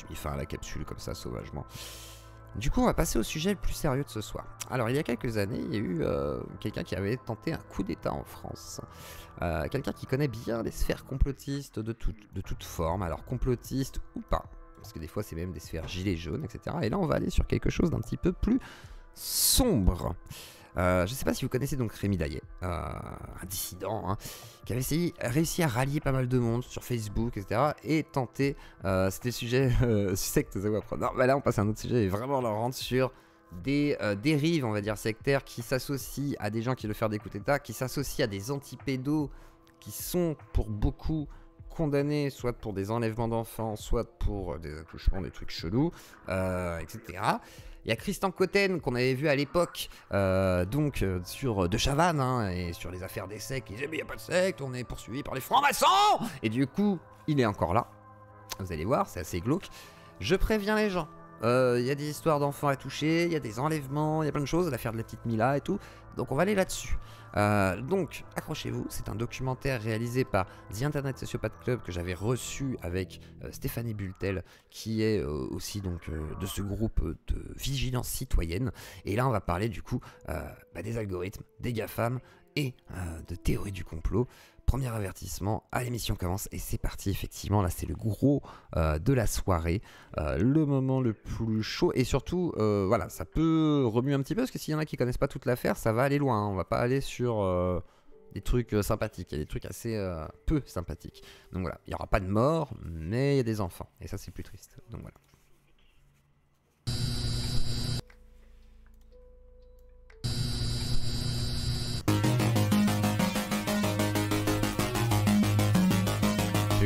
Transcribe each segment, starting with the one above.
j'ai mis fin à la capsule comme ça, sauvagement. Du coup, on va passer au sujet le plus sérieux de ce soir. Alors, il y a quelques années, il y a eu quelqu'un qui avait tenté un coup d'État en France. Quelqu'un qui connaît bien les sphères complotistes de toute forme. Alors, complotistes ou pas. Parce que des fois, c'est même des sphères gilets jaunes, etc. Et là, on va aller sur quelque chose d'un petit peu plus sombre. Je ne sais pas si vous connaissez donc Rémi Daillet, un dissident, hein, qui avait réussi à rallier pas mal de monde sur Facebook, etc. Et tenter, c'était le sujet secte, ça va prendre. Non, bah là on passe à un autre sujet et vraiment on rentre sur des dérives, on va dire sectaires, qui s'associent à des gens qui veulent faire des coups d'État, qui s'associent à des antipédos qui sont pour beaucoup condamnés, soit pour des enlèvements d'enfants, soit pour des attouchements, des trucs chelous, etc. Il y a Christian Cotten qu'on avait vu à l'époque, sur De Chavannes, hein, et sur les affaires des sectes. Il disait mais il n'y a pas de secte, on est poursuivi par les francs-maçons. Et du coup, il est encore là. Vous allez voir, c'est assez glauque. Je préviens les gens. Il y a des histoires d'enfants à toucher, il y a des enlèvements, il y a plein de choses, l'affaire de la petite Mila et tout. Donc on va aller là-dessus. Donc accrochez-vous, c'est un documentaire réalisé par The Internet Sociopath Club que j'avais reçu avec Stéphanie Bultel, qui est aussi donc de ce groupe de vigilance citoyenne. Et là on va parler du coup des algorithmes, des GAFAM et de théorie du complot. Premier avertissement, l'émission commence et c'est parti. Effectivement, là c'est le gros de la soirée, le moment le plus chaud et surtout, voilà, ça peut remuer un petit peu parce que s'il y en a qui connaissent pas toute l'affaire, ça va aller loin. Hein. On va pas aller sur des trucs sympathiques, il y a des trucs assez peu sympathiques. Donc voilà, il y aura pas de mort, mais il y a des enfants et ça c'est plus triste. Donc voilà.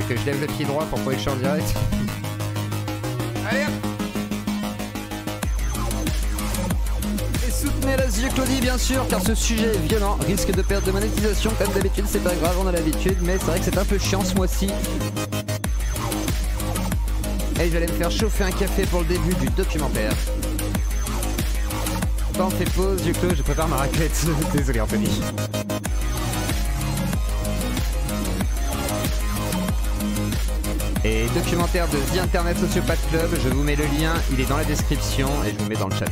Que je lève le pied droit pour pas que je sois en direct. Allez hop. Et soutenez la yeux Claudie bien sûr, car ce sujet est violent, risque de perte de monétisation comme d'habitude, c'est pas grave, on a l'habitude, mais c'est vrai que c'est un peu chiant ce mois-ci. Et je vais aller me faire chauffer un café pour le début du documentaire. Quand on fait pause, yeux clos, je prépare ma raclette. Désolé Anthony. Et documentaire de The Internet Sociopath Club, je vous mets le lien, il est dans la description et je vous mets dans le chat.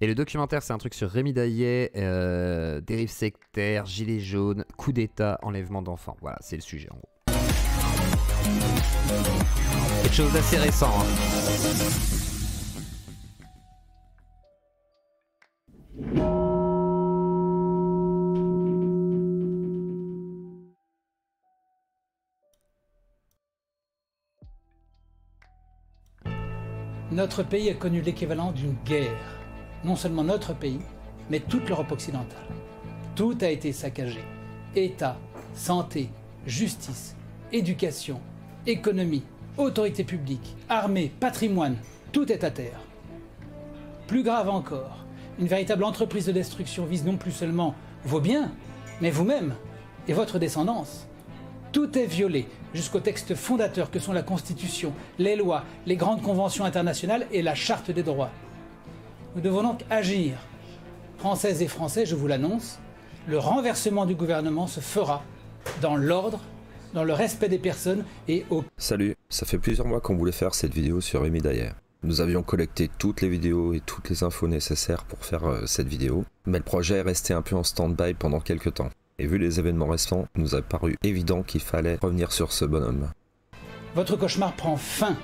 Et le documentaire c'est un truc sur Rémi Daillet, dérives sectaires, gilets jaunes, coup d'état, enlèvement d'enfants. Voilà, c'est le sujet en gros. Quelque chose d'assez récent. Hein. Notre pays a connu l'équivalent d'une guerre. Non seulement notre pays, mais toute l'Europe occidentale. Tout a été saccagé. État, santé, justice, éducation, économie, autorité publique, armée, patrimoine, tout est à terre. Plus grave encore, une véritable entreprise de destruction vise non plus seulement vos biens, mais vous-même et votre descendance. Tout est violé, jusqu'aux textes fondateurs que sont la Constitution, les lois, les grandes conventions internationales et la Charte des droits. Nous devons donc agir. Françaises et Français, je vous l'annonce, le renversement du gouvernement se fera dans l'ordre, dans le respect des personnes et au... Salut, ça fait plusieurs mois qu'on voulait faire cette vidéo sur Rémi Daillet. Nous avions collecté toutes les vidéos et toutes les infos nécessaires pour faire cette vidéo, mais le projet est resté un peu en stand-by pendant quelques temps. Et vu les événements récents, il nous a paru évident qu'il fallait revenir sur ce bonhomme. Votre cauchemar prend fin.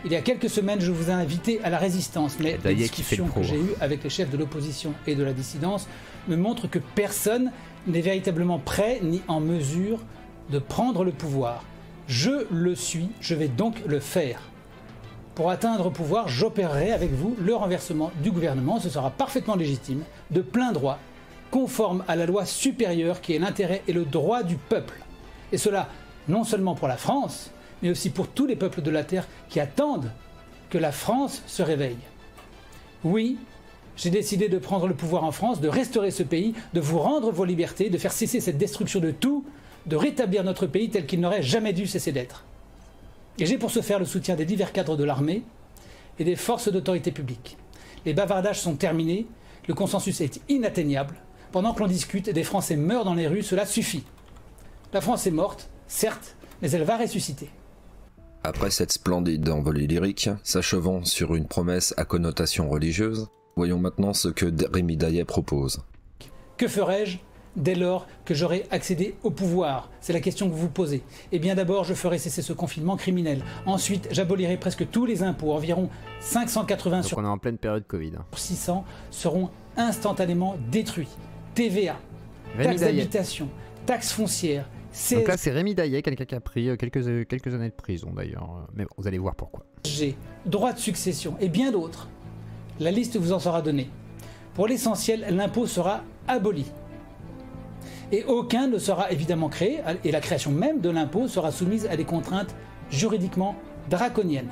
Il y a quelques semaines, je vous ai invité à la résistance, mais les discussions que j'ai eues avec les chefs de l'opposition et de la dissidence me montrent que personne n'est véritablement prêt ni en mesure de prendre le pouvoir. Je le suis, je vais donc le faire. Pour atteindre le pouvoir, j'opérerai avec vous le renversement du gouvernement. Ce sera parfaitement légitime, de plein droit, conforme à la loi supérieure qui est l'intérêt et le droit du peuple. Et cela, non seulement pour la France, mais aussi pour tous les peuples de la Terre qui attendent que la France se réveille. Oui, j'ai décidé de prendre le pouvoir en France, de restaurer ce pays, de vous rendre vos libertés, de faire cesser cette destruction de tout, de rétablir notre pays tel qu'il n'aurait jamais dû cesser d'être. Et j'ai pour ce faire le soutien des divers cadres de l'armée et des forces d'autorité publique. Les bavardages sont terminés, le consensus est inatteignable. Pendant que l'on discute, des Français meurent dans les rues, cela suffit. La France est morte, certes, mais elle va ressusciter. Après cette splendide envolée lyrique, s'achevant sur une promesse à connotation religieuse, voyons maintenant ce que Rémi Daillet propose. Que ferais-je dès lors que j'aurai accédé au pouvoir? C'est la question que vous vous posez. Eh bien d'abord, je ferai cesser ce confinement criminel. Ensuite, j'abolirai presque tous les impôts. Environ 580 Donc on est en pleine période Covid. Sur 600 seront instantanément détruits. TVA, taxe d'habitation, taxe foncière, CSG. Donc là, c'est Rémi Daillet, quelqu'un qui a pris quelques années de prison d'ailleurs. Mais bon, vous allez voir pourquoi. Droit de succession et bien d'autres. La liste vous en sera donnée. Pour l'essentiel, l'impôt sera aboli. Et aucun ne sera évidemment créé, et la création même de l'impôt sera soumise à des contraintes juridiquement draconiennes.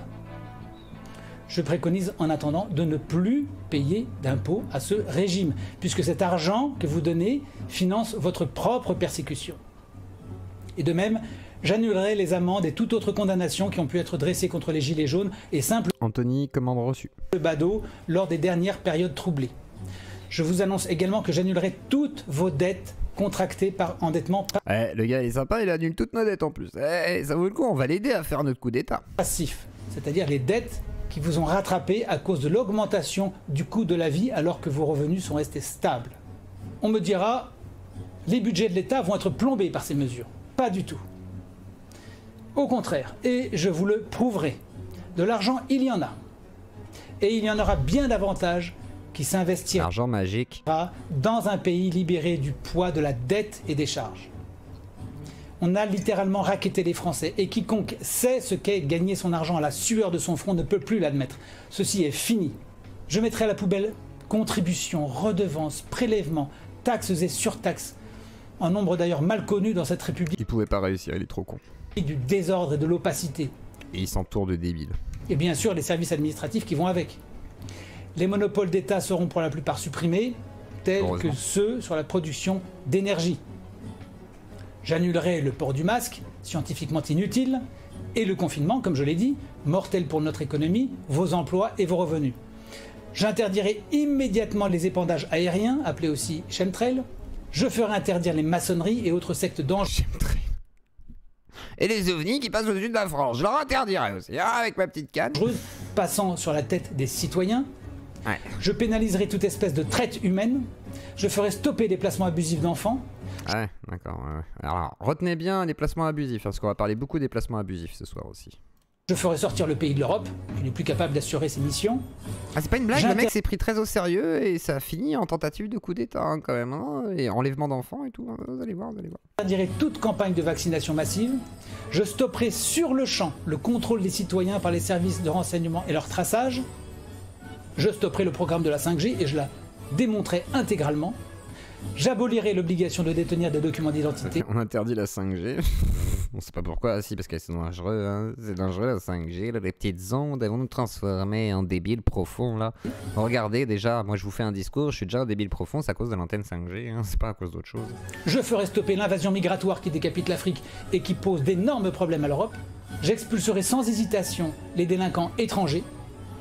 Je préconise en attendant de ne plus payer d'impôt à ce régime, puisque cet argent que vous donnez finance votre propre persécution. Et de même, j'annulerai les amendes et toute autre condamnation qui ont pu être dressées contre les gilets jaunes et simples Anthony, commande reçue. badauds lors des dernières périodes troublées. Je vous annonce également que j'annulerai toutes vos dettes contractées par endettement Le gars il est sympa, il annule toutes nos dettes en plus. Ça vaut le coup, on va l'aider à faire notre coup d'état. Passif, c'est-à-dire les dettes qui vous ont rattrapé à cause de l'augmentation du coût de la vie alors que vos revenus sont restés stables. On me dira, les budgets de l'État vont être plombés par ces mesures. Pas du tout. Au contraire, et je vous le prouverai, de l'argent il y en a. Et il y en aura bien davantage qui s'investira Argent magique dans un pays libéré du poids de la dette et des charges. On a littéralement racketté les Français et quiconque sait ce qu'est gagner son argent à la sueur de son front ne peut plus l'admettre. Ceci est fini. Je mettrai à la poubelle contributions, redevances, prélèvements, taxes et surtaxes, en nombre d'ailleurs mal connu dans cette république. Il pouvait pas réussir, il est trop con. Du désordre et de l'opacité. Et il s'entoure de débiles. Et bien sûr les services administratifs qui vont avec. Les monopoles d'État seront pour la plupart supprimés, tels que ceux sur la production d'énergie. J'annulerai le port du masque, scientifiquement inutile, et le confinement, comme je l'ai dit, mortel pour notre économie, vos emplois et vos revenus. J'interdirai immédiatement les épandages aériens, appelés aussi chemtrails. Je ferai interdire les maçonneries et autres sectes dangereuses. Et les ovnis qui passent au-dessus de la France, je leur interdirai aussi, avec ma petite canne. Passant sur la tête des citoyens. Ouais. Je pénaliserai toute espèce de traite humaine. Je ferai stopper les placements abusifs d'enfants. Ouais, d'accord. Ouais. Alors, retenez bien les placements abusifs, parce qu'on va parler beaucoup des placements abusifs ce soir aussi. Je ferai sortir le pays de l'Europe, qui n'est plus capable d'assurer ses missions. Ah, c'est pas une blague, le mec s'est pris très au sérieux et ça a fini en tentative de coup d'état hein, quand même, hein, et enlèvement d'enfants et tout, hein, vous allez voir, vous allez voir. J'interdirai toute campagne de vaccination massive. Je stopperai sur le champ le contrôle des citoyens par les services de renseignement et leur traçage. Je stopperai le programme de la 5G et je la démonterai intégralement. J'abolirai l'obligation de détenir des documents d'identité. On interdit la 5G. On sait pas pourquoi, si parce que c'est dangereux, hein. C'est dangereux la 5G, là. Les petites ondes, elles vont nous transformer en débiles profonds là. Regardez déjà, moi je vous fais un discours, je suis déjà un débile profond, c'est à cause de l'antenne 5G, hein. C'est pas à cause d'autre chose. Je ferai stopper l'invasion migratoire qui décapite l'Afrique et qui pose d'énormes problèmes à l'Europe. J'expulserai sans hésitation les délinquants étrangers,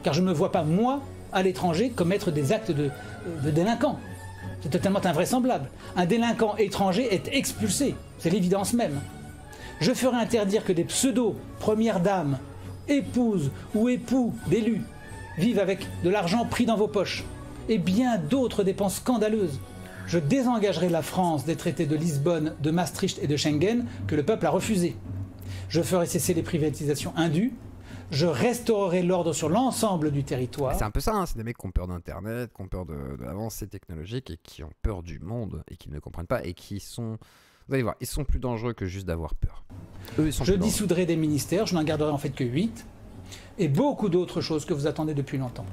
car je ne me vois pas, moi, à l'étranger, commettre des actes de délinquants. C'est totalement invraisemblable. Un délinquant étranger est expulsé, c'est l'évidence même. Je ferai interdire que des pseudo-premières dames, épouses ou époux d'élus vivent avec de l'argent pris dans vos poches et bien d'autres dépenses scandaleuses. Je désengagerai la France des traités de Lisbonne, de Maastricht et de Schengen que le peuple a refusés. Je ferai cesser les privatisations indues. Je restaurerai l'ordre sur l'ensemble du territoire. C'est un peu ça, hein, c'est des mecs qui ont peur d'Internet, qui ont peur de l'avancée technologique et qui ont peur du monde et qui ne comprennent pas et qui sont... Vous allez voir, ils sont plus dangereux que juste d'avoir peur. Eux, ils sont je dissoudrai des ministères, je n'en garderai en fait que 8, et beaucoup d'autres choses que vous attendez depuis longtemps.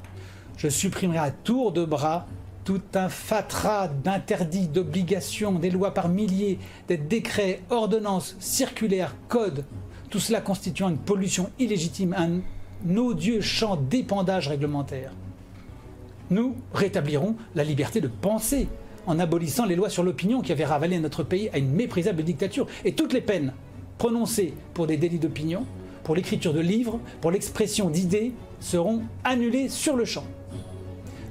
Je supprimerai à tour de bras tout un fatras d'interdits, d'obligations, des lois par milliers, des décrets, ordonnances, circulaires, codes, tout cela constituant une pollution illégitime, un odieux champ d'épandage réglementaire. Nous rétablirons la liberté de penser, en abolissant les lois sur l'opinion qui avaient ravalé notre pays à une méprisable dictature. Et toutes les peines prononcées pour des délits d'opinion, pour l'écriture de livres, pour l'expression d'idées, seront annulées sur le champ.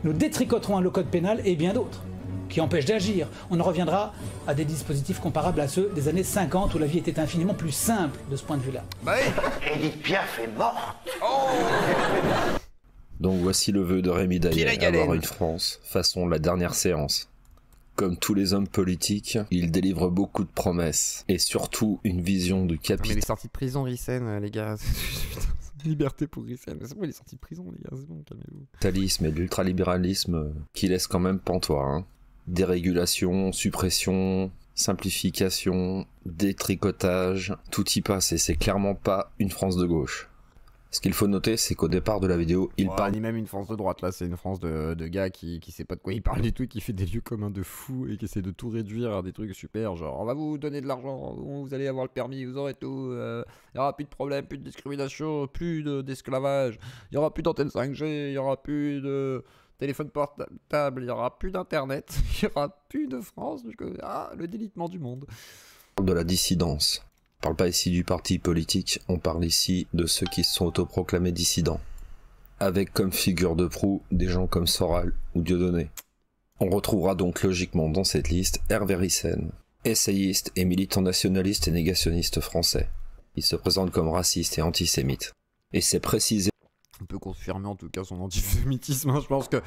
Nous détricoterons le code pénal et bien d'autres, qui empêche d'agir. On en reviendra à des dispositifs comparables à ceux des années 50 où la vie était infiniment plus simple de ce point de vue-là. Bah oui. Edith Piaf est morte. Oh. Donc voici le vœu de Rémi Daillet, avoir une France façon la dernière séance. Comme tous les hommes politiques, il délivre beaucoup de promesses, et surtout une vision du capital. Mais il est sorti de prison, Rissen, les gars. Liberté pour Rissen. C'est bon, il est sorti de prison, les gars, c'est bon, calmez-vous. Capitalisme et l'ultralibéralisme qui laisse quand même pantois. Hein. Dérégulation, suppression, simplification, détricotage, tout y passe, et c'est clairement pas une France de gauche. Ce qu'il faut noter, c'est qu'au départ de la vidéo, il parle... ni même une France de droite, là, c'est une France de gars qui sait pas de quoi il parle du tout, et qui fait des lieux communs de fous, et qui essaie de tout réduire à des trucs super, genre, on va vous donner de l'argent, vous allez avoir le permis, vous aurez tout, il y aura plus de problème, plus de discrimination, plus d'esclavage, il y aura plus d'antenne 5G, il y aura plus de téléphone portable, il y aura plus d'internet, il y aura plus de France, le délitement du monde. De la dissidence. On parle pas ici du parti politique, on parle ici de ceux qui se sont autoproclamés dissidents. Avec comme figure de proue des gens comme Soral ou Dieudonné. On retrouvera donc logiquement dans cette liste Hervé Rissen, essayiste et militant nationaliste et négationniste français. Il se présente comme raciste et antisémite. Et c'est précisé... On peut confirmer en tout cas son antisémitisme, hein. Je pense que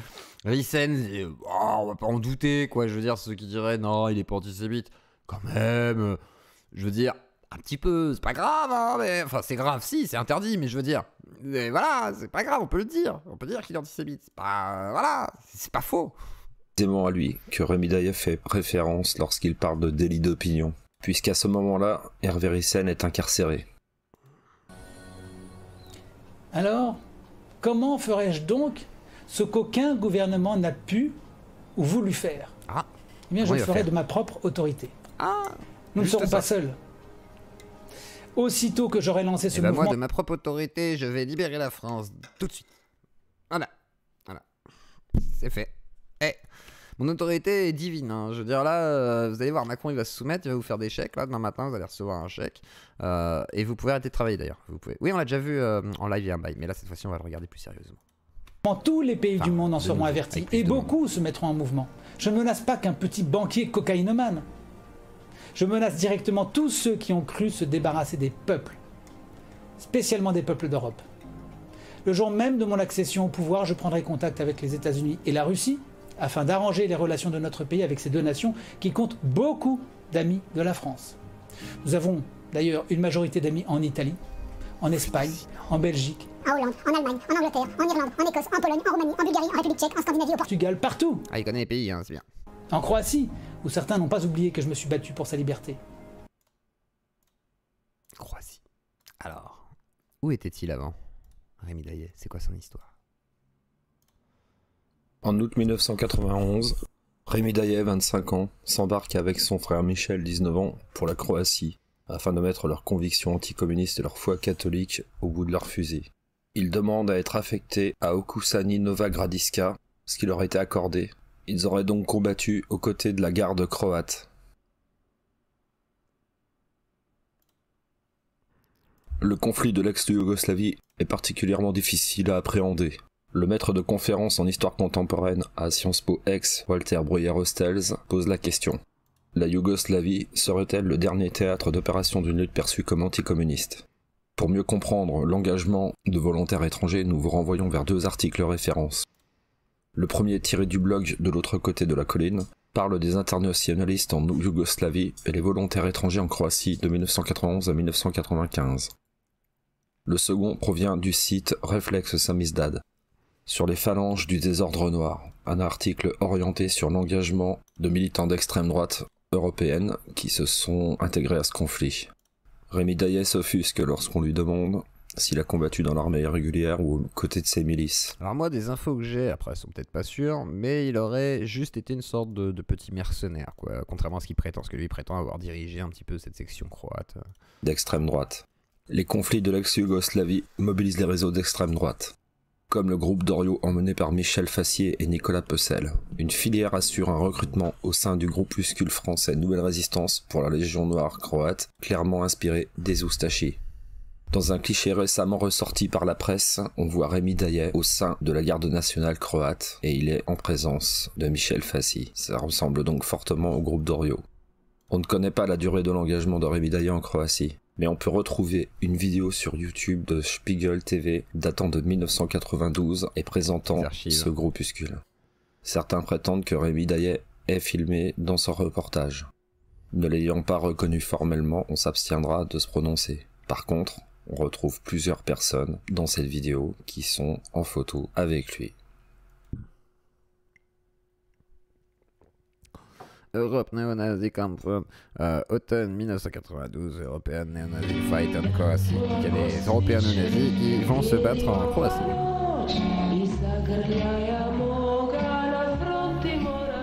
Rissen, on va pas en douter, quoi. Je veux dire, ceux qui diraient non, il est pas antisémite, quand même, je veux dire... Un petit peu, c'est pas grave, hein, mais... Enfin, c'est grave, si, c'est interdit, mais je veux dire... Mais voilà, c'est pas grave, on peut le dire. On peut dire qu'il est antisémite. C'est pas... Voilà, c'est pas faux. C'est à lui que Rémi Daillet fait référence lorsqu'il parle de délit d'opinion, puisqu'à ce moment-là, Hervé Rissen est incarcéré. Alors, comment ferais-je donc ce qu'aucun gouvernement n'a pu ou voulu faire? Eh bien, je le ferai de ma propre autorité. Nous ne serons pas seuls. Aussitôt que j'aurai lancé ce mouvement... moi, de ma propre autorité, je vais libérer la France tout de suite. Voilà. C'est fait. Mon autorité est divine, hein. Je veux dire, là, vous allez voir, Macron, il va se soumettre, il va vous faire des chèques. Là, demain matin, vous allez recevoir un chèque. Et vous pouvez arrêter de travailler, d'ailleurs. Oui, on l'a déjà vu en live et un bail, mais là, cette fois-ci, on va le regarder plus sérieusement. Tous les pays du monde en seront avertis, et beaucoup se mettront en mouvement. Je ne menace pas qu'un petit banquier cocaïnomane. Je menace directement tous ceux qui ont cru se débarrasser des peuples, spécialement des peuples d'Europe. Le jour même de mon accession au pouvoir, je prendrai contact avec les États-Unis et la Russie afin d'arranger les relations de notre pays avec ces deux nations qui comptent beaucoup d'amis de la France. Nous avons d'ailleurs une majorité d'amis en Italie, en Espagne, en Belgique, en Hollande, en Allemagne, en Angleterre, en Irlande, en Écosse, en Pologne, en Roumanie, en Bulgarie, en République tchèque, en Scandinavie, au Portugal, partout. Il connaît les pays, hein, c'est bien. En Croatie, où certains n'ont pas oublié que je me suis battu pour sa liberté. Croatie. Alors, où était-il avant, Rémi Daillet? C'est quoi son histoire? En août 1991, Rémi Daillet, 25 ans, s'embarque avec son frère Michel, 19 ans, pour la Croatie, afin de mettre leurs convictions anticommunistes et leur foi catholique au bout de leur fusil. Ils demandent à être affectés à Okučani Nova Gradiška, ce qui leur a été accordé. Ils auraient donc combattu aux côtés de la garde croate. Le conflit de l'ex-Yougoslavie est particulièrement difficile à appréhender. Le maître de conférence en histoire contemporaine à Sciences Po Aix, Walter Breuer-Hostels, pose la question. La Yougoslavie serait-elle le dernier théâtre d'opération d'une lutte perçue comme anticommuniste? Pour mieux comprendre l'engagement de volontaires étrangers, nous vous renvoyons vers deux articles références. Le premier, tiré du blog De l'autre côté de la colline, parle des internationalistes en Yougoslavie et les volontaires étrangers en Croatie de 1991 à 1995. Le second provient du site Reflex Samizdad, sur les phalanges du désordre noir, un article orienté sur l'engagement de militants d'extrême droite européenne qui se sont intégrés à ce conflit. Rémi Daillet s'offusque lorsqu'on lui demande s'il a combattu dans l'armée régulière ou aux côtés de ses milices. Alors moi, des infos que j'ai, après elles sont peut-être pas sûres, mais il aurait juste été une sorte de petit mercenaire, quoi, contrairement à ce qu'il prétend, parce que lui prétend avoir dirigé un petit peu cette section croate. D'extrême droite. Les conflits de l'ex-Yougoslavie mobilisent les réseaux d'extrême droite, comme le groupe Dorio emmené par Michel Fassier et Nicolas Pecel. Une filière assure un recrutement au sein du groupuscule français Nouvelle Résistance pour la Légion Noire croate, clairement inspiré des Oustachi. Dans un cliché récemment ressorti par la presse, on voit Rémi Daillet au sein de la garde nationale croate et il est en présence de Michel Fassi. Ça ressemble donc fortement au groupe Dorio. On ne connaît pas la durée de l'engagement de Rémi Daillet en Croatie, mais on peut retrouver une vidéo sur YouTube de Spiegel TV datant de 1992 et présentant ce groupuscule. Certains prétendent que Rémi Daillet est filmé dans son reportage. Ne l'ayant pas reconnu formellement, on s'abstiendra de se prononcer. Par contre, on retrouve plusieurs personnes dans cette vidéo qui sont en photo avec lui. Europe Neonazi Camp automne 1992, European Neonazi Fight en Croatie. Il y a des Européens néo-nazis qui vont se battre en Croatie.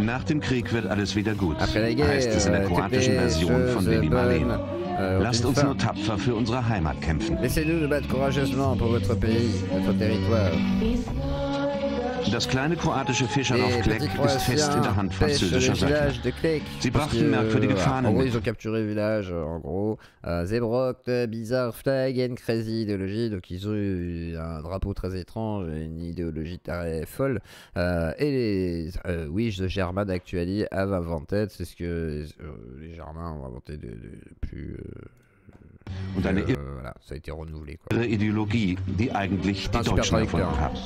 Nach dem Krieg wird alles wieder gut, Après la guerre, heißt es in der kroatischen Version von Lili Marleen. Lasst uns nur tapfer für unsere Heimat kämpfen. Laissez-nous nous battre courageusement pour votre pays, votre territoire. Das kleine kroatische Fischerdorf Kleck ist fest in der Hand französischer Söldner. Sie brachten merkwürdige Fahnen En gros, mit. ils ont capturé le village, en gros. Zebrokt, Bizarre, Flag, and Crazy idéologie. Donc, ils ont eu un drapeau très étrange, une idéologie très folle. Et les Wish the German actually have invented. C'est ce que les Germains ont inventé de plus. Und eine Voilà, ça a été renouvelé, quoi. irre Ideologie, die eigentlich die Deutschen erfunden haben.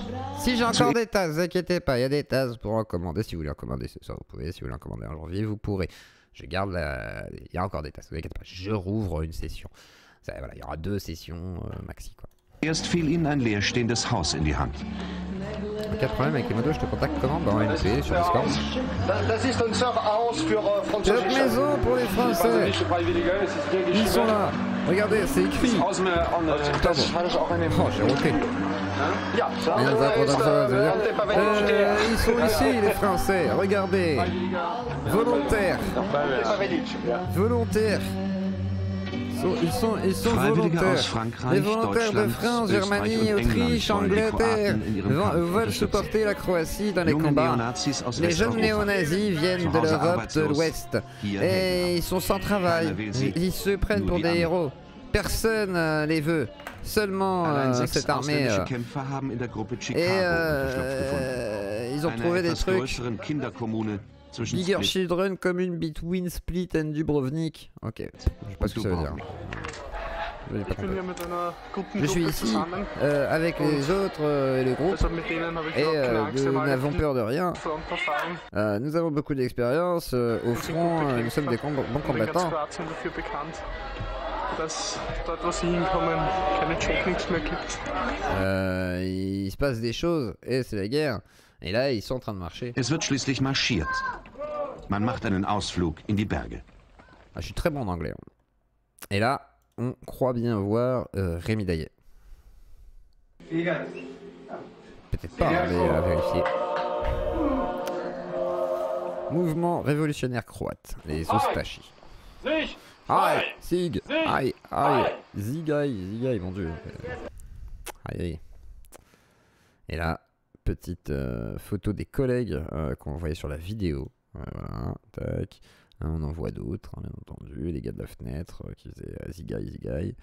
Si j'ai encore des tasses, vous inquiétez pas, il y a des tasses pour en commander. Si vous voulez en commander, c'est ça, vous pouvez. Si vous voulez en commander en janvier, vous pourrez. Je garde la. Il y a encore des tasses, vous inquiétez pas. Je rouvre une session. Ça, voilà, il y aura 2 sessions maxi, quoi. Erst fiel ihnen ein leerstehendes Haus in die Hand. En cas de problème avec les modos, je te contacte comment? Bah en MP, sur Discord. Cette maison pour les Français. Ils sont là. Regardez, c'est écrit. Pardon. Oh, j'ai roté. Ils sont ici, les Français. Regardez. Volontaires. Volontaires. Ils sont volontaires. Les volontaires de France, Germanie, Autriche, Angleterre veulent supporter la Croatie dans les combats. Les jeunes néo-nazis viennent de l'Europe de l'Ouest et ils sont sans travail. Ils se prennent pour des héros. Personne les veut. Seulement cette armée. Ils ont trouvé des trucs. Bigger Children Commune between Split and Dubrovnik. Ok, je sais pas ce que ça veut dire. Je suis ici avec les autres et le groupe et nous n'avons peur de rien. Nous avons beaucoup d'expérience au front, nous sommes des bons combattants. Il se passe des choses et c'est la guerre. Et là, ils sont en train de marcher. Es wird schließlich marschiert. Man macht einen Ausflug in die Berge. Ah, je suis très bon en anglais. Et là, on croit bien voir Rémi Daillet. Peut-être pas, mais à vérifier. Mouvement révolutionnaire croate, les Ostachi. Aïe, Sig, aïe, aïe, Zigaï, mon dieu. Aïe, aïe. Et là, petite photo des collègues qu'on voyait sur la vidéo. Voilà, tac. On en voit d'autres, hein, bien entendu. Les gars de la fenêtre qui faisaient Zigaï.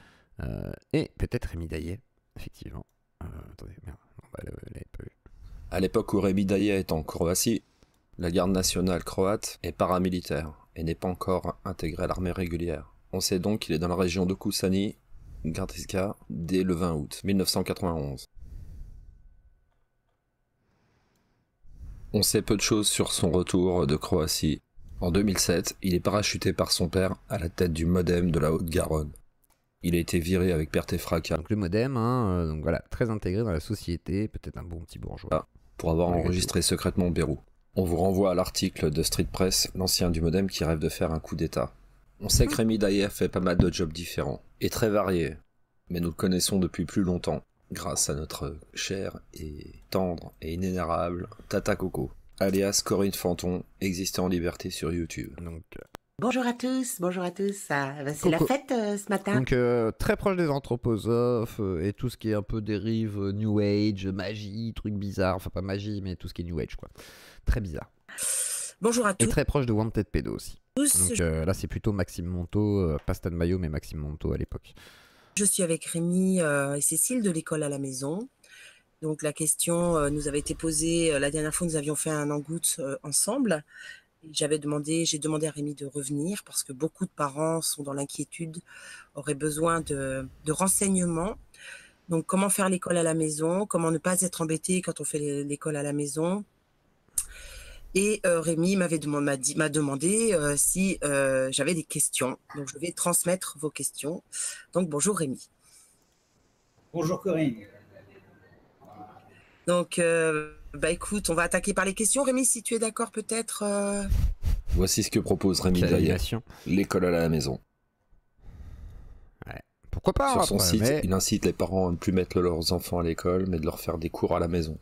Et peut-être Rémi Daillet, effectivement. Attendez, merde, on l'avait pas vu. À l'époque où Rémi Daillet est en Croatie, la garde nationale croate est paramilitaire et n'est pas encore intégrée à l'armée régulière. On sait donc qu'il est dans la région de Kusani, Gardiska, dès le 20 août 1991. On sait peu de choses sur son retour de Croatie. En 2007, il est parachuté par son père à la tête du MODEM de la Haute-Garonne. Il a été viré avec perte et fracas. Donc le MODEM, hein, donc voilà, très intégré dans la société, peut-être un bon petit bourgeois. Pour avoir enregistré secrètement Beyrouth. On vous renvoie à l'article de Street Press, l'ancien du MODEM qui rêve de faire un coup d'état. On sait que Rémi Daillet fait pas mal de jobs différents, et très variés, mais nous le connaissons depuis plus longtemps, grâce à notre cher et tendre et inénarrable Tata Coco, alias Corinne Fanton, existait en liberté sur YouTube. Donc, bonjour à tous, c'est la fête ce matin. Donc très proche des anthroposophes et tout ce qui est un peu dérive New Age, magie, trucs bizarres, enfin pas magie mais tout ce qui est New Age quoi, très bizarre. Bonjour à tous. Et très proche de Wanted Pedo aussi. Donc là c'est plutôt Maxime Monto, pas Stan Mayo mais Maxime Monto à l'époque. Je suis avec Rémi et Cécile de l'école à la maison. Donc la question nous avait été posée la dernière fois, nous avions fait un en-goutte ensemble. J'ai demandé à Rémi de revenir parce que beaucoup de parents sont dans l'inquiétude, auraient besoin de renseignements. Donc comment faire l'école à la maison, comment ne pas être embêté quand on fait l'école à la maison. Et Rémi m'a demandé si j'avais des questions. Donc je vais transmettre vos questions. Donc bonjour Rémi. Bonjour Corinne. Donc, écoute, on va attaquer par les questions. Rémi, si tu es d'accord, peut-être. Voici ce que propose Rémi Daillet. L'école à la maison. Ouais. Pourquoi pas? Sur son site, il incite les parents à ne plus mettre leurs enfants à l'école, mais de leur faire des cours à la maison.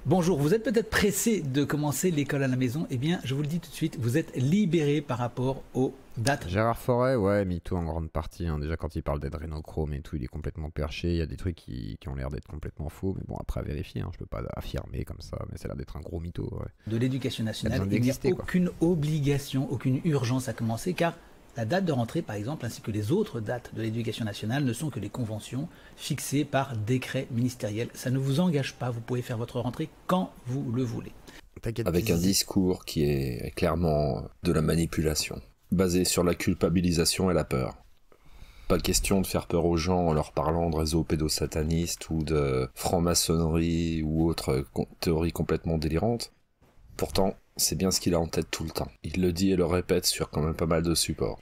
Bonjour, vous êtes peut-être pressé de commencer l'école à la maison. Eh bien, je vous le dis tout de suite, vous êtes libéré par rapport aux dates. Gérard Forêt, ouais, MeToo en grande partie. Hein. Déjà, quand il parle d'adrénochrome et tout, il est complètement perché. Il y a des trucs qui ont l'air d'être complètement faux. Mais bon, après, à vérifier. Hein. Je peux pas affirmer comme ça, mais ça a l'air d'être un gros mytho. Ouais. De l'éducation nationale, il n'y a aucune obligation, aucune urgence à commencer, car la date de rentrée, par exemple, ainsi que les autres dates de l'éducation nationale ne sont que des conventions fixées par décret ministériel. Ça ne vous engage pas, vous pouvez faire votre rentrée quand vous le voulez. Avec un discours qui est clairement de la manipulation, basé sur la culpabilisation et la peur. Pas question de faire peur aux gens en leur parlant de réseaux pédosatanistes ou de franc-maçonnerie ou autres théories complètement délirantes. Pourtant, c'est bien ce qu'il a en tête tout le temps. Il le dit et le répète sur quand même pas mal de supports.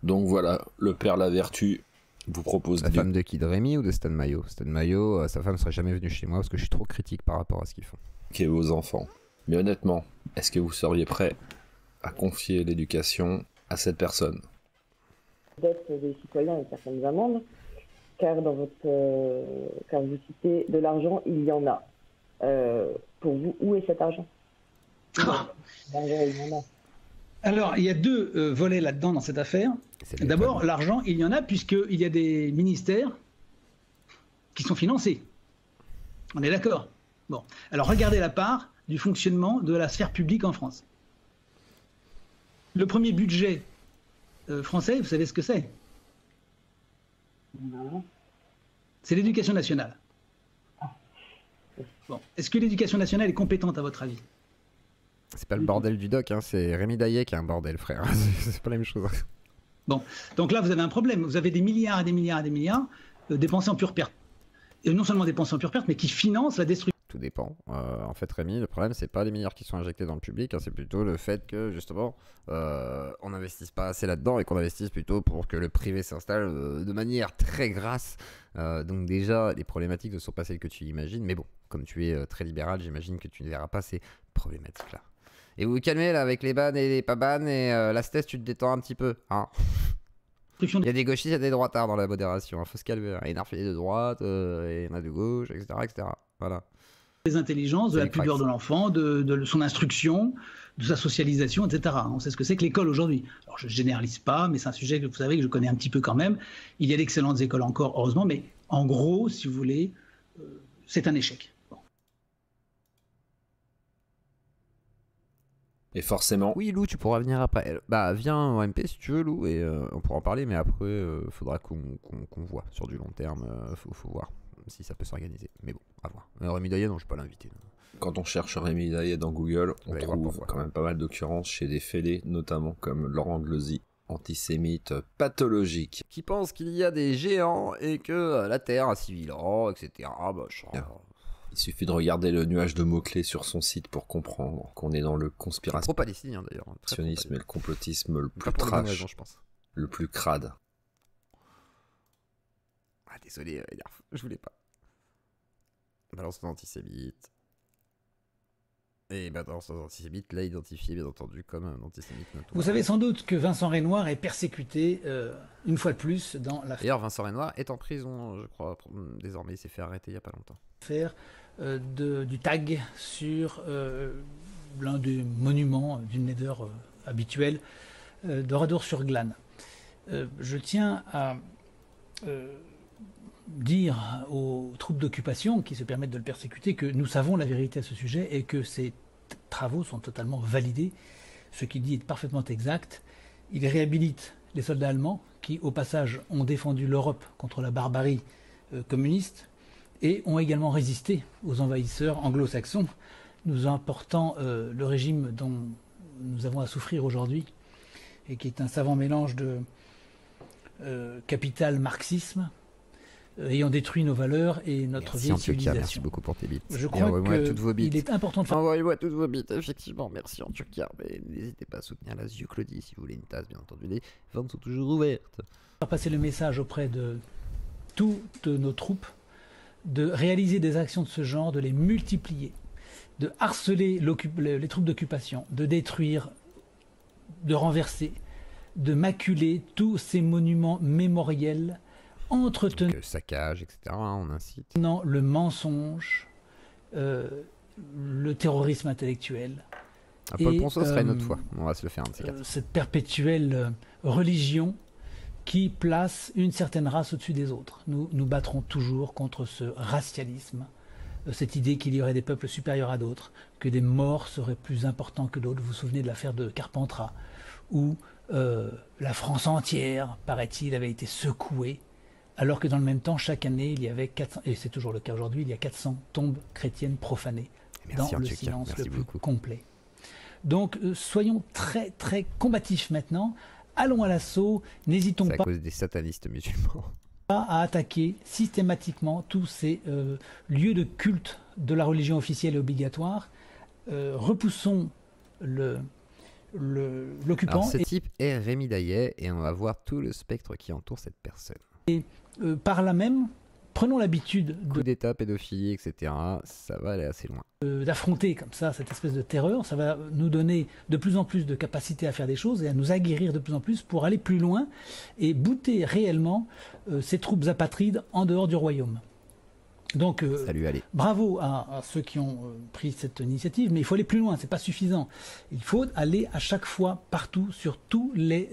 Donc voilà, le père La Vertu vous propose... La femme de qui? De Rémi ou de Stan Mayo? Stan Mayo, sa femme serait jamais venue chez moi parce que je suis trop critique par rapport à ce qu'ils font. Et vos enfants. Mais honnêtement, est-ce que vous seriez prêt à confier l'éducation à cette personne? D'être des citoyens et certaines amendes, car dans car vous citez de l'argent, il y en a. Pour vous, où est cet argent? Alors, il y a deux volets là-dedans dans cette affaire. D'abord, l'argent, il y en a puisqu'il y a des ministères qui sont financés. On est d'accord? Bon. Alors, regardez la part du fonctionnement de la sphère publique en France. Le premier budget français, vous savez ce que c'est? Non. C'est l'éducation nationale. Bon. Est-ce que l'éducation nationale est compétente à votre avis? C'est pas le bordel du doc, hein, c'est Rémi Daillet qui a un bordel, frère. C'est pas la même chose. Bon, donc là vous avez un problème. Vous avez des milliards et des milliards et des milliards dépensés en pure perte. Et non seulement dépensés en pure perte, mais qui financent la destruction. Tout dépend. En fait, Rémi, le problème, c'est pas les milliards qui sont injectés dans le public, hein, c'est plutôt le fait que, justement, on n'investisse pas assez là-dedans et qu'on investisse plutôt pour que le privé s'installe de manière très grasse. Donc déjà, les problématiques ne sont pas celles que tu imagines, mais bon, comme tu es très libéral, j'imagine que tu ne verras pas ces problématiques-là. Et vous vous calmez là avec les bannes et les pas bannes et la stesse, tu te détends un petit peu, hein. Il y a des gauchistes, il y a des droitards dans la modération, hein, faut se calmer. Il y en a de droite, il y en a de gauche, etc. etc. Voilà. Des intelligences, de la pudeur de l'enfant, de son instruction, de sa socialisation, etc. On sait ce que c'est que l'école aujourd'hui. Alors je ne généralise pas, mais c'est un sujet que vous savez que je connais un petit peu quand même. Il y a d'excellentes écoles encore, heureusement, mais en gros, si vous voulez, c'est un échec. Bon. Et forcément... Oui, Lou, tu pourras venir après. Bah, viens au MP si tu veux, Lou, et on pourra en parler, mais après, faudra qu'on voit sur du long terme. Faut voir si ça peut s'organiser. Mais bon, à voir. Rémi Daillet, non, je ne vais pas l'inviter. Quand on cherche Rémi Daillet dans Google, on trouve quand même pas mal d'occurrences chez des fêlés, notamment comme Laurent Glosy, antisémite pathologique. Qui pense qu'il y a des géants et que la Terre a 6 000 ans, etc. Il suffit de regarder le nuage de mots-clés sur son site pour comprendre qu'on est dans le conspirationnisme d'ailleurs. Et le complotisme le plus trash, je pense. Le plus crade. Ah, désolé, je voulais pas. Balance d'antisémite. Et balance d'antisémite, là identifié bien entendu comme un antisémite notoire. Vous savez sans doute que Vincent Renoir est persécuté une fois de plus dans l'affaire. D'ailleurs, Vincent Renoir est en prison, je crois. Désormais, il s'est fait arrêter il n'y a pas longtemps. Du tag sur l'un des monuments du Nether habituel de Radour-sur-Glane. Je tiens à dire aux troupes d'occupation qui se permettent de le persécuter que nous savons la vérité à ce sujet et que ces travaux sont totalement validés. Ce qu'il dit est parfaitement exact. Il réhabilite les soldats allemands qui, au passage, ont défendu l'Europe contre la barbarie communiste et ont également résisté aux envahisseurs anglo-saxons, nous apportant le régime dont nous avons à souffrir aujourd'hui et qui est un savant mélange de capital marxisme ayant détruit nos valeurs et notre vieille civilisation. Merci beaucoup pour tes bits. Je crois qu'il est important de faire... Envoyez-moi toutes vos bits, effectivement. Merci Antioquia. Mais n'hésitez pas à soutenir la Zieu Claudie si vous voulez une tasse, bien entendu. Les ventes sont toujours ouvertes. Faire passer le message auprès de toutes nos troupes de réaliser des actions de ce genre, de les multiplier, de harceler les troupes d'occupation, de détruire, de renverser, de maculer tous ces monuments mémoriels entretenant saccage, etc. On incite. Le mensonge, le terrorisme intellectuel. Paul Ponceau serait une autre fois. On va se le faire un de ces quatre. Cette perpétuelle religion qui place une certaine race au-dessus des autres. Nous nous battrons toujours contre ce racialisme, cette idée qu'il y aurait des peuples supérieurs à d'autres, que des morts seraient plus importants que d'autres. Vous vous souvenez de l'affaire de Carpentras, où la France entière, paraît-il, avait été secouée, alors que dans le même temps, chaque année, il y avait 400, et c'est toujours le cas aujourd'hui, il y a 400 tombes chrétiennes profanées dans le silence le plus complet. Donc soyons très très combatifs maintenant, allons à l'assaut, n'hésitons pas à cause des satanistes musulmans à attaquer systématiquement tous ces lieux de culte de la religion officielle et obligatoire, repoussons l'occupant. Ce type est Rémi Daillet et on va voir tout le spectre qui entoure cette personne. Et par là même, prenons l'habitude coup d'état, pédophilie, etc. Ça va aller assez loin. D'affronter comme ça cette espèce de terreur, ça va nous donner de plus en plus de capacité à faire des choses et à nous aguerrir de plus en plus pour aller plus loin et bouter réellement ces troupes apatrides en dehors du royaume. Donc, salut, allez. Bravo à ceux qui ont pris cette initiative, mais il faut aller plus loin, c'est pas suffisant. Il faut aller à chaque fois, partout, sur tous les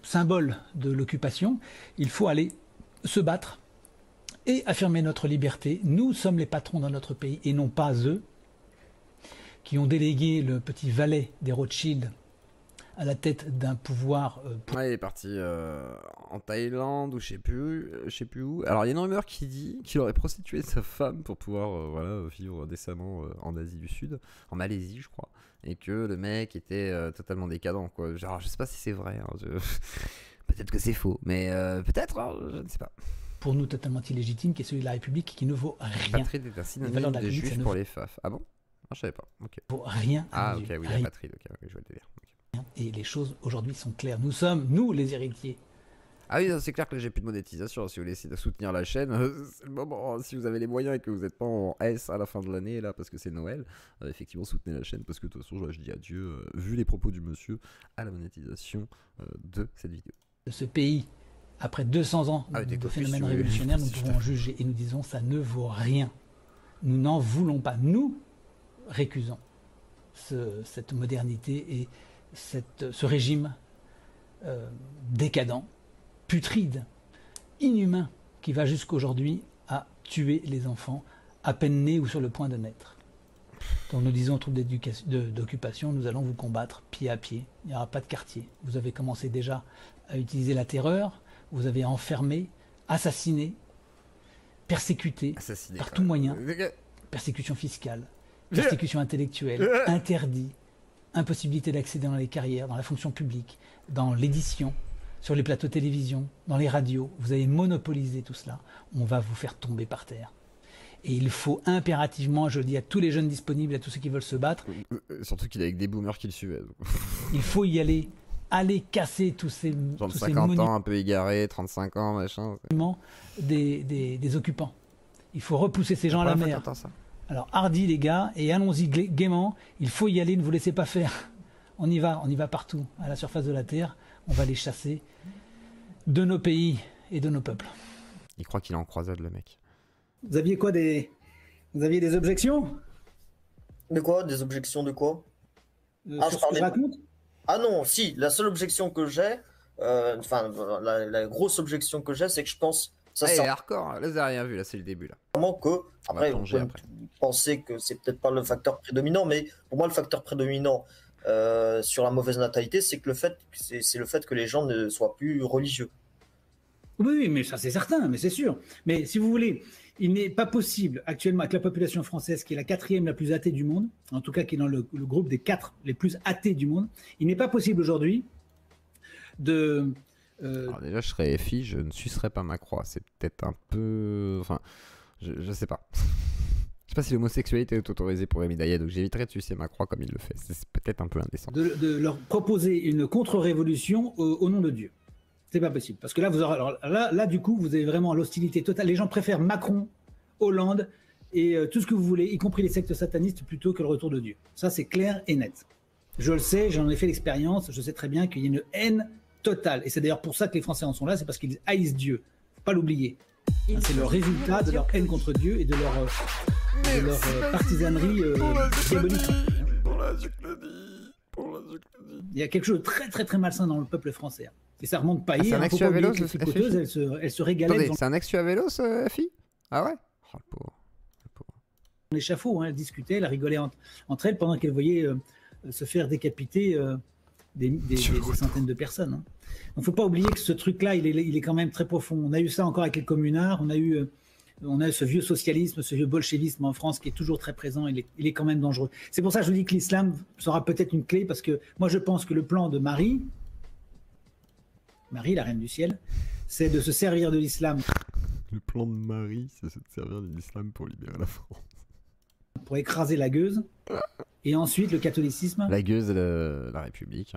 symboles de l'occupation. Il faut aller se battre et affirmer notre liberté. Nous sommes les patrons dans notre pays et non pas eux, qui ont délégué le petit valet des Rothschild à la tête d'un pouvoir... Ouais, il est parti en Thaïlande ou je sais plus où. Alors il y a une rumeur qui dit qu'il aurait prostitué sa femme pour pouvoir voilà, vivre décemment en Asie du Sud, en Malaisie je crois, et que le mec était totalement décadent quoi. Genre je sais pas si c'est vrai, hein, peut-être que c'est faux, mais peut-être, hein, je ne sais pas. Pour nous totalement illégitime, qui est celui de la République, qui ne vaut rien. Patride est un synonyme de juif pour les faf. Ah bon? Je savais pas. Ok. Vaut rien. Ah ok, oui, la patride, ok, je vois le délire. Okay. Et les choses aujourd'hui sont claires. Nous sommes, nous, les héritiers. Ah oui, c'est clair que j'ai plus de monétisation. Si vous voulez essayer de soutenir la chaîne, c'est le moment. Si vous avez les moyens et que vous n'êtes pas en S à la fin de l'année, là, parce que c'est Noël, effectivement, soutenez la chaîne. Parce que de toute façon, je dis adieu, vu les propos du monsieur, à la monétisation de cette vidéo. De ce pays, après 200 ans de phénomène révolutionnaire, nous pouvons juger et nous disons ça ne vaut rien. Nous n'en voulons pas. Nous récusons cette modernité et ce régime décadent, putride, inhumain, qui va jusqu'aujourd'hui à tuer les enfants à peine nés ou sur le point de naître. Donc nous disons aux troupes d'occupation, nous allons vous combattre pied à pied. Il n'y aura pas de quartier. Vous avez commencé déjà à utiliser la terreur, vous avez enfermé, assassiné, persécuté par tout moyen, persécution fiscale, persécution intellectuelle, interdit, impossibilité d'accéder dans les carrières, dans la fonction publique, dans l'édition, sur les plateaux de télévision, dans les radios. Vous avez monopolisé tout cela. On va vous faire tomber par terre. Et il faut impérativement, je le dis à tous les jeunes disponibles, à tous ceux qui veulent se battre. Surtout qu'il est avec des boomers qui le suivaient. Il faut y aller. Aller casser tous ces genre de 50 ans, un peu égarés, 35 ans, machin. Des occupants. Il faut repousser ces gens à la mer. Alors, hardi les gars, et allons-y gaiement. Il faut y aller, ne vous laissez pas faire. On y va partout, à la surface de la Terre. On va les chasser de nos pays et de nos peuples. Il croit qu'il est en croisade, le mec. Vous aviez quoi Vous aviez des objections? De quoi? Des objections de quoi? Sur ce que je raconte? Ah non, si, la seule objection que j'ai, enfin, la grosse objection que j'ai, c'est que je pense... Ça c'est hardcore, là vous avez rien vu, là c'est le début là. Vraiment que, après, on peut penser que c'est peut-être pas le facteur prédominant, mais pour moi le facteur prédominant sur la mauvaise natalité, c'est le fait que les gens ne soient plus religieux. Oui, mais ça c'est certain, mais c'est sûr. Mais si vous voulez, il n'est pas possible actuellement avec la population française, qui est la 4e la plus athée du monde, en tout cas qui est dans le groupe des 4 les plus athées du monde, il n'est pas possible aujourd'hui de... Alors déjà, je serais FI, je ne sucerais pas ma croix. C'est peut-être un peu... Enfin, je sais pas. Je sais pas si l'homosexualité est autorisée pour Rémi Daillé, donc j'éviterais de sucer ma croix comme il le fait. C'est peut-être un peu indécent. De leur proposer une contre-révolution au nom de Dieu. C'est pas possible. Parce que là, là, du coup, vous avez vraiment l'hostilité totale. Les gens préfèrent Macron, Hollande et tout ce que vous voulez, y compris les sectes satanistes, plutôt que le retour de Dieu. Ça, c'est clair et net. Je le sais, j'en ai fait l'expérience, je sais très bien qu'il y a une haine totale. Et c'est d'ailleurs pour ça que les Français en sont là, c'est parce qu'ils haïssent Dieu. Faut pas l'oublier. C'est le résultat de leur haine contre Dieu et de leur partisanerie diabolique. Il y a quelque chose de très très très malsain dans le peuple français. Et ça remonte pas hier. C'est un ex-tu à vélo, elle se régalait. Attendez, c'est un ex-tu à vélo, ce FI? Ah ouais? Oh, le pauvre. L'échafaud, hein, elle discutait, elle rigolait entre elles pendant qu'elle voyait se faire décapiter des centaines de personnes. Hein. Donc, il ne faut pas oublier que ce truc-là, il est quand même très profond. On a eu ça encore avec les communards, on a eu ce vieux socialisme, ce vieux bolchevisme en France qui est toujours très présent, il est quand même dangereux. C'est pour ça que je vous dis que l'islam sera peut-être une clé, parce que moi je pense que le plan de Marie, la reine du ciel, c'est de se servir de l'islam. Le plan de Marie, c'est de se servir de l'islam pour libérer la France. Pour écraser la gueuse. Et ensuite, le catholicisme. La gueuse, la République.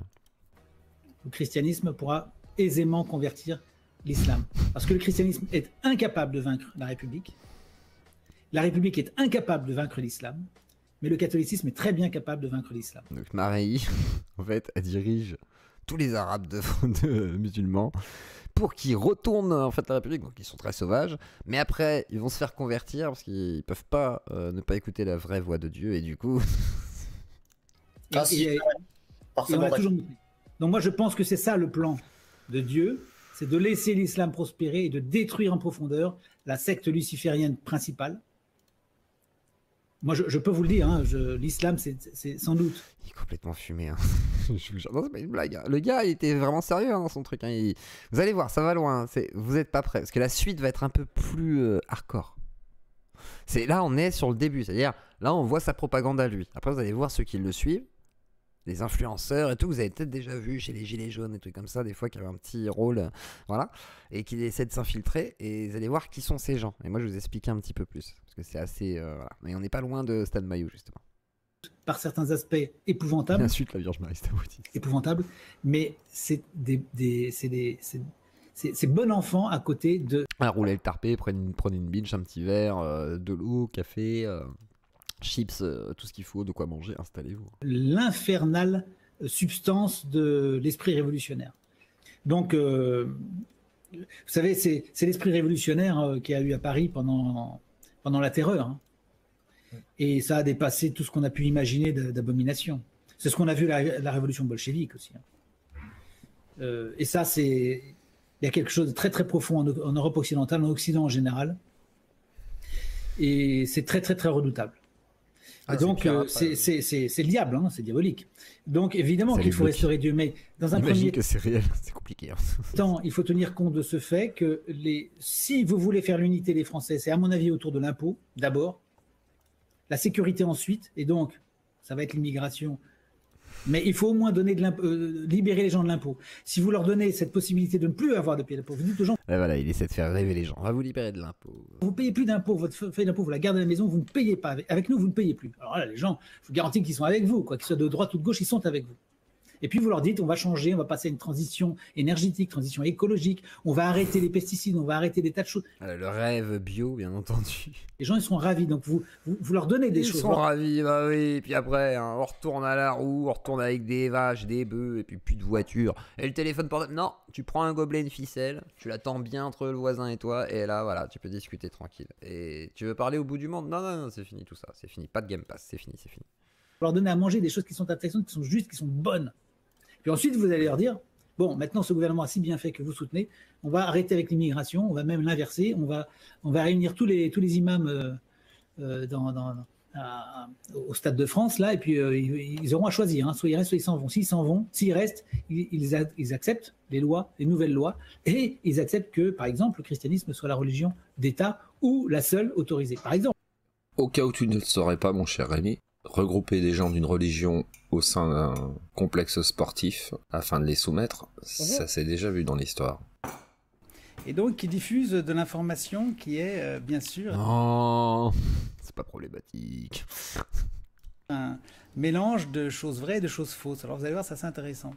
Le christianisme pourra aisément convertir l'islam. Parce que le christianisme est incapable de vaincre la République. La République est incapable de vaincre l'islam. Mais le catholicisme est très bien capable de vaincre l'islam. Donc Marie, en fait, elle dirige tous les Arabes de musulmans pour qu'ils retournent en fait la République. Donc ils sont très sauvages, mais après ils vont se faire convertir parce qu'ils peuvent pas ne pas écouter la vraie voix de Dieu, et du coup donc moi je pense que c'est ça le plan de Dieu, c'est de laisser l'islam prospérer et de détruire en profondeur la secte luciférienne principale. Moi, je peux vous le dire, hein, l'islam, c'est sans doute... Il est complètement fumé. Hein. Non, c'est pas une blague. Hein. Le gars, il était vraiment sérieux dans son truc. Hein. Vous allez voir, ça va loin. Vous n'êtes pas prêts. Parce que la suite va être un peu plus hardcore. Là, on est sur le début. C'est-à-dire, là, on voit sa propagande à lui. Après, vous allez voir ceux qui le suivent. Les influenceurs et tout, vous avez peut-être déjà vu chez les Gilets jaunes et trucs comme ça, des fois qui avaient un petit rôle, voilà, et qui essaient de s'infiltrer, et vous allez voir qui sont ces gens. Et moi, je vais vous expliquer un petit peu plus, parce que c'est assez... voilà. Mais on n'est pas loin de Stan Maillot, justement. Par certains aspects épouvantables. Et ensuite, la Vierge Marie Stabotis. Épouvantable, mais c'est bon enfant à côté de... Rouler le tarpé, prenez une binge, un petit verre, de l'eau, café... chips, tout ce qu'il faut, de quoi manger, installez-vous. L'infernale substance de l'esprit révolutionnaire. Donc, vous savez, c'est l'esprit révolutionnaire qu'il y a eu à Paris pendant la Terreur. Hein. Et ça a dépassé tout ce qu'on a pu imaginer d'abomination. C'est ce qu'on a vu la révolution bolchevique aussi. Hein. Et ça, il y a quelque chose de très très profond en Europe occidentale, en Occident en général. Et c'est très très très redoutable. Donc c'est le diable, hein, c'est diabolique. Donc évidemment qu'il faut restaurer Dieu, mais dans un premier que c'est réel, c'est compliqué. Hein. temps, il faut tenir compte de ce fait que si vous voulez faire l'unité des Français, c'est à mon avis autour de l'impôt d'abord, la sécurité ensuite, et donc ça va être l'immigration. Mais il faut au moins libérer les gens de l'impôt. Si vous leur donnez cette possibilité de ne plus avoir de payer d'impôt, vous dites aux gens... Et voilà, il essaie de faire rêver les gens. On va vous libérer de l'impôt. Vous ne payez plus d'impôt, votre feuille d'impôt, vous la gardez à la maison, vous ne payez pas. Avec nous, vous ne payez plus. Alors là, les gens, je vous garantis qu'ils sont avec vous, quoi, qu'ils soient de droite ou de gauche, ils sont avec vous. Et puis vous leur dites, on va changer, on va passer à une transition énergétique, transition écologique, on va arrêter les pesticides, on va arrêter des tas de choses. Le rêve bio, bien entendu. Les gens, ils sont ravis, donc vous leur donnez des choses. Ils sont ravis, bah oui, et puis après, hein, on retourne à la roue, on retourne avec des vaches, des bœufs, et puis plus de voitures. Et le téléphone portable, non, tu prends un gobelet, une ficelle, tu l'attends bien entre le voisin et toi, et là, voilà, tu peux discuter tranquille. Et tu veux parler au bout du monde? Non, c'est fini tout ça, c'est fini, pas de Game Pass, c'est fini. Vous leur donnez à manger des choses qui sont intéressantes, qui sont justes, qui sont bonnes. Puis ensuite, vous allez leur dire, bon, maintenant ce gouvernement a si bien fait que vous soutenez, on va arrêter avec l'immigration, on va même l'inverser, on va réunir tous les imams au Stade de France, là, et puis ils auront à choisir. Hein. Soit ils restent, soit ils s'en vont. S'ils restent, ils acceptent les nouvelles lois, et ils acceptent que, par exemple, le christianisme soit la religion d'État ou la seule autorisée, par exemple. Au cas où tu ne le saurais pas, mon cher Rémi, regrouper des gens d'une religion au sein d'un complexe sportif afin de les soumettre, ça s'est déjà vu dans l'histoire. Et donc, qui diffuse de l'information qui est, bien sûr... Non, c'est pas problématique. Un mélange de choses vraies et de choses fausses. Alors, vous allez voir, ça c'est intéressant.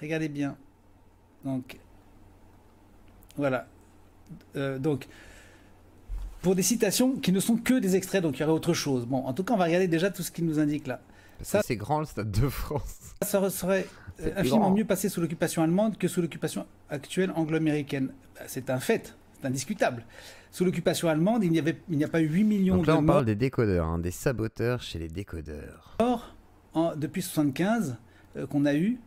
Regardez bien. Donc, voilà. Donc, pour des citations qui ne sont que des extraits, donc il y aurait autre chose. Bon, en tout cas, on va regarder déjà tout ce qu'il nous indique là. Ça, c'est grand, le Stade de France. Ça serait infiniment mieux passé sous l'occupation allemande que sous l'occupation actuelle anglo-américaine. C'est un fait, c'est indiscutable. Sous l'occupation allemande, il n'y a pas eu 8 millions de morts. Donc là, on parle des décodeurs, hein, des saboteurs chez les décodeurs. Depuis 1975 qu'on a eu.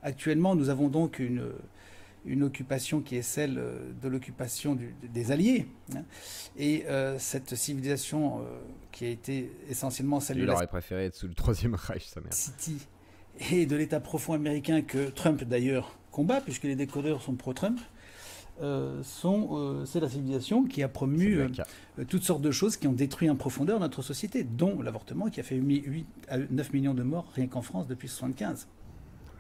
Actuellement, nous avons donc une occupation qui est celle de l'occupation des Alliés. Hein. Et cette civilisation qui a été essentiellement celle Il aurait préféré être sous le Troisième Reich, sa mère. City et de l'État profond américain que Trump d'ailleurs combat, puisque les décodeurs sont pro-Trump, c'est la civilisation qui a promu toutes sortes de choses qui ont détruit en profondeur notre société, dont l'avortement qui a fait 8 à 9 millions de morts rien qu'en France depuis 1975.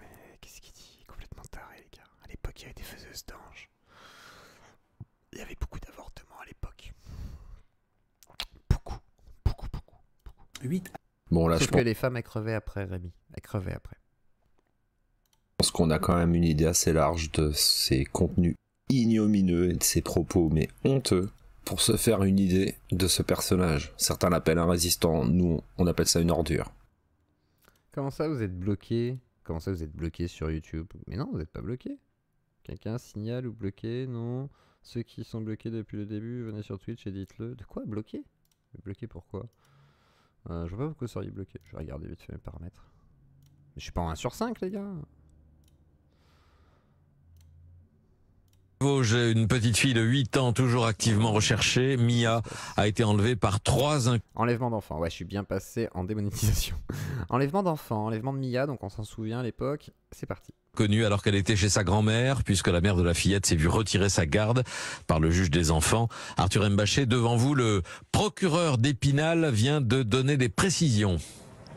Mais qu'est-ce qu'il dit? Complètement taré, les gars. À l'époque, il y avait des faiseuses d'anges. Il y avait beaucoup d'avortements à l'époque. Beaucoup. 8. Bon, là, sauf que les femmes, elles crevaient après, Rémi. Elles crevaient après. Je pense qu'on a quand même une idée assez large de ces contenus ignomineux et de ses propos, mais honteux, pour se faire une idée de ce personnage. Certains l'appellent un résistant, nous, on appelle ça une ordure. Comment ça, vous êtes bloqué? Comment ça, vous êtes bloqué sur YouTube? Mais non, vous n'êtes pas bloqué. Quelqu'un signale ou bloqué? Non. Ceux qui sont bloqués depuis le début, venez sur Twitch et dites-le. De quoi bloqué? Bloqué pourquoi? Je vois pas pourquoi vous seriez bloqué. Je vais regarder vite fait mes paramètres. Mais je suis pas en 1 sur 5, les gars. J'ai une petite fille de 8 ans toujours activement recherchée. Mia a été enlevée par 3 enlèvement d'enfants. Ouais, je suis bien passé en démonétisation. Enlèvement d'enfants, enlèvement de Mia, donc on s'en souvient à l'époque. C'est parti. Connue alors qu'elle était chez sa grand-mère, puisque la mère de la fillette s'est vue retirer sa garde par le juge des enfants. Arthur Mbaché, devant vous, le procureur d'Épinal vient de donner des précisions.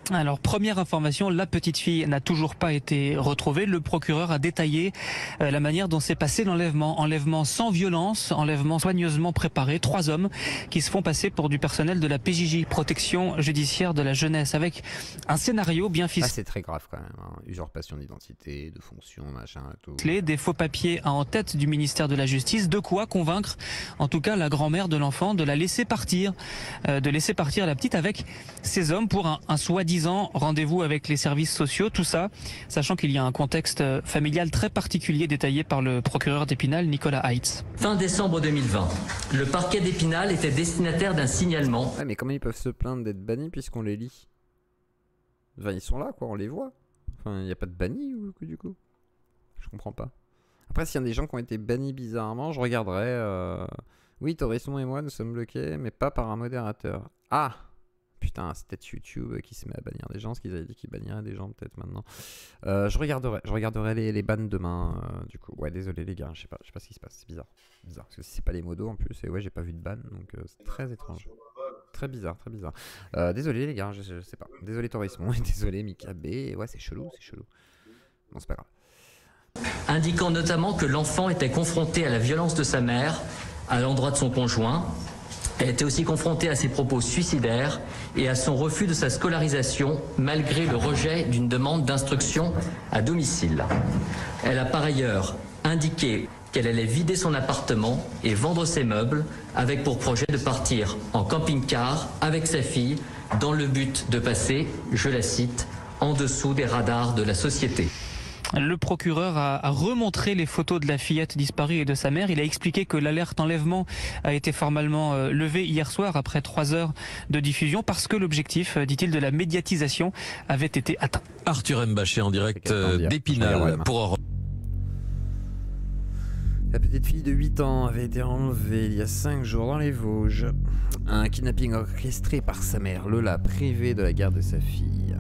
Alors, première information, la petite fille n'a toujours pas été retrouvée. Le procureur a détaillé la manière dont s'est passé l'enlèvement. Enlèvement sans violence, enlèvement soigneusement préparé. 3 hommes qui se font passer pour du personnel de la PJJ, protection judiciaire de la jeunesse, avec un scénario bien ficelé. Ah, c'est très grave quand même, hein. Usurpation d'identité, de fonction, machin, tout. Des faux papiers en tête du ministère de la Justice. De quoi convaincre, en tout cas, la grand-mère de l'enfant de la laisser partir, la petite avec ces hommes pour un soi-disant rendez-vous avec les services sociaux, tout ça, sachant qu'il y a un contexte familial très particulier détaillé par le procureur d'Épinal, Nicolas Heitz. Fin décembre 2020, le parquet d'Épinal était destinataire d'un signalement. Ouais, mais comment ils peuvent se plaindre d'être bannis puisqu'on les lit? Enfin, ils sont là, quoi, on les voit. Enfin, il n'y a pas de bannis, du coup. Je comprends pas. Après, s'il y a des gens qui ont été bannis bizarrement, je regarderai. Oui, Torisson et moi, nous sommes bloqués, mais pas par un modérateur. Ah! Putain, c'est peut-être YouTube qui se met à bannir des gens, ce qu'ils avaient dit qu'ils banniraient des gens peut-être maintenant. Je regarderai les bans demain, du coup. Ouais, désolé les gars, je sais pas ce qui se passe, c'est bizarre. Parce que c'est pas les modos en plus, et ouais, j'ai pas vu de ban, donc c'est très étrange. Très bizarre. Désolé les gars, je sais pas. Désolé Torismon, et désolé Mika B, ouais, c'est chelou. Bon, c'est pas grave. Indiquant notamment que l'enfant était confronté à la violence de sa mère à l'endroit de son conjoint. Elle était aussi confrontée à ses propos suicidaires et à son refus de sa scolarisation malgré le rejet d'une demande d'instruction à domicile. Elle a par ailleurs indiqué qu'elle allait vider son appartement et vendre ses meubles avec pour projet de partir en camping-car avec sa fille dans le but de passer, je la cite, en dessous des radars de la société. Le procureur a remontré les photos de la fillette disparue et de sa mère. Il a expliqué que l'alerte enlèvement a été formellement levée hier soir après 3 heures de diffusion parce que l'objectif, dit-il, de la médiatisation avait été atteint. Arthur Mbaché en direct d'Épinal pour... La petite fille de 8 ans avait été enlevée il y a 5 jours dans les Vosges. Un kidnapping orchestré par sa mère, Lola, privée de la garde de sa fille.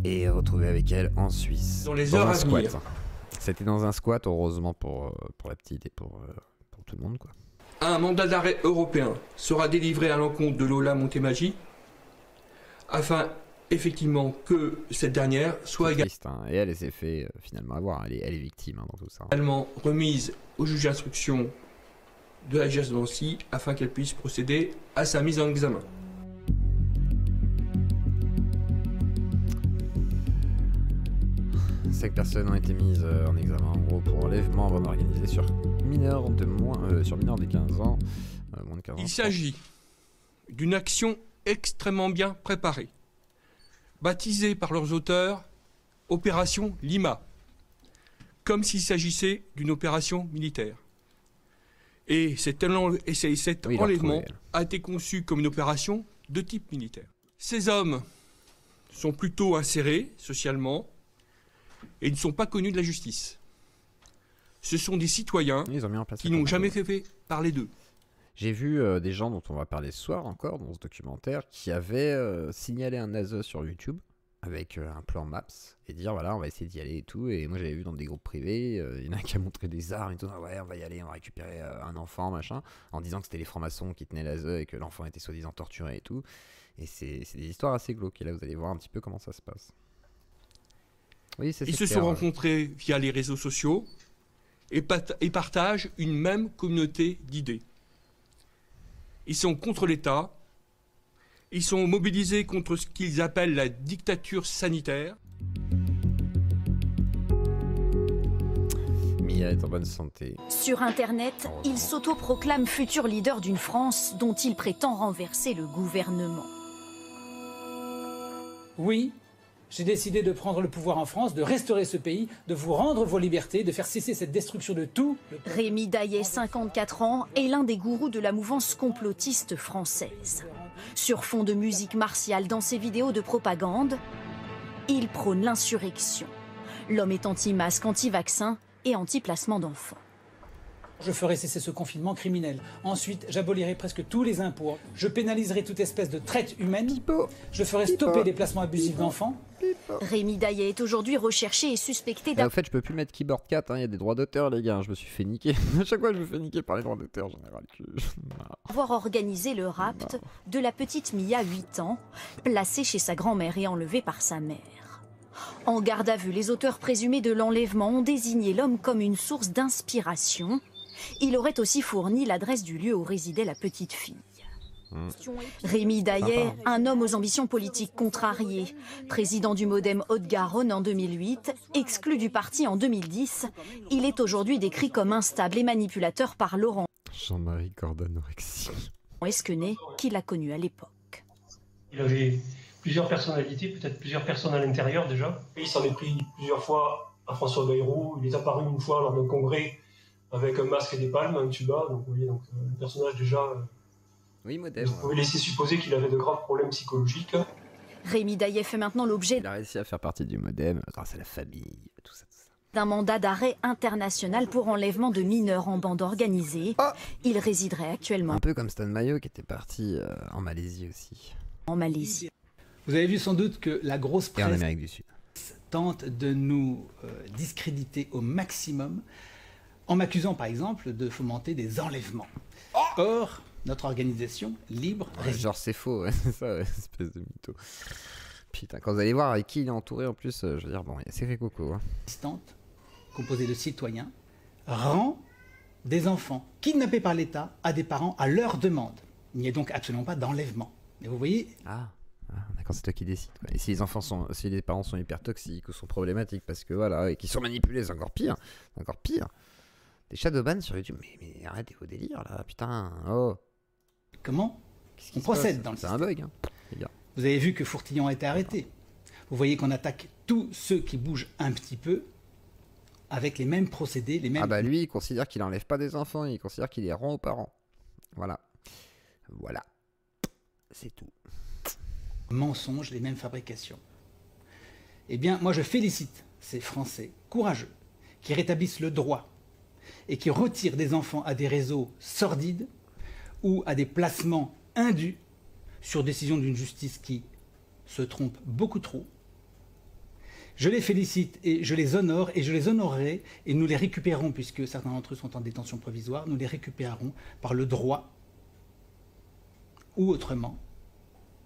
Et retrouvée avec elle en Suisse. Dans les heures à venir. C'était dans un squat, heureusement pour la petite et pour tout le monde, quoi. Un mandat d'arrêt européen sera délivré à l'encontre de Lola Montemaggi afin effectivement que cette dernière soit également... Et elle s'est fait finalement avoir, elle est victime dans tout ça. Également remise au juge d'instruction de la JS de Nancy afin qu'elle puisse procéder à sa mise en examen. 5 personnes ont été mises en examen en gros pour enlèvement en bande organisée sur mineurs de 15 ans. Moins de 15 ans. Il s'agit d'une action extrêmement bien préparée, baptisée par leurs auteurs Opération Lima, comme s'il s'agissait d'une opération militaire. Et cet enlèvement a été conçu comme une opération de type militaire. Ces hommes sont plutôt insérés socialement et ne sont pas connus de la justice. Ce sont des citoyens qui n'ont jamais fait parler d'eux. J'ai vu des gens dont on va parler ce soir encore dans ce documentaire qui avaient signalé un ASE sur YouTube avec un plan Maps et dire voilà on va essayer d'y aller et tout. Et moi j'avais vu dans des groupes privés, il y en a qui a montré des armes et tout, ouais on va y aller, on va récupérer un enfant machin, en disant que c'était les francs-maçons qui tenaient l'ASE et que l'enfant était soi-disant torturé et tout. Et c'est des histoires assez glauques et là vous allez voir un petit peu comment ça se passe. Oui, ils se sont rencontrés via les réseaux sociaux et partagent une même communauté d'idées. Ils sont contre l'État, ils sont mobilisés contre ce qu'ils appellent la dictature sanitaire. Mia est en bonne santé. Sur Internet, il s'autoproclame futur leader d'une France dont il prétend renverser le gouvernement. Oui, j'ai décidé de prendre le pouvoir en France, de restaurer ce pays, de vous rendre vos libertés, de faire cesser cette destruction de tout. Rémi Daillet, 54 ans, est l'un des gourous de la mouvance complotiste française. Sur fond de musique martiale dans ses vidéos de propagande, il prône l'insurrection. L'homme est anti-masque, anti-vaccin et anti-placement d'enfants. Je ferai cesser ce confinement criminel. Ensuite, j'abolirai presque tous les impôts. Je pénaliserai toute espèce de traite humaine. Je ferai stopper les placements abusifs d'enfants. Rémi Daillet est aujourd'hui recherché et suspecté d'avoir... En fait, je peux plus mettre Keyboard 4, il y a des droits d'auteur, les gars. Je me suis fait niquer. À chaque fois, je me fais niquer par les droits d'auteur, j'en ai ras le cul. Avoir organisé le rapt de la petite Mia, 8 ans, placée chez sa grand-mère et enlevée par sa mère. En garde à vue, les auteurs présumés de l'enlèvement ont désigné l'homme comme une source d'inspiration. Il aurait aussi fourni l'adresse du lieu où résidait la petite fille. Rémi Daillet, un homme aux ambitions politiques contrariées, président du Modem Haute-Garonne en 2008, exclu du parti en 2010, il est aujourd'hui décrit comme instable et manipulateur par Laurent Jean-Marie Cordanorexie Esquenet, qui l'a connu à l'époque. Il avait plusieurs personnalités, peut-être plusieurs personnes à l'intérieur déjà. Il s'en est pris plusieurs fois à François Bayrou. Il est apparu une fois lors d'un congrès avec un masque et des palmes, un tuba. Donc vous voyez, donc, le personnage déjà... Oui, modèle. Vous pouvez laisser supposer qu'il avait de graves problèmes psychologiques. Rémi Daillet fait maintenant l'objet... Il a réussi à faire partie du Modem grâce à la famille, tout ça. D'un mandat d'arrêt international pour enlèvement de mineurs en bande organisée. Il résiderait actuellement... Un peu comme Stan Mayo qui était parti en Malaisie aussi. En Malaisie. Vous avez vu sans doute que la grosse presse... Et en Amérique du Sud. ...tente de nous discréditer au maximum en m'accusant par exemple de fomenter des enlèvements. Or... Notre organisation, libre... genre c'est faux, ouais, c'est ça, ouais, espèce de mytho. Putain, quand vous allez voir avec qui il est entouré en plus, je veux dire, bon, c'est fait coco. Hein. ...résistante, composée de citoyens, rend des enfants kidnappés par l'État à des parents à leur demande. Il n'y a donc absolument pas d'enlèvement. Et vous voyez... D'accord, c'est toi qui décides. Et si les parents sont hyper toxiques ou sont problématiques parce que voilà, et qu'ils sont manipulés, c'est encore pire. C'est encore pire. Des shadowbans sur YouTube, mais arrêtez vos délires là, putain, oh. Comment on procède dans le système. C'est un bug, hein, les gars. Vous avez vu que Fourtillon a été arrêté. Vous voyez qu'on attaque tous ceux qui bougent un petit peu avec les mêmes procédés, les mêmes... Ah bah lui, il considère qu'il n'enlève pas des enfants, il considère qu'il les rend aux parents. Voilà. Voilà. C'est tout. Mensonges, les mêmes fabrications. Eh bien, moi je félicite ces Français courageux qui rétablissent le droit et qui retirent des enfants à des réseaux sordides ou à des placements indus sur décision d'une justice qui se trompe beaucoup trop. Je les félicite et je les honore et je les honorerai et nous les récupérons, puisque certains d'entre eux sont en détention provisoire, nous les récupérerons par le droit ou autrement.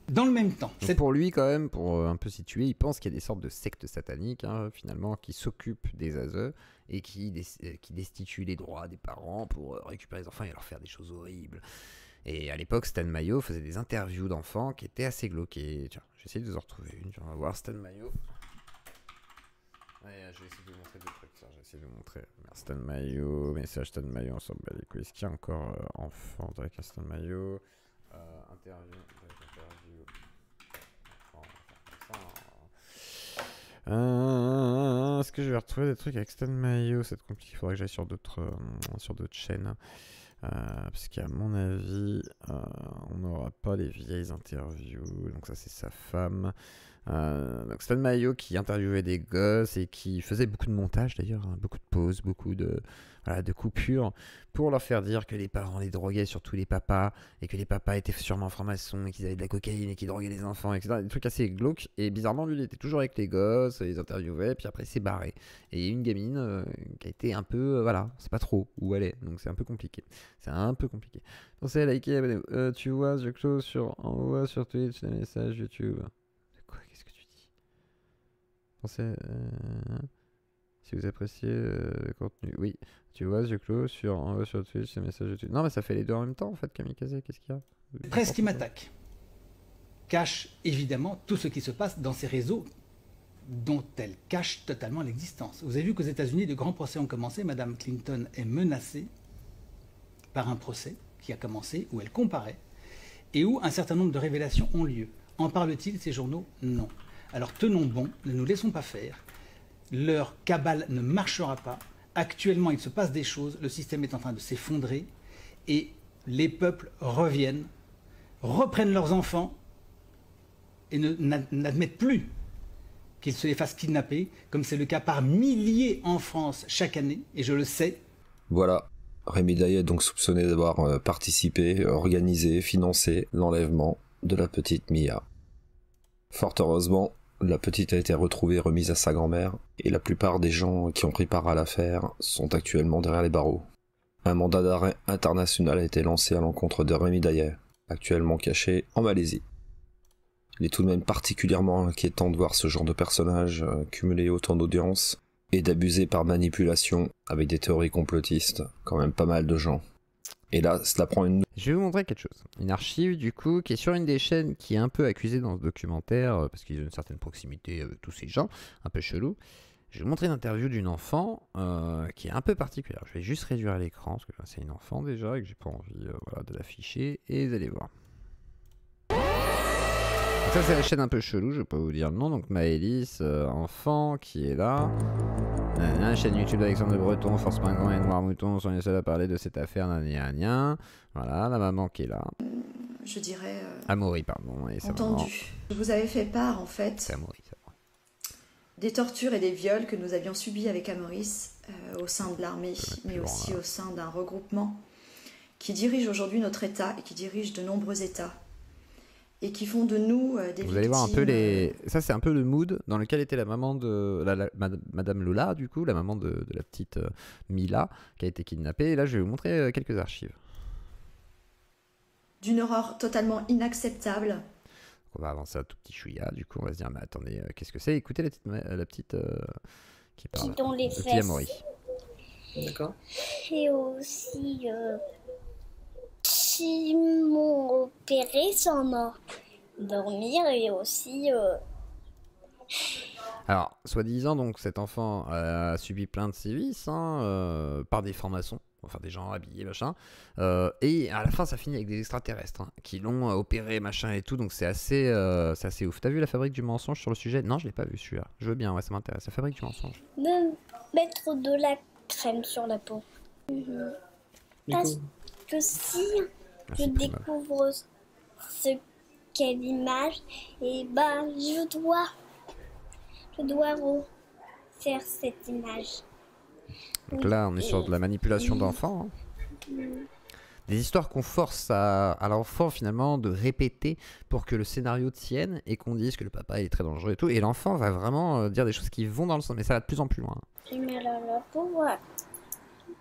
Dans le même temps. Pour lui, quand même, pour un peu situer, il pense qu'il y a des sortes de sectes sataniques, hein, finalement, qui s'occupent des ASE et qui destituent les droits des parents pour récupérer les enfants et leur faire des choses horribles. Et à l'époque, Stan Mayo faisait des interviews d'enfants qui étaient assez glauques. Tiens, j'essaie de vous en retrouver une. On va voir Stan Mayo. Ouais, je vais essayer de vous montrer deux trucs. Tiens, je vais essayer de vous montrer. Stan Mayo, message Stan Mayo, on s'en bat les couilles. Est-ce qu'il y a encore enfant avec Stan Mayo interview. Est-ce que je vais retrouver des trucs avec Stan Mayo? C'est compliqué, il faudrait que j'aille sur d'autres chaînes. Parce qu'à mon avis, on n'aura pas les vieilles interviews. Donc ça c'est sa femme. Donc Stan Mayo qui interviewait des gosses et qui faisait beaucoup de montage d'ailleurs, hein, beaucoup de pauses, beaucoup de coupures pour leur faire dire que les parents les droguaient, surtout les papas, et que les papas étaient sûrement francs-maçons et qu'ils avaient de la cocaïne et qu'ils droguaient les enfants, etc. Des trucs assez glauques. Et bizarrement, lui, il était toujours avec les gosses, il les interviewait, puis après il s'est barré. Et il y a une gamine qui a été un peu, voilà, c'est pas trop où elle est, donc c'est un peu compliqué. C'est un peu compliqué. Pensez à liker, abonnez-vous. Tu vois, je close envoie sur Twitch les messages YouTube. Pensez, si vous appréciez le contenu, oui, tu vois, je close envoie sur Twitch ces messages YouTube. Non, mais ça fait les deux en même temps en fait, Kamikaze, qu'est-ce qu'il y a? Presse qui m'attaque cache évidemment tout ce qui se passe dans ces réseaux dont elle cache totalement l'existence. Vous avez vu qu'aux États-Unis, de grands procès ont commencé. Madame Clinton est menacée par un procès qui a commencé, où elle comparaît, et où un certain nombre de révélations ont lieu. En parlent-ils ces journaux? Non. Alors tenons bon, ne nous laissons pas faire. Leur cabale ne marchera pas. Actuellement, il se passe des choses. Le système est en train de s'effondrer. Et les peuples reprennent leurs enfants et n'admettent plus qu'ils se les fassent kidnapper, comme c'est le cas par milliers en France chaque année, et je le sais. Voilà, Rémi Daillet est donc soupçonné d'avoir participé, organisé, financé l'enlèvement de la petite Mia. Fort heureusement, la petite a été retrouvée et remise à sa grand-mère, et la plupart des gens qui ont pris part à l'affaire sont actuellement derrière les barreaux. Un mandat d'arrêt international a été lancé à l'encontre de Rémi Daillet, actuellement caché en Malaisie. Il est tout de même particulièrement inquiétant de voir ce genre de personnage cumuler autant d'audience et d'abuser par manipulation avec des théories complotistes quand même pas mal de gens. Et là, cela prend une... Je vais vous montrer quelque chose. Une archive, du coup, qui est sur une des chaînes qui est un peu accusée dans ce documentaire, parce qu'ils ont une certaine proximité avec tous ces gens, un peu chelou. Je vais vous montrer une interview d'une enfant qui est un peu particulière. Je vais juste réduire l'écran, parce que c'est une enfant déjà, et que j'ai pas envie de l'afficher, et vous allez voir. Donc ça, c'est la chaîne un peu chelou, je vais pas vous dire le nom. Donc Maëlys, enfant, qui est là. La chaîne YouTube d'Alexandre de Breton, Force Pingouin et Noir Mouton sont les seuls à parler de cette affaire. Voilà, la maman qui est là. Je dirais... Amaury, pardon. Et entendu. Je vous avais fait part, en fait, c'est Amaury, des tortures et des viols que nous avions subis avec Amaury au sein de l'armée, mais aussi au sein d'un regroupement qui dirige aujourd'hui notre État et qui dirige de nombreux États. Et qui font de nous des victimes. Vous allez voir un peu les... Ça, c'est un peu le mood dans lequel était la maman de... Madame Lola, du coup, la maman de la petite Mila, qui a été kidnappée. Et là, je vais vous montrer quelques archives. D'une horreur totalement inacceptable. On va avancer un tout petit chouïa. Du coup, on va se dire, mais attendez, qu'est-ce que c'est? Écoutez la petite qui parle. Qui dans les le fesses. Amaury. D'accord. Et aussi... qui m'ont opéré sans dormir et aussi... Alors, soi-disant, donc, cet enfant a subi plein de sévices par des francs-maçons, enfin des gens habillés, machin, et à la fin, ça finit avec des extraterrestres qui l'ont opéré, machin et tout, donc c'est assez ouf. T'as vu La Fabrique du mensonge sur le sujet? Non, je l'ai pas vu celui-là. Je veux bien, ouais, ça m'intéresse. La Fabrique du mensonge. De mettre de la crème sur la peau. Parce que si... je découvre ce qu'est l'image et je dois refaire cette image. Donc là, on est sur de la manipulation d'enfants. Des histoires qu'on force à l'enfant finalement de répéter pour que le scénario tienne et qu'on dise que le papa est très dangereux et tout. Et l'enfant va vraiment dire des choses qui vont dans le sens, mais ça va de plus en plus loin. J'ai mal à la peau, ouais.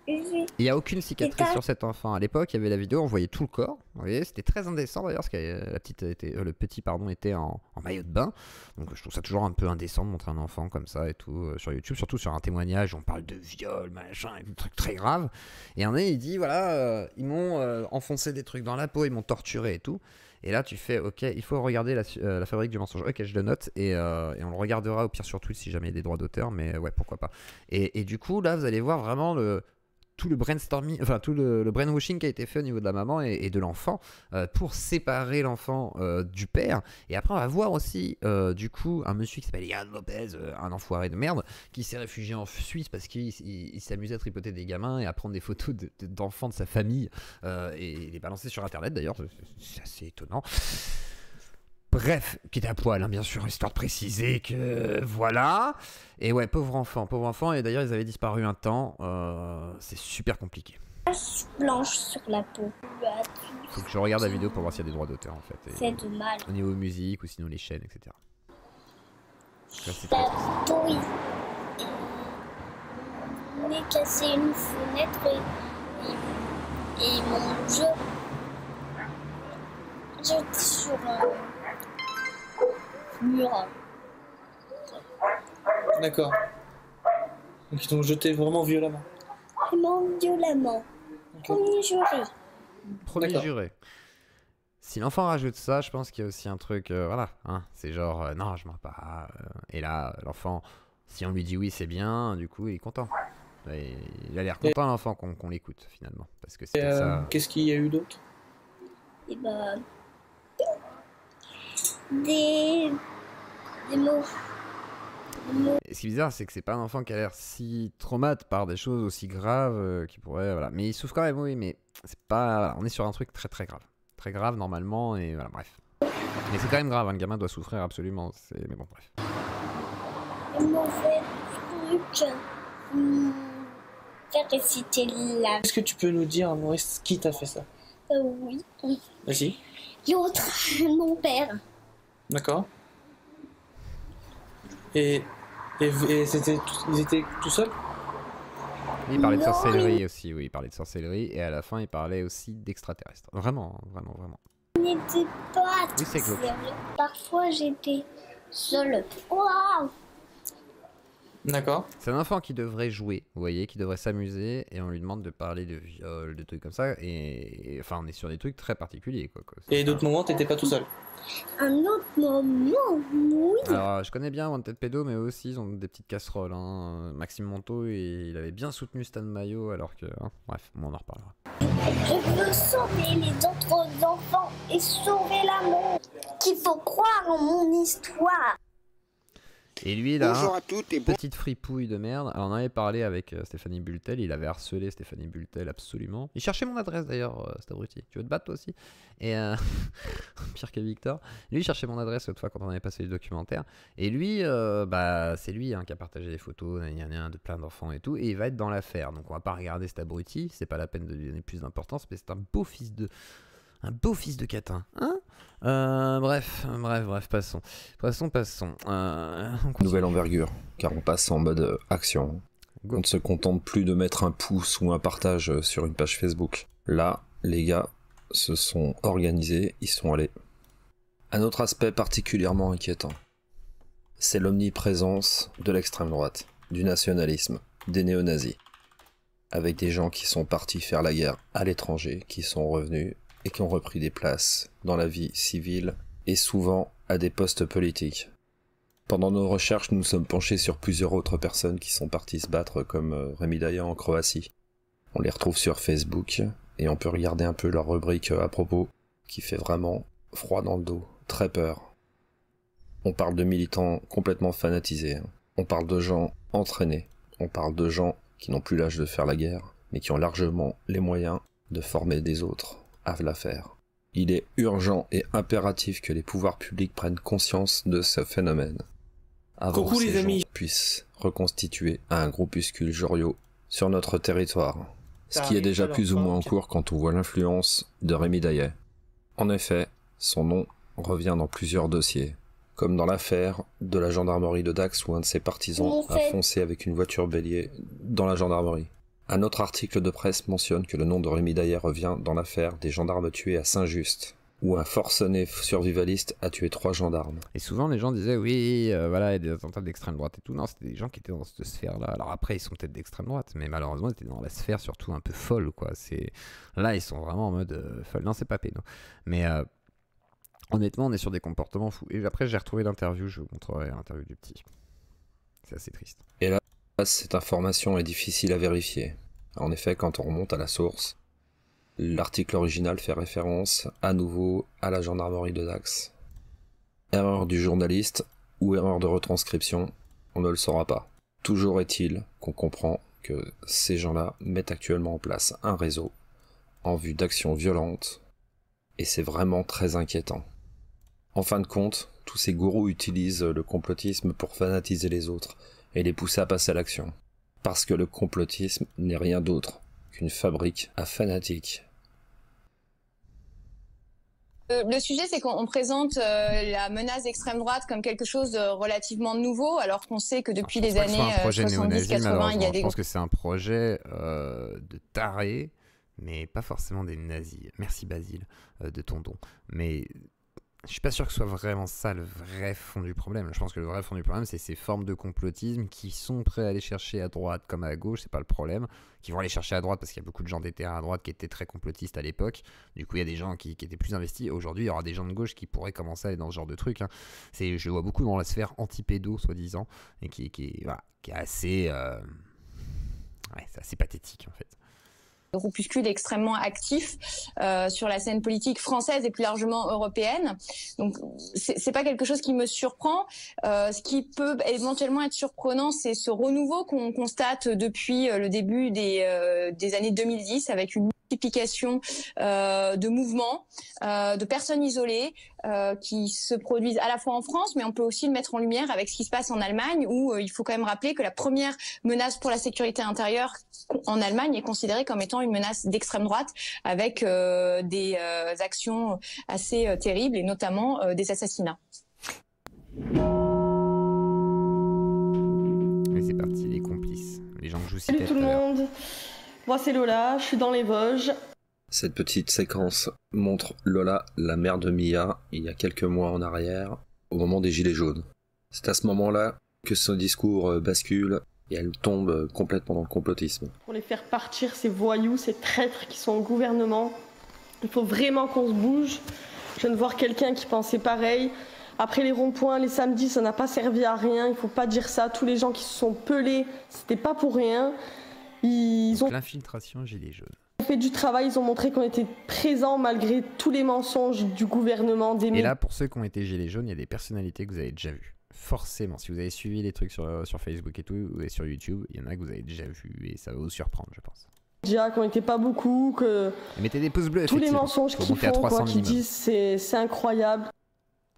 Il n'y a aucune cicatrice sur cet enfant. À l'époque, il y avait la vidéo, on voyait tout le corps. Vous voyez, c'était très indécent d'ailleurs, parce que le petit était en maillot de bain. Donc je trouve ça toujours un peu indécent de montrer un enfant comme ça et tout sur YouTube, surtout sur un témoignage où on parle de viol, machin, et des trucs très graves. Et un il dit voilà, ils m'ont enfoncé des trucs dans la peau, ils m'ont torturé et tout. Et là, tu fais, ok, il faut regarder la fabrique du mensonge. Ok, je le note et on le regardera au pire sur Twitch si jamais il y a des droits d'auteur, mais ouais, pourquoi pas. Et du coup, là, vous allez voir vraiment tout le brainstorming, enfin tout le brainwashing qui a été fait au niveau de la maman et de l'enfant pour séparer l'enfant du père. Et après, on va voir aussi du coup un monsieur qui s'appelle Yann Lopez, un enfoiré de merde, qui s'est réfugié en Suisse parce qu'il s'amusait à tripoter des gamins et à prendre des photos d'enfants de sa famille et les balancer sur Internet. D'ailleurs, c'est assez étonnant. Bref, qui était à poil, hein, bien sûr, histoire de préciser que voilà. Et ouais, pauvre enfant, et d'ailleurs ils avaient disparu un temps, c'est super compliqué. Blanche sur la peau. Faut que je regarde la vidéo pour voir s'il y a des droits d'auteur en fait. C'est de mal. Au niveau musique ou sinon les chaînes, etc. Oui. On est cassé une fenêtre et mon jeu jeté sur un mur. D'accord. Donc ils t'ont jeté vraiment violemment. Vraiment violemment. Premier juré. Premier juré. Si l'enfant rajoute ça, je pense qu'il y a aussi un truc, voilà, hein, c'est genre, non, je mens pas. Et là, l'enfant, si on lui dit oui, c'est bien, du coup, il est content. Et il a l'air content, l'enfant, qu'on l'écoute, finalement. Parce que c'est ça. Qu'est-ce qu'il y a eu d'autre? Et bah... Des mots. Et ce qui est bizarre, c'est que c'est pas un enfant qui a l'air si traumatisé par des choses aussi graves qui pourraient, voilà. Mais il souffre quand même, oui, mais c'est pas, voilà, on est sur un truc très très grave. Très grave normalement, et voilà, bref. Mais c'est quand même grave, un gamin doit souffrir absolument, mais bon, bref. Mauvais truc. Faire réciter la... Est-ce que tu peux nous dire, Maurice, qui t'a fait ça? Oui. Vas-y. L'autre, mon père. D'accord. Et ils étaient tout seuls? Il parlait de sorcellerie aussi, oui, il parlait de sorcellerie, et à la fin, il parlait aussi d'extraterrestres. Vraiment, vraiment, vraiment. On n'était pas oui, c'est glauque. Parfois, j'étais seule. Waouh! D'accord. C'est un enfant qui devrait jouer, vous voyez, qui devrait s'amuser, et on lui demande de parler de viol, de trucs comme ça, et enfin, on est sur des trucs très particuliers, quoi. Et d'autres moments, t'étais pas tout seul? Un autre moment, oui. Alors, je connais bien Wanted Pedo, mais eux aussi, ils ont des petites casseroles, hein. Maxime Monto, il avait bien soutenu Stan Mayo, alors que, hein, bref, on en reparlera. Je veux sauver les autres enfants et sauver l'amour. Qu'il faut croire en mon histoire. Et lui là, bonjour à toutes et petite fripouille de merde. Alors on en avait parlé avec Stéphanie Bultel, il avait harcelé Stéphanie Bultel absolument. Il cherchait mon adresse d'ailleurs, cet abruti. Tu veux te battre toi aussi? Et pire que Victor. Lui il cherchait mon adresse l'autre fois quand on avait passé le documentaire. Et lui, c'est lui hein, qui a partagé des photos de plein d'enfants et tout. Et il va être dans l'affaire. Donc on va pas regarder cet abruti, c'est pas la peine de lui donner plus d'importance, mais c'est un beau fils de catin, hein? Bref, passons. Nouvelle envergure, car on passe en mode action. On ne se contente plus de mettre un pouce ou un partage sur une page Facebook. Là, les gars se sont organisés, ils sont allés. Un autre aspect particulièrement inquiétant, c'est l'omniprésence de l'extrême droite, du nationalisme, des néo-nazis. Avec des gens qui sont partis faire la guerre à l'étranger, qui sont revenus et qui ont repris des places dans la vie civile et souvent à des postes politiques. Pendant nos recherches, nous nous sommes penchés sur plusieurs autres personnes qui sont parties se battre comme Rémi Daya en Croatie. On les retrouve sur Facebook et on peut regarder un peu leur rubrique à propos qui fait vraiment froid dans le dos, très peur. On parle de militants complètement fanatisés, on parle de gens entraînés, on parle de gens qui n'ont plus l'âge de faire la guerre, mais qui ont largement les moyens de former des autres à la faire. Il est urgent et impératif que les pouvoirs publics prennent conscience de ce phénomène, avant que ces gens puissent reconstituer un groupuscule Joriot sur notre territoire. Ce qui est déjà plus ou moins en cours quand on voit l'influence de Rémi Daillet. En effet, son nom revient dans plusieurs dossiers, comme dans l'affaire de la gendarmerie de Dax où un de ses partisans a foncé avec une voiture bélier dans la gendarmerie. Un autre article de presse mentionne que le nom de Rémi Daillet revient dans l'affaire des gendarmes tués à Saint-Just, où un forcené survivaliste a tué 3 gendarmes. Et souvent les gens disaient oui, voilà, il y a des attentats d'extrême droite et tout. Non, c'était des gens qui étaient dans cette sphère-là. Alors après, ils sont peut-être d'extrême droite, mais malheureusement, ils étaient dans la sphère surtout un peu folle, quoi. Là, ils sont vraiment en mode folle. Non, c'est pas péno. Mais honnêtement, on est sur des comportements fous. Et après, j'ai retrouvé l'interview, je vous montrerai l'interview du petit. C'est assez triste. Et là, cette information est difficile à vérifier. En effet, quand on remonte à la source, l'article original fait référence à nouveau à la gendarmerie de Dax. Erreur du journaliste ou erreur de retranscription, on ne le saura pas. Toujours est-il qu'on comprend que ces gens-là mettent actuellement en place un réseau en vue d'actions violentes, et c'est vraiment très inquiétant. En fin de compte, tous ces gourous utilisent le complotisme pour fanatiser les autres et les pousser à passer à l'action. Parce que le complotisme n'est rien d'autre qu'une fabrique à fanatiques. Le sujet, c'est qu'on présente la menace d'extrême droite comme quelque chose de relativement nouveau, alors qu'on sait que depuis les années 70-80, il y a des... Je pense que c'est un projet de tarés, mais pas forcément des nazis. Merci Basile de ton don. Mais je suis pas sûr que ce soit vraiment ça le vrai fond du problème. Je pense que le vrai fond du problème, c'est ces formes de complotisme qui sont prêts à aller chercher à droite comme à gauche, c'est pas le problème, qui vont aller chercher à droite parce qu'il y a beaucoup de gens des terrains à droite qui étaient très complotistes à l'époque. Du coup, il y a des gens qui étaient plus investis. Aujourd'hui, il y aura des gens de gauche qui pourraient commencer à aller dans ce genre de truc. Hein. Je le vois beaucoup dans la sphère anti-pédo, soi-disant, et qui est assez... c'est assez pathétique, en fait. Groupuscule extrêmement actif sur la scène politique française et plus largement européenne. Donc c'est pas quelque chose qui me surprend. Ce qui peut éventuellement être surprenant, c'est ce renouveau qu'on constate depuis le début des années 2010 avec une multiplication de mouvements, de personnes isolées qui se produisent à la fois en France, mais on peut aussi le mettre en lumière avec ce qui se passe en Allemagne, où il faut quand même rappeler que la première menace pour la sécurité intérieure en Allemagne est considérée comme étant une menace d'extrême droite, avec des actions assez terribles, et notamment des assassinats. Et c'est parti, les complices, les gens que je vous citais. Salut tout le monde, moi c'est Lola, je suis dans les Vosges. Cette petite séquence montre Lola, la mère de Mia, il y a quelques mois en arrière, au moment des Gilets jaunes. C'est à ce moment-là que son discours bascule et elle tombe complètement dans le complotisme. Pour les faire partir, ces voyous, ces traîtres qui sont au gouvernement, il faut vraiment qu'on se bouge. Je viens de voir quelqu'un qui pensait pareil. Après les ronds-points, les samedis, ça n'a pas servi à rien, il faut pas dire ça. Tous les gens qui se sont pelés, c'était pas pour rien. Ils ont... L'infiltration Gilets jaunes. fait du travail, ils ont montré qu'on était présents malgré tous les mensonges du gouvernement. Et là, pour ceux qui ont été Gilets jaunes, il y a des personnalités que vous avez déjà vues. Forcément, si vous avez suivi les trucs sur Facebook et tout, et sur YouTube, il y en a que vous avez déjà vu et ça va vous surprendre, je pense. Déjà qu'on n'était pas beaucoup, que... Mettez des pouces bleus, tous les mensonges qu'ils font, quoi qu'ils disent, c'est incroyable.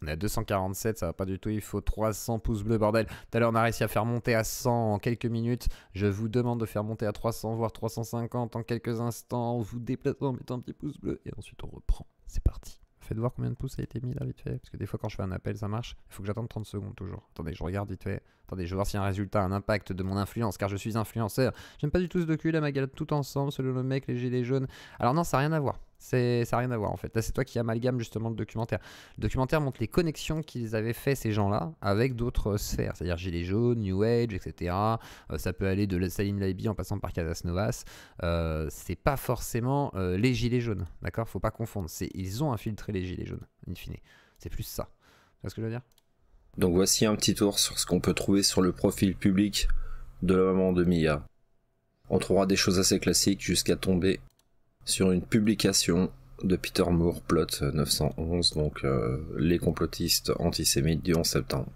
On est à 247, ça va pas du tout, il faut 300 pouces bleus, bordel. Tout à l'heure, on a réussi à faire monter à 100 en quelques minutes. Je vous demande de faire monter à 300, voire 350 en quelques instants. Vous déplacez en mettant un petit pouce bleu et ensuite on reprend. C'est parti. Faites voir combien de pouces a été mis là, vite fait. Parce que des fois, quand je fais un appel, ça marche. Il faut que j'attende 30 secondes toujours. Attendez, je regarde vite fait. Attendez, je vais voir s'il y a un résultat, un impact de mon influence, car je suis influenceur. J'aime pas du tout ce docu, la magalade tout ensemble, selon le mec, les gilets jaunes. Alors non, ça n'a rien à voir. Ça n'a rien à voir en fait. Là, c'est toi qui amalgame justement le documentaire. Le documentaire montre les connexions qu'ils avaient fait ces gens-là avec d'autres sphères, c'est-à-dire Gilets jaunes, New Age, etc. Ça peut aller de Salim Laibi en passant par Casas Novas. C'est pas forcément les Gilets jaunes, d'accord ? Faut pas confondre. Ils ont infiltré les Gilets jaunes, in fine. C'est plus ça. Tu vois ce que je veux dire ? Donc voici un petit tour sur ce qu'on peut trouver sur le profil public de la maman de Mia. On trouvera des choses assez classiques jusqu'à tomber sur une publication de Peter Moore, Plot 911, donc les complotistes antisémites du 11 septembre.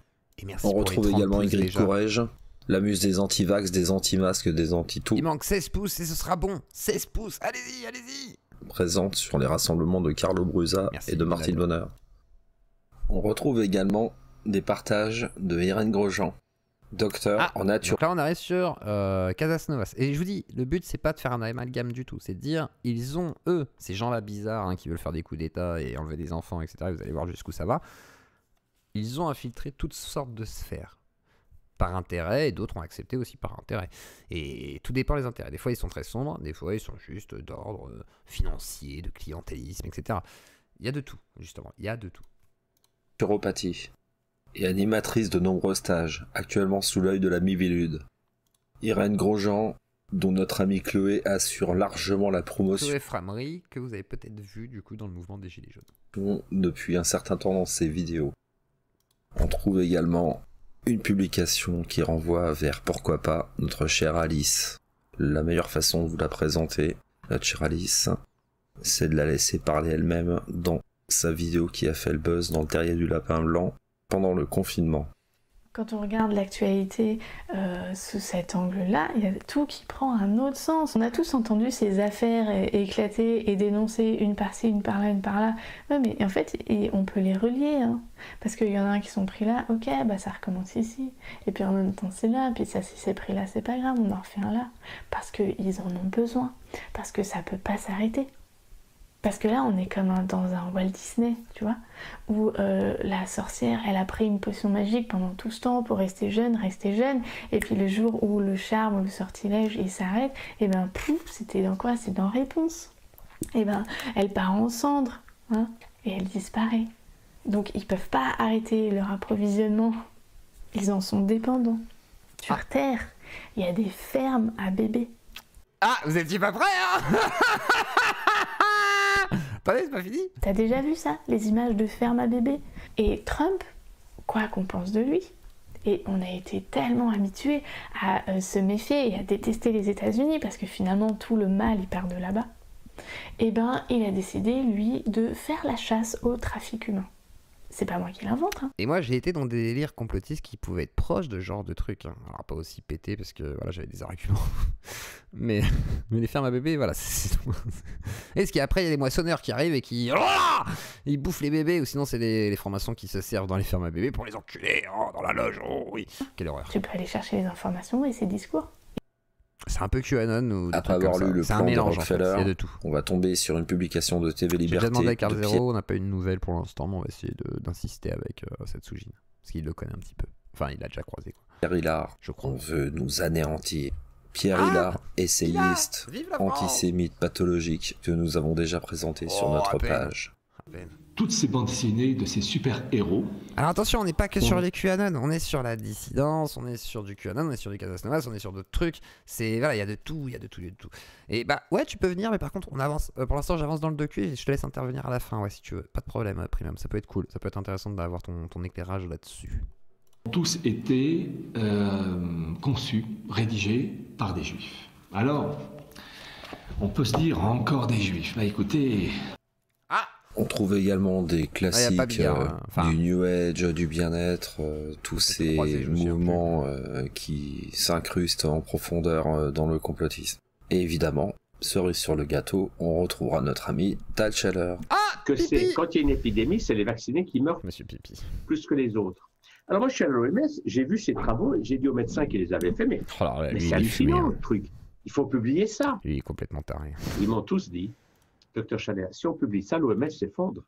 On retrouve également Ingrid Courrèges, la muse des anti-vax, des anti-masques, des anti-tout. Il manque 16 pouces et ce sera bon. 16 pouces, allez-y, allez-y. Présente sur les rassemblements de Carlo Brusa et de Martine Bonheur. On retrouve également des partages de Irène Grosjean, Docteur en nature. Donc là, on arrive sur Casas Novas. Et je vous dis, le but, c'est pas de faire un amalgame du tout. C'est de dire, ils ont, eux, ces gens-là bizarres qui veulent faire des coups d'État et enlever des enfants, etc. Vous allez voir jusqu'où ça va. Ils ont infiltré toutes sortes de sphères par intérêt, et d'autres ont accepté aussi par intérêt. Et tout dépend des intérêts. Des fois, ils sont très sombres, des fois, ils sont juste d'ordre financier, de clientélisme, etc. Il y a de tout, justement. Il y a de tout. Naturopathie et animatrice de nombreux stages, actuellement sous l'œil de la Mivilude. Irène Grosjean, dont notre amie Chloé assure largement la promotion. Chloé Framery, que vous avez peut-être vu du coup dans le mouvement des Gilets jaunes. Depuis un certain temps dans ses vidéos. On trouve également une publication qui renvoie vers, pourquoi pas, notre chère Alice. La meilleure façon de vous la présenter, notre chère Alice, c'est de la laisser parler elle-même dans sa vidéo qui a fait le buzz dans le terrier du lapin blanc pendant le confinement. Quand on regarde l'actualité sous cet angle-là, il y a tout qui prend un autre sens. On a tous entendu ces affaires éclater et dénoncer une par-ci, une par-là, une par-là. Ouais, mais en fait, on peut les relier, hein, parce qu'il y en a un qui sont pris là, ok, bah ça recommence ici. Et puis en même temps, c'est là, puis ça, si c'est pris là, c'est pas grave, on en refait un là. Parce qu'ils en ont besoin, parce que ça peut pas s'arrêter. Parce que là, on est comme dans un Walt Disney, tu vois, où la sorcière, elle a pris une potion magique pendant tout ce temps pour rester jeune, et puis le jour où le charme ou le sortilège, il s'arrête, et ben pouf, c'était dans quoi? C'est dans Réponse. Et ben, elle part en cendres, hein, et elle disparaît. Donc, ils peuvent pas arrêter leur approvisionnement. Ils en sont dépendants. Sur Terre, il y a des fermes à bébés. Ah, vous étiez pas prêts, hein? Attendez, c'est pas fini. T'as déjà vu ça, les images de ferme à bébés? Et Trump, quoi qu'on pense de lui, et on a été tellement habitués à se méfier et à détester les États-Unis parce que finalement tout le mal il part de là-bas, et ben il a décidé lui de faire la chasse au trafic humain. C'est pas moi qui l'invente. Hein. Et moi, j'ai été dans des délires complotistes qui pouvaient être proches de ce genre de trucs. Hein. Alors, pas aussi pété parce que voilà, j'avais des arguments. mais les fermes à bébés, voilà, c'est tout. Et parce qu'après, il y a les moissonneurs qui arrivent et qui. Ils bouffent les bébés, ou sinon, c'est les francs-maçons qui se servent dans les fermes à bébés pour les enculer. Oh, dans la loge, oh oui. Quelle horreur. Tu peux aller chercher les informations et ses discours. C'est un peu QAnon ou des Après trucs avoir comme lu ça. le C'est un plan mélange, de en fait. Rockefeller, Il y a de tout. on va tomber sur une publication de TV J'ai Liberté. déjà demandé à Carl de Zero, on n'a pas eu de nouvelles pour l'instant, mais on va essayer d'insister avec cette Sougine. Parce qu'il le connaît un petit peu. Enfin, il l'a déjà croisé, quoi. Pierre Hillard, je crois. On veut nous anéantir. Pierre Hillard, essayiste, antisémite pathologique, que nous avons déjà présenté sur notre page. Toutes ces bandes dessinées de ces super-héros. Alors attention, on n'est pas que sur les QAnon, on est sur la dissidence, on est sur du QAnon, on est sur du Casas Novas, on est sur d'autres trucs. C'est voilà, il y a de tout, il y a de tout, il y a de tout. Et bah ouais, tu peux venir, mais par contre, on avance. Pour l'instant, j'avance dans le docu et je te laisse intervenir à la fin, ouais, si tu veux. Pas de problème, Primum, ça peut être cool, ça peut être intéressant d'avoir ton éclairage là-dessus. Tous étaient conçus, rédigés par des juifs. Alors, on peut se dire encore des juifs. Bah écoutez. On trouve également des classiques du New Age, du bien-être, tous ces mouvements qui s'incrustent en profondeur dans le complotisme. Et évidemment, cerise sur le gâteau, on retrouvera notre ami Tal Scheller. Que c'est quand il y a une épidémie, c'est les vaccinés qui meurent plus que les autres. Alors moi je suis à l'OMS, j'ai vu ces travaux, j'ai dit aux médecins qui les avaient fait, mais c'est hallucinant le truc. Il faut publier ça. Lui, il est complètement taré. Ils m'ont tous dit, Dr Chalet, si on publie ça, l'OMS s'effondre.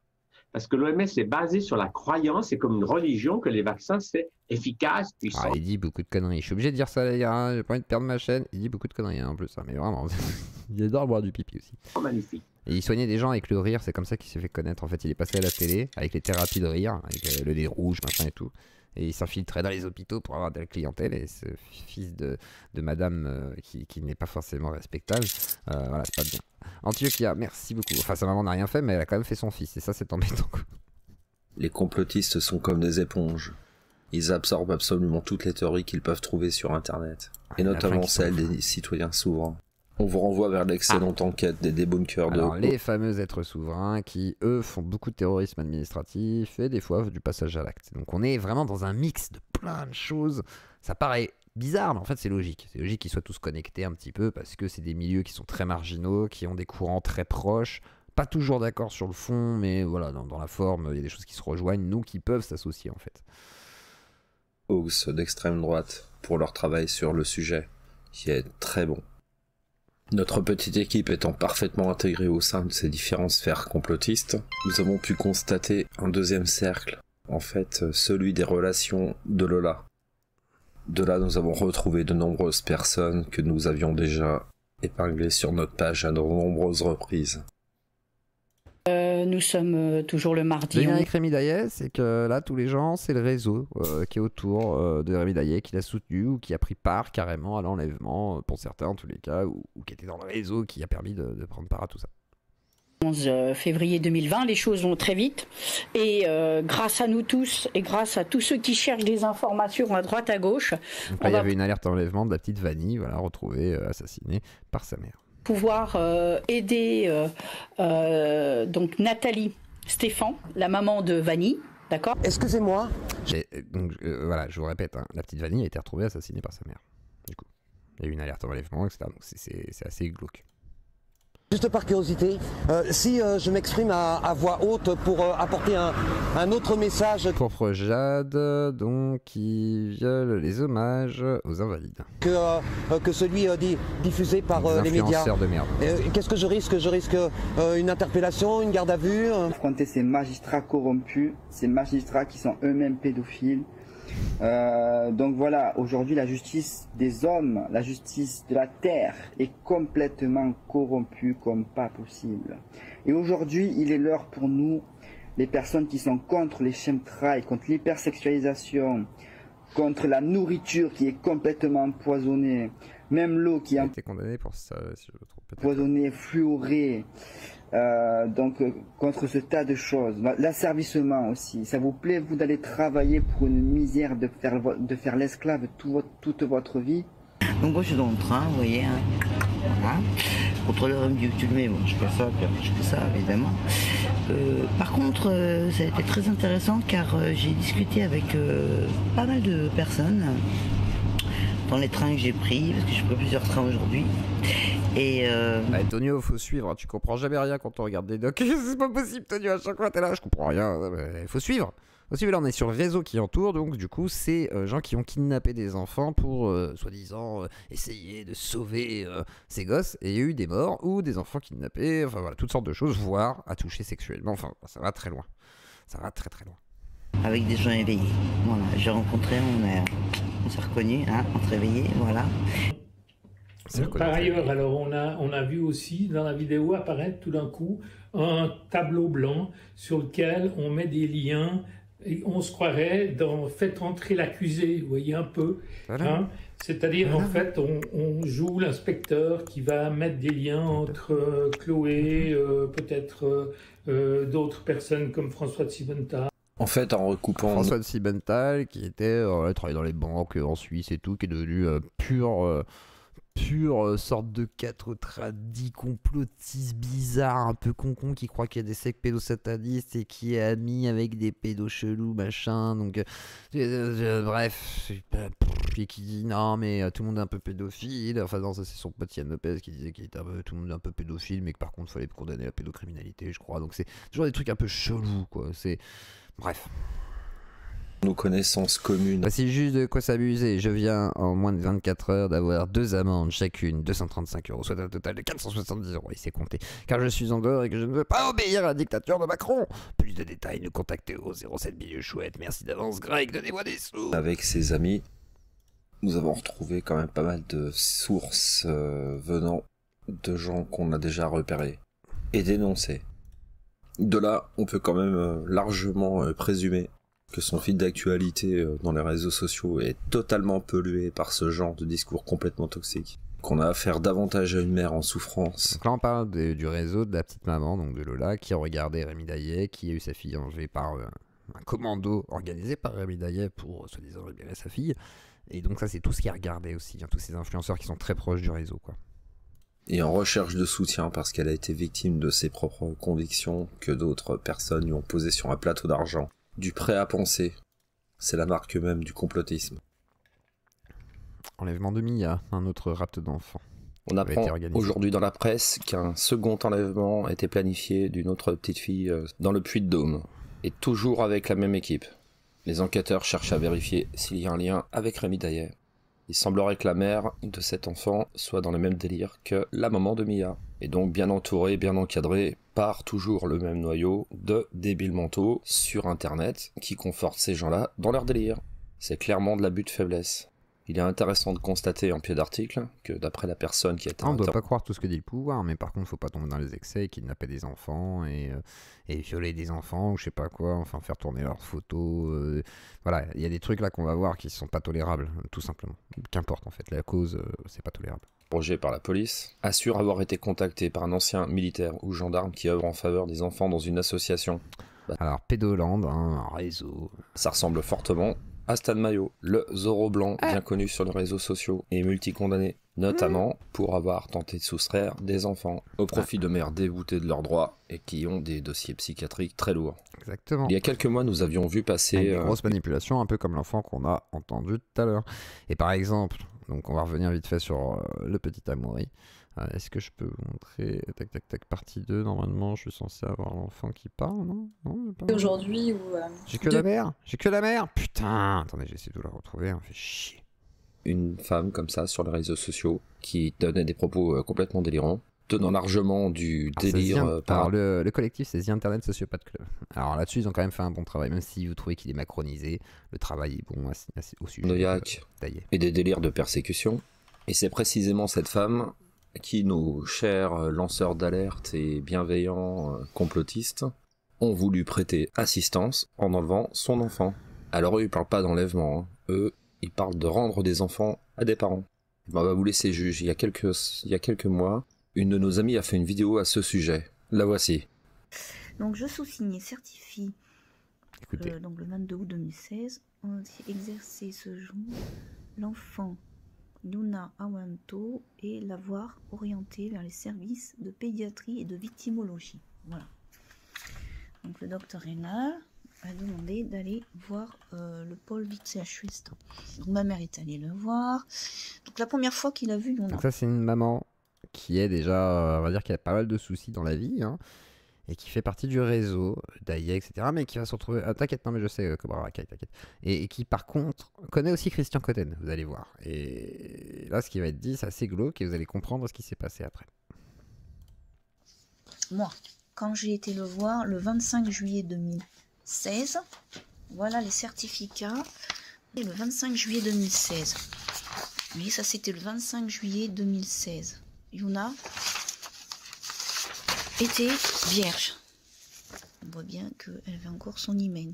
Parce que l'OMS est basé sur la croyance, c'est comme une religion que les vaccins, c'est efficace, puissant. Il dit beaucoup de conneries. Je suis obligé de dire ça, les gars. J'ai pas envie de perdre ma chaîne. Il dit beaucoup de conneries, en plus. Mais vraiment, il adore boire du pipi aussi. Oh, magnifique. Et il soignait des gens avec le rire. C'est comme ça qu'il s'est fait connaître. En fait, il est passé à la télé avec les thérapies de rire, avec le nez rouge, machin et tout. Et il s'infiltrait dans les hôpitaux pour avoir de la clientèle. Et ce fils de madame qui n'est pas forcément respectable, voilà, c'est pas bien. Antiochia, merci beaucoup. Enfin, sa maman n'a rien fait, mais elle a quand même fait son fils. Et ça, c'est embêtant, quoi. Les complotistes sont comme des éponges. Ils absorbent absolument toutes les théories qu'ils peuvent trouver sur Internet. Et notamment celles des citoyens souverains. On vous renvoie vers l'excellente enquête des débunkers de... les fameux êtres souverains qui, eux, font beaucoup de terrorisme administratif et des fois du passage à l'acte. Donc on est vraiment dans un mix de plein de choses. Ça paraît bizarre, mais en fait c'est logique. C'est logique qu'ils soient tous connectés un petit peu parce que c'est des milieux qui sont très marginaux, qui ont des courants très proches. Pas toujours d'accord sur le fond, mais voilà, dans la forme, il y a des choses qui se rejoignent, nous qui peuvent s'associer en fait. Hoax d'extrême droite pour leur travail sur le sujet, qui est très bon. Notre petite équipe étant parfaitement intégrée au sein de ces différentes sphères complotistes, nous avons pu constater un deuxième cercle, en fait celui des relations de Lola. De là, nous avons retrouvé de nombreuses personnes que nous avions déjà épinglées sur notre page à de nombreuses reprises. Nous sommes toujours le mardi. Le lien avec Rémi Daillet, c'est que là, tous les gens, c'est le réseau qui est autour de Rémi Daillet, qui l'a soutenu ou qui a pris part carrément à l'enlèvement, pour certains en tous les cas, ou qui était dans le réseau qui a permis de prendre part à tout ça. 11 février 2020, les choses vont très vite et grâce à nous tous et grâce à tous ceux qui cherchent des informations à droite à gauche. Donc là, il y avait une alerte enlèvement de la petite Vanny, voilà, retrouvée assassinée par sa mère. Pouvoir aider donc Nathalie Stéphan, la maman de Vanny, d'accord ? Excusez-moi. Donc voilà, je vous répète, hein, la petite Vanny a été retrouvée assassinée par sa mère. Du coup, il y a eu une alerte enlèvement, etc. Donc c'est assez glauque. Juste par curiosité, si je m'exprime à voix haute pour apporter un autre message... Pour Jade, donc, qui viole les hommages aux invalides. Que celui diffusé par les médias. De merde. Qu'est-ce que je risque ? Je risque une interpellation, une garde à vue Affronter ces magistrats corrompus, ces magistrats qui sont eux-mêmes pédophiles. Donc voilà, aujourd'hui la justice des hommes, la justice de la terre est complètement corrompue comme pas possible. Et aujourd'hui, il est l'heure pour nous, les personnes qui sont contre les chemtrails, contre l'hypersexualisation, contre la nourriture qui est complètement empoisonnée, même l'eau qui est condamné pour ça, si je le trouve empoisonnée, fluorée. Donc contre ce tas de choses, l'asservissement aussi. Ça vous plaît vous d'aller travailler pour une misère, de faire l'esclave toute votre vie? Donc moi je suis dans le train, vous voyez, hein. Voilà. Contrôleur du mais bon, je fais ça évidemment. Par contre, ça a été très intéressant car j'ai discuté avec pas mal de personnes dans les trains que j'ai pris, parce que j'ai pris plusieurs trains aujourd'hui. Et Tonio, faut suivre, tu comprends jamais rien quand on regarde des docs. C'est pas possible, Tonio, à chaque fois t'es là, je comprends rien. Il faut suivre. Là, on est sur le réseau qui entoure, donc du coup, c'est gens qui ont kidnappé des enfants pour, soi-disant, essayer de sauver ces gosses. Et il y a eu des morts ou des enfants kidnappés, enfin voilà, toutes sortes de choses, voire à toucher sexuellement. Enfin, ça va très loin. Ça va très très loin. Avec des gens éveillés. Voilà, j'ai rencontré, on s'est reconnus, hein, entre éveillés, voilà. Par ailleurs, alors on a vu aussi dans la vidéo apparaître tout d'un coup un tableau blanc sur lequel on met des liens et on se croirait dans Faites entrer l'accusé, vous voyez un peu. Voilà. Hein, c'est-à-dire voilà. En fait on joue l'inspecteur qui va mettre des liens entre Chloé, peut-être d'autres personnes comme François de Sibontal. En fait, en recoupant... François de Sibontal, qui était travaillé dans les banques en Suisse et tout, qui est devenu pure sorte de 4 tradis complotistes bizarres, un peu concon, qui croit qu'il y a des sectes pédosatanistes et qui est ami avec des pédos chelous, machin, donc bref, et qui dit non mais tout le monde est un peu pédophile, enfin non, ça c'est son pote Yann Lopez qui disait qu'il était tout le monde est un peu pédophile, mais que par contre il fallait condamner la pédocriminalité, je crois, donc c'est toujours des trucs un peu chelous, quoi, c'est... Bref. Nos connaissances communes. Voici juste de quoi s'amuser. Je viens en moins de 24 heures d'avoir 2 amendes, chacune 235 €, soit un total de 470 €. Il s'est compté. Car je suis en dehors et que je ne veux pas obéir à la dictature de Macron. Plus de détails, nous contactez au 07 milieu chouette. Merci d'avance, Greg. Donnez-moi des sous. Avec ses amis, nous avons retrouvé quand même pas mal de sources venant de gens qu'on a déjà repérés et dénoncés. De là, on peut quand même largement présumer que son fil d'actualité dans les réseaux sociaux est totalement pollué par ce genre de discours complètement toxique. Qu'on a affaire davantage à une mère en souffrance. Donc là on parle du réseau de la petite maman, donc de Lola, qui a regardé Rémi Daillet, qui a eu sa fille enlevée par un commando organisé par Rémi Daillet pour soi-disant libérer sa fille. Et donc ça c'est tout ce qui est regardé aussi, hein, tous ces influenceurs qui sont très proches du réseau, quoi. Et en recherche de soutien parce qu'elle a été victime de ses propres convictions que d'autres personnes lui ont posé sur un plateau d'argent. Du prêt à penser, c'est la marque même du complotisme. Enlèvement de Mia, un autre rapt d'enfant. On apprend aujourd'hui dans la presse qu'un second enlèvement a été planifié d'une autre petite fille dans le Puy-de-Dôme. Et toujours avec la même équipe. Les enquêteurs cherchent à vérifier s'il y a un lien avec Rémi Daillet. Il semblerait que la mère de cet enfant soit dans le même délire que la maman de Mia, et donc bien entourée, bien encadrée par toujours le même noyau de débiles mentaux sur internet qui confortent ces gens-là dans leur délire. C'est clairement de l'abus de faiblesse. Il est intéressant de constater en pied d'article que d'après la personne qui a été... On ne doit pas croire tout ce que dit le pouvoir, mais par contre, faut pas tomber dans les excès, kidnapper des enfants et violer des enfants ou je sais pas quoi, enfin faire tourner leurs photos. Voilà, il y a des trucs là qu'on va voir qui sont pas tolérables, tout simplement. Qu'importe en fait, la cause, c'est pas tolérable. Interrogé par la police, assure avoir été contacté par un ancien militaire ou gendarme qui œuvre en faveur des enfants dans une association. Alors, Pédoland, un réseau. Ça ressemble fortement à Stan Mayo, le Zorro blanc bien connu sur les réseaux sociaux et multicondamné, notamment pour avoir tenté de soustraire des enfants au profit de mères déboutées de leurs droits et qui ont des dossiers psychiatriques très lourds. Exactement. Il y a quelques mois, nous avions vu passer... Une grosse manipulation, un peu comme l'enfant qu'on a entendu tout à l'heure. Et par exemple, donc on va revenir vite fait sur le petit Amaury. Est-ce que je peux vous montrer tac tac tac partie 2? Normalement je suis censé avoir l'enfant qui parle, non, Aujourd'hui où... J'ai que la mère. J'ai que la mère. Putain. Attendez, j'essaie de la retrouver, on fait chier. Une femme comme ça sur les réseaux sociaux qui donnait des propos complètement délirants, tenant largement du délire par... Alors le collectif c'est The Internet Sociopath Club. Alors là-dessus ils ont quand même fait un bon travail, même si vous trouvez qu'il est macronisé, le travail est bon au sujet. Et des délires de persécution. Et c'est précisément cette femme qui nos chers lanceurs d'alerte et bienveillants complotistes ont voulu prêter assistance en enlevant son enfant. Alors eux, ils parlent pas d'enlèvement, hein. Eux, ils parlent de rendre des enfants à des parents. On va vous laisser juger. Il y a quelques mois, une de nos amies a fait une vidéo à ce sujet. La voici. Donc je sous-signe et certifie, donc le 22 août 2016, on a exercé ce jour l'enfant Yuna Awanto et l'avoir orienté vers les services de pédiatrie et de victimologie. Voilà. Donc le docteur Renard a demandé d'aller voir le pôle VIC-CHU. Donc ma mère est allée le voir. Donc la première fois qu'il a vu Yuna. Donc ça c'est une maman qui est déjà, on va dire qu'elle a pas mal de soucis dans la vie, hein, et qui fait partie du réseau Daillet, etc. Mais qui va se retrouver... t'inquiète, non mais je sais, Cobra Rakai, t'inquiète. Et qui par contre connaît aussi Christian Cotten, vous allez voir. Et là ce qui va être dit, c'est assez glauque et vous allez comprendre ce qui s'est passé après. Moi, quand j'ai été le voir le 25 juillet 2016, voilà les certificats. Et le 25 juillet 2016. Vous voyez, ça c'était le 25 juillet 2016. Yuna était vierge. On voit bien qu'elle avait encore son hymen.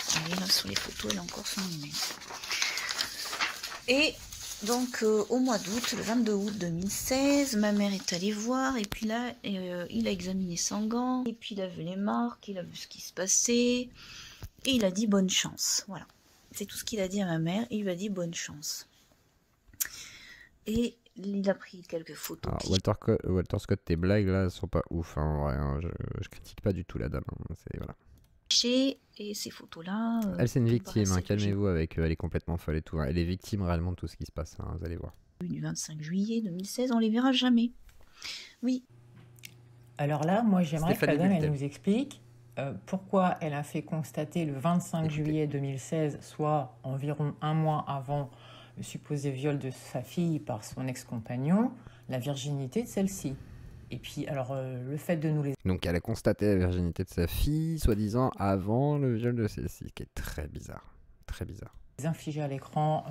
Vous voyez là sur les photos, elle a encore son hymen. Et donc au mois d'août, le 22 août 2016, ma mère est allée voir et puis là, il a examiné son gant, et puis il a vu les marques, il a vu ce qui se passait, et il a dit bonne chance. Voilà, c'est tout ce qu'il a dit à ma mère, et il lui a dit bonne chance. Et il a pris quelques photos. Alors, Walter Scott, tes blagues là sont pas ouf, hein, ouais, hein, je critique pas du tout la dame. Hein, voilà. Et ces photos-là. Elle, c'est une victime, hein, calmez-vous avec elle est complètement folle et tout. Hein. Elle est victime réellement de tout ce qui se passe, hein, vous allez voir. Du 25 juillet 2016, on les verra jamais. Oui. Alors là, moi j'aimerais que la dame elle nous explique pourquoi elle a fait constater le 25 juillet 2016, soit environ un mois avant le supposé viol de sa fille par son ex-compagnon, la virginité de celle-ci. Et puis, alors, le fait de nous les... Donc, elle a constaté la virginité de sa fille, soi-disant, avant le viol de celle-ci, qui est très bizarre. Très bizarre. Infligés à l'écran,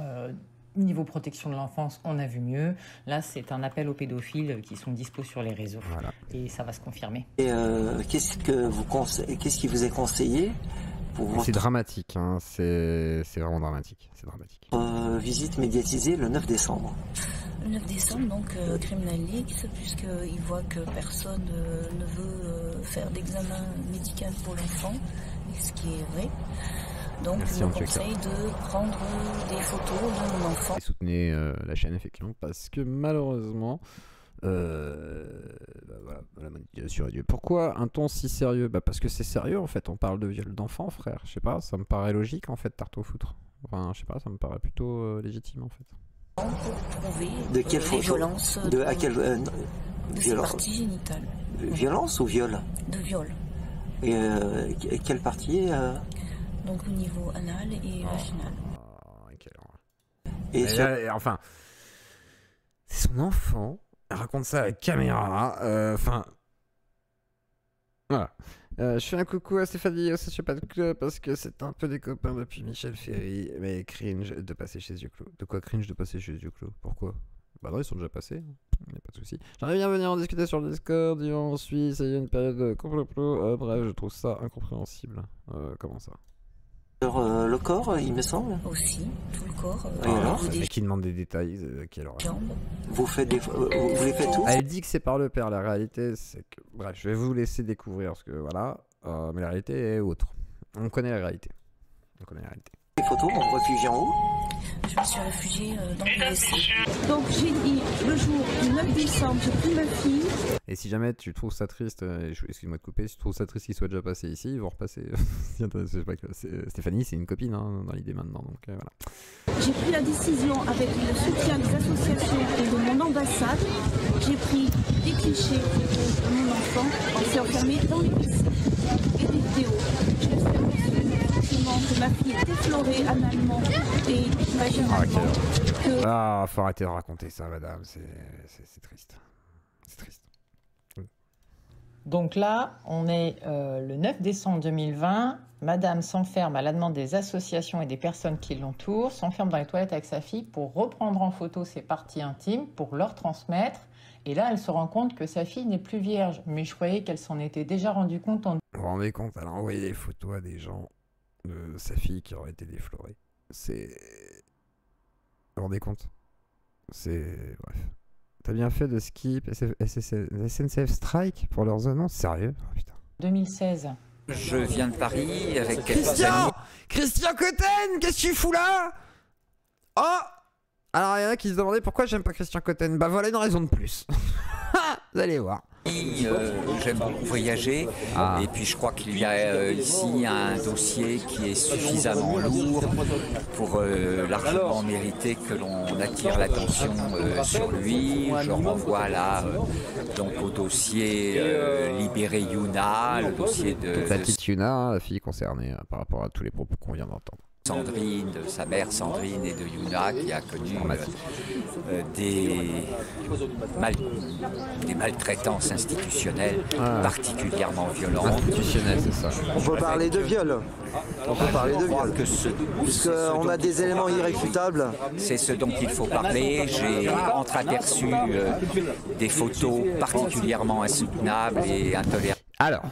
niveau protection de l'enfance, on a vu mieux. Là, c'est un appel aux pédophiles qui sont dispo sur les réseaux. Voilà. Et ça va se confirmer. Et qu'est-ce qui vous est conseillé pour votre... C'est dramatique, hein. C'est vraiment dramatique. C'est dramatique. Visite médiatisée le 9 décembre. Le 9 décembre, donc Criminal League, puisqu'il voit que personne ne veut faire d'examen médical pour l'enfant, ce qui est vrai. Donc, je vous conseille de prendre des photos de mon enfant. Et soutenez la chaîne, effectivement, parce que malheureusement, voilà, la manipulation a lieu. Pourquoi un ton si sérieux? Parce que c'est sérieux, en fait. On parle de viol d'enfant, frère. Je sais pas, ça me paraît logique, en fait, tarte au foutre. Enfin, je sais pas, ça me paraît plutôt légitime, en fait. Pour prouver de quelle violences à quelle violence partie génitale. Violence ou viol? De viol. Et quelle partie donc au niveau anal et vaginal. Et enfin, c'est son enfant, elle raconte ça à la caméra, enfin... voilà. Je fais un coucou à Stéphanie au Sociopathe Club parce que c'est un peu des copains depuis Michel Ferry, mais cringe de passer chez Duclos. De quoi cringe de passer chez Duclos? Pourquoi? Bah non, ils sont déjà passés, il n'y a pas de souci. J'aimerais bien venir en discuter sur le Discord, ils vont en Suisse, il y a une période complètement... bref, je trouve ça incompréhensible. Comment ça? Le corps, il me semble. Aussi, tout le corps. Mais qui demande des détails, quelle horreur. Vous faites vous les faites tous? Elle dit que c'est par le père, la réalité c'est que... Bref, je vais vous laisser découvrir parce que voilà, mais la réalité est autre. On connaît la réalité. Les photos, on se réfugie en haut? Je me suis réfugiée dans le WC. Donc j'ai dit, le jour du 9 décembre, j'ai pris ma fille. Et si jamais tu trouves ça triste, excuse-moi de couper, si tu trouves ça triste qu'il soit déjà passé ici, ils vont repasser. Stéphanie, c'est une copine hein, dans l'idée maintenant, donc voilà. J'ai pris la décision avec le soutien des associations et de mon ambassade. J'ai pris des clichés de mon enfant, on s'est enfermé dans les piscines et des vidéos. J'espère que ma fille est effleurée analement et vaginalement. Ah, faut arrêter de raconter ça, madame, c'est triste. C'est triste. Donc là, on est le 9 décembre 2020. Madame s'enferme à la demande des associations et des personnes qui l'entourent, s'enferme dans les toilettes avec sa fille pour reprendre en photo ses parties intimes, pour leur transmettre. Et là, elle se rend compte que sa fille n'est plus vierge. Mais je croyais qu'elle s'en était déjà rendue compte. Vous vous rendez compte, elle a envoyé des photos à des gens de sa fille qui aurait été déflorée. C'est... Vous vous rendez compte? C'est... Bref. T'as bien fait de skip SNCF Strike pour leurs annonces? Sérieux? Oh, putain. 2016. Je viens de Paris avec quelques amis. Christian Cotten, qu'est-ce que tu fous là? Oh! Alors il y en a qui se demandaient pourquoi j'aime pas Christian Cotten. Bah voilà une raison de plus. Vous allez voir. J'aime beaucoup voyager et puis je crois qu'il y a ici un dossier qui est suffisamment lourd pour largement mériter que l'on attire l'attention sur lui. Je renvoie là donc au dossier Libéré Yuna, le dossier de... La petite Yuna, la fille concernée par rapport à tous les propos qu'on vient d'entendre. Sandrine, de sa mère Sandrine et de Yuna qui a connu des maltraitances institutionnelles particulièrement violentes. Institutionnelles, c'est ça. On peut parler de viol. Puisqu'on a des éléments irréfutables. C'est ce dont il faut parler. J'ai entreaperçu des photos particulièrement insoutenables et intolérables. Alors,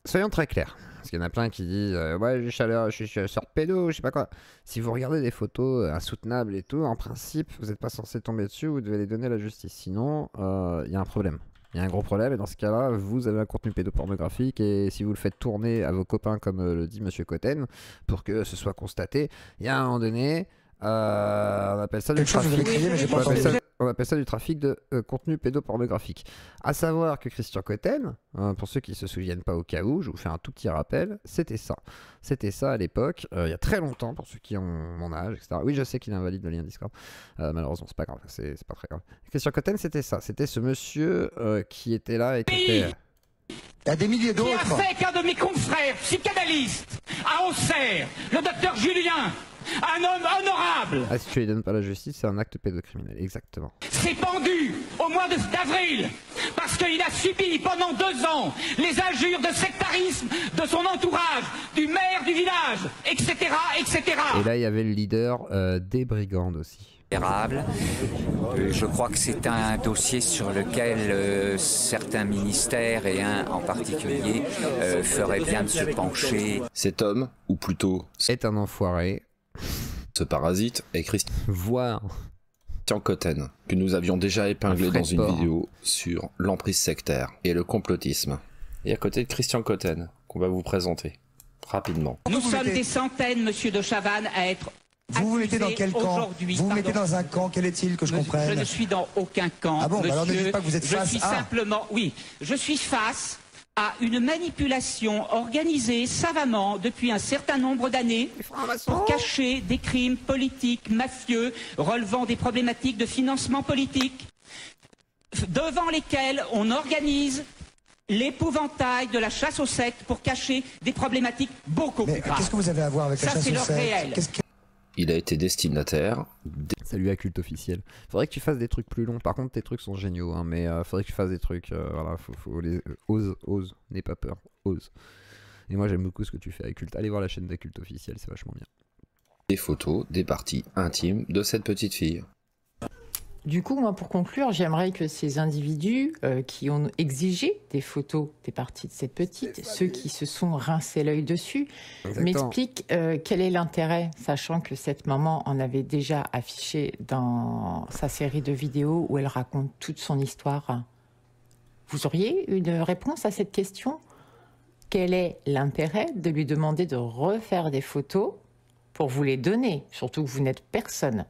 soyons très clairs. Parce qu'il y en a plein qui disent ouais, je suis sur pédo, je sais pas quoi. Si vous regardez des photos insoutenables et tout, en principe, vous n'êtes pas censé tomber dessus, vous devez les donner à la justice. Sinon, il y a un problème. Il y a un gros problème, et dans ce cas-là, vous avez un contenu pédopornographique, et si vous le faites tourner à vos copains, comme le dit Monsieur Cotten, pour que ce soit constaté, il y a un moment donné, on appelle ça du trafic. On appelle ça du trafic de contenu pédopornographique. À savoir que Christian Cotten, pour ceux qui ne se souviennent pas au cas où, je vous fais un tout petit rappel, c'était ça. C'était ça à l'époque, il y a très longtemps, pour ceux qui ont mon âge, etc. Oui, je sais qu'il invalide le lien Discord. Malheureusement, c'est pas grave, c'est pas très grave. Christian Cotten, c'était ça. C'était ce monsieur qui était là et qui était... Il y a des milliers d'autres. Qui a fait qu'un de mes confrères psychanalystes à Auxerre, le docteur Julien, un homme honorable. Ah, si tu lui donnes pas la justice, c'est un acte pédocriminel, exactement. S'est pendu au mois d'avril parce qu'il a subi pendant 2 ans les injures de sectarisme de son entourage, du maire du village, etc., etc. Et là, il y avait le leader des brigandes aussi. Je crois que c'est un dossier sur lequel certains ministères, et un en particulier, feraient bien de se pencher. Cet homme, ou plutôt... est un enfoiré. Ce parasite est Christian Cotten, que nous avions déjà épinglé dans une vidéo sur l'emprise sectaire et le complotisme. Et à côté de Christian Cotten, qu'on va vous présenter rapidement. Nous sommes des centaines, monsieur de Chavannes, à être... Vous vous mettez dans quel camp? Vous vous mettez dans un camp, quel est-il, que je comprenne? Je ne suis dans aucun camp. Ah bon, monsieur, alors ne dites pas que vous êtes face à... simplement, oui, je suis face à une manipulation organisée savamment depuis un certain nombre d'années pour cacher des crimes politiques, mafieux, relevant des problématiques de financement politique, devant lesquels on organise l'épouvantail de la chasse aux sectes pour cacher des problématiques beaucoup plus graves. Qu'est-ce que vous avez à voir avec la chasse aux sectes? Ça, c'est leur réel. Il a été destinataire. Salut à Culte Officiel. Faudrait que tu fasses des trucs plus longs. Par contre, tes trucs sont géniaux, hein, mais faudrait que tu fasses des trucs. Voilà, faut les ose, n'aie pas peur, ose. Et moi, j'aime beaucoup ce que tu fais avec Culte. Allez voir la chaîne de Culte Officiel, c'est vachement bien. Des photos, des parties intimes de cette petite fille. Du coup, moi, pour conclure, j'aimerais que ces individus qui ont exigé des photos des parties de cette petite, ceux qui se sont rincés l'œil dessus, m'expliquent quel est l'intérêt, sachant que cette maman en avait déjà affiché dans sa série de vidéos où elle raconte toute son histoire. Vous auriez une réponse à cette question? Quel est l'intérêt de lui demander de refaire des photos pour vous les donner, surtout que vous n'êtes personne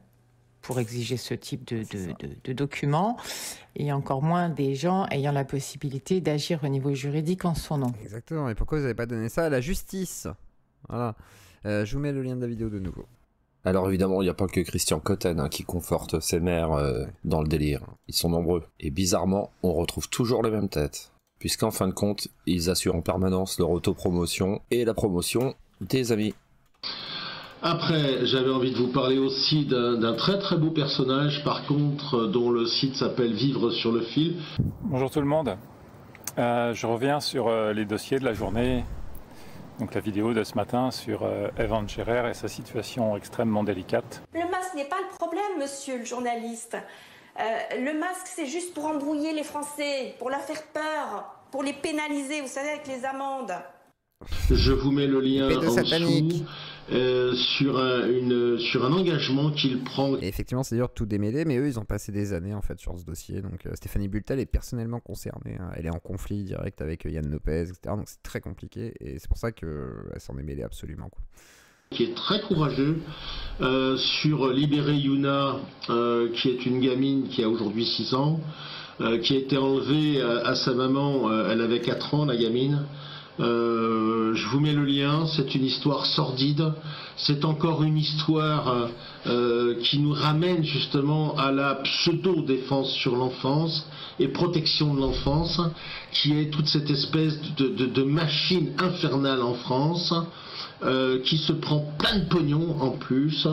pour exiger ce type de documents, et encore moins des gens ayant la possibilité d'agir au niveau juridique en son nom. Exactement, et pourquoi vous n'avez pas donné ça à la justice? Voilà, je vous mets le lien de la vidéo de nouveau. Alors évidemment, il n'y a pas que Christian Cotten qui conforte ses mères dans le délire. Ils sont nombreux. Et bizarrement, on retrouve toujours les mêmes têtes. Puisqu'en fin de compte, ils assurent en permanence leur autopromotion et la promotion des amis. Après, j'avais envie de vous parler aussi d'un très très beau personnage, par contre, dont le site s'appelle Vivre sur le fil. Bonjour tout le monde. Je reviens sur les dossiers de la journée. Donc la vidéo de ce matin sur Evan Scherer et sa situation extrêmement délicate. Le masque n'est pas le problème, monsieur le journaliste. Le masque, c'est juste pour embrouiller les Français, pour leur faire peur, pour les pénaliser, vous savez, avec les amendes. Je vous mets le lien en dessous. Sur un engagement qu'il prend. Et effectivement, c'est dur de tout démêler, mais eux, ils ont passé des années en fait sur ce dossier. Donc Stéphanie Bultel est personnellement concernée. Hein. Elle est en conflit direct avec Yann Lopez, etc. Donc c'est très compliqué, et c'est pour ça qu'elle s'en est mêlée absolument, quoi. Qui est très courageux sur libérer Yuna, qui est une gamine qui a aujourd'hui 6 ans, qui a été enlevée à sa maman. Elle avait 4 ans, la gamine. Je vous mets le lien, c'est une histoire sordide, c'est encore une histoire qui nous ramène justement à la pseudo-défense sur l'enfance et protection de l'enfance, qui est toute cette espèce de machine infernale en France, qui se prend plein de pognon en plus,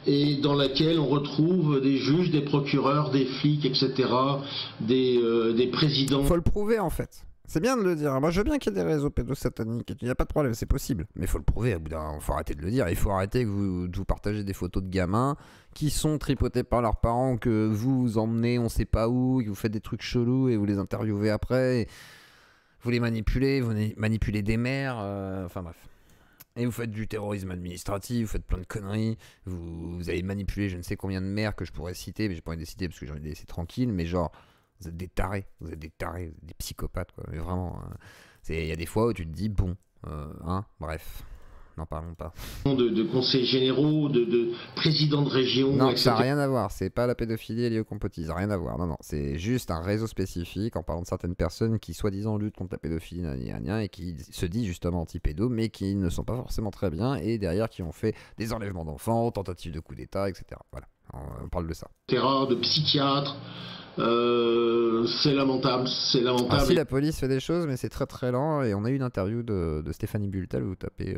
et dans laquelle on retrouve des juges, des procureurs, des flics, etc., des présidents. Faut le prouver en fait. C'est bien de le dire. Moi, je veux bien qu'il y ait des réseaux pédosataniques. Il n'y a pas de problème, c'est possible. Mais il faut le prouver. Au bout d'un moment, il faut arrêter de le dire. Il faut arrêter que vous partagez des photos de gamins qui sont tripotés par leurs parents, que vous emmenez on sait pas où, que vous faites des trucs chelous et vous les interviewez après. Et vous les manipulez, vous manipulez des mères. Enfin bref. Et vous faites du terrorisme administratif, vous faites plein de conneries. Vous avez manipulé je ne sais combien de mères que je pourrais citer, mais j'ai pas envie de les citer parce que j'ai envie de les laisser tranquilles. Mais genre... Vous êtes des tarés, vous êtes des psychopathes, quoi. Mais vraiment, il y a des fois où tu te dis, bon, bref, n'en parlons pas. De conseils généraux, de présidents de région, non, etc. Ça n'a rien à voir, c'est pas la pédophilie liée au complotisme, ça n'a rien à voir, non, c'est juste un réseau spécifique en parlant de certaines personnes qui soi-disant luttent contre la pédophilie, et qui se disent justement anti-pédo, mais qui ne sont pas forcément très bien, et derrière qui ont fait des enlèvements d'enfants, tentatives de coup d'État, etc. Voilà, on parle de ça. De psychiatres. C'est lamentable, c'est lamentable. Ah, si, la police fait des choses, mais c'est très très lent. Et on a eu une interview de Stéphanie Bultel. Vous tapez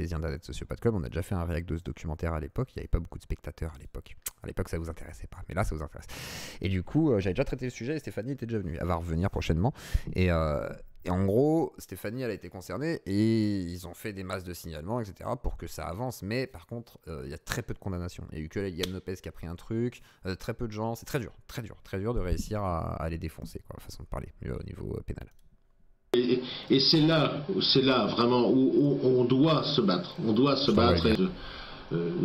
Ziandanet Sociopathe Club. On a déjà fait un réact de ce documentaire à l'époque. Il n'y avait pas beaucoup de spectateurs à l'époque. À l'époque, ça vous intéressait pas, mais là, ça vous intéresse. Et du coup, j'avais déjà traité le sujet et Stéphanie était déjà venue. Elle va revenir prochainement. Et en gros, Stéphanie, elle a été concernée et ils ont fait des masses de signalements, etc. pour que ça avance. Mais par contre, il y a très peu de condamnations. Il y a eu que Yann Lopez qui a pris un truc, très peu de gens. C'est très dur de réussir à les défoncer, quoi, façon de parler, au niveau pénal. Et c'est là vraiment où on doit se battre. On doit se battre.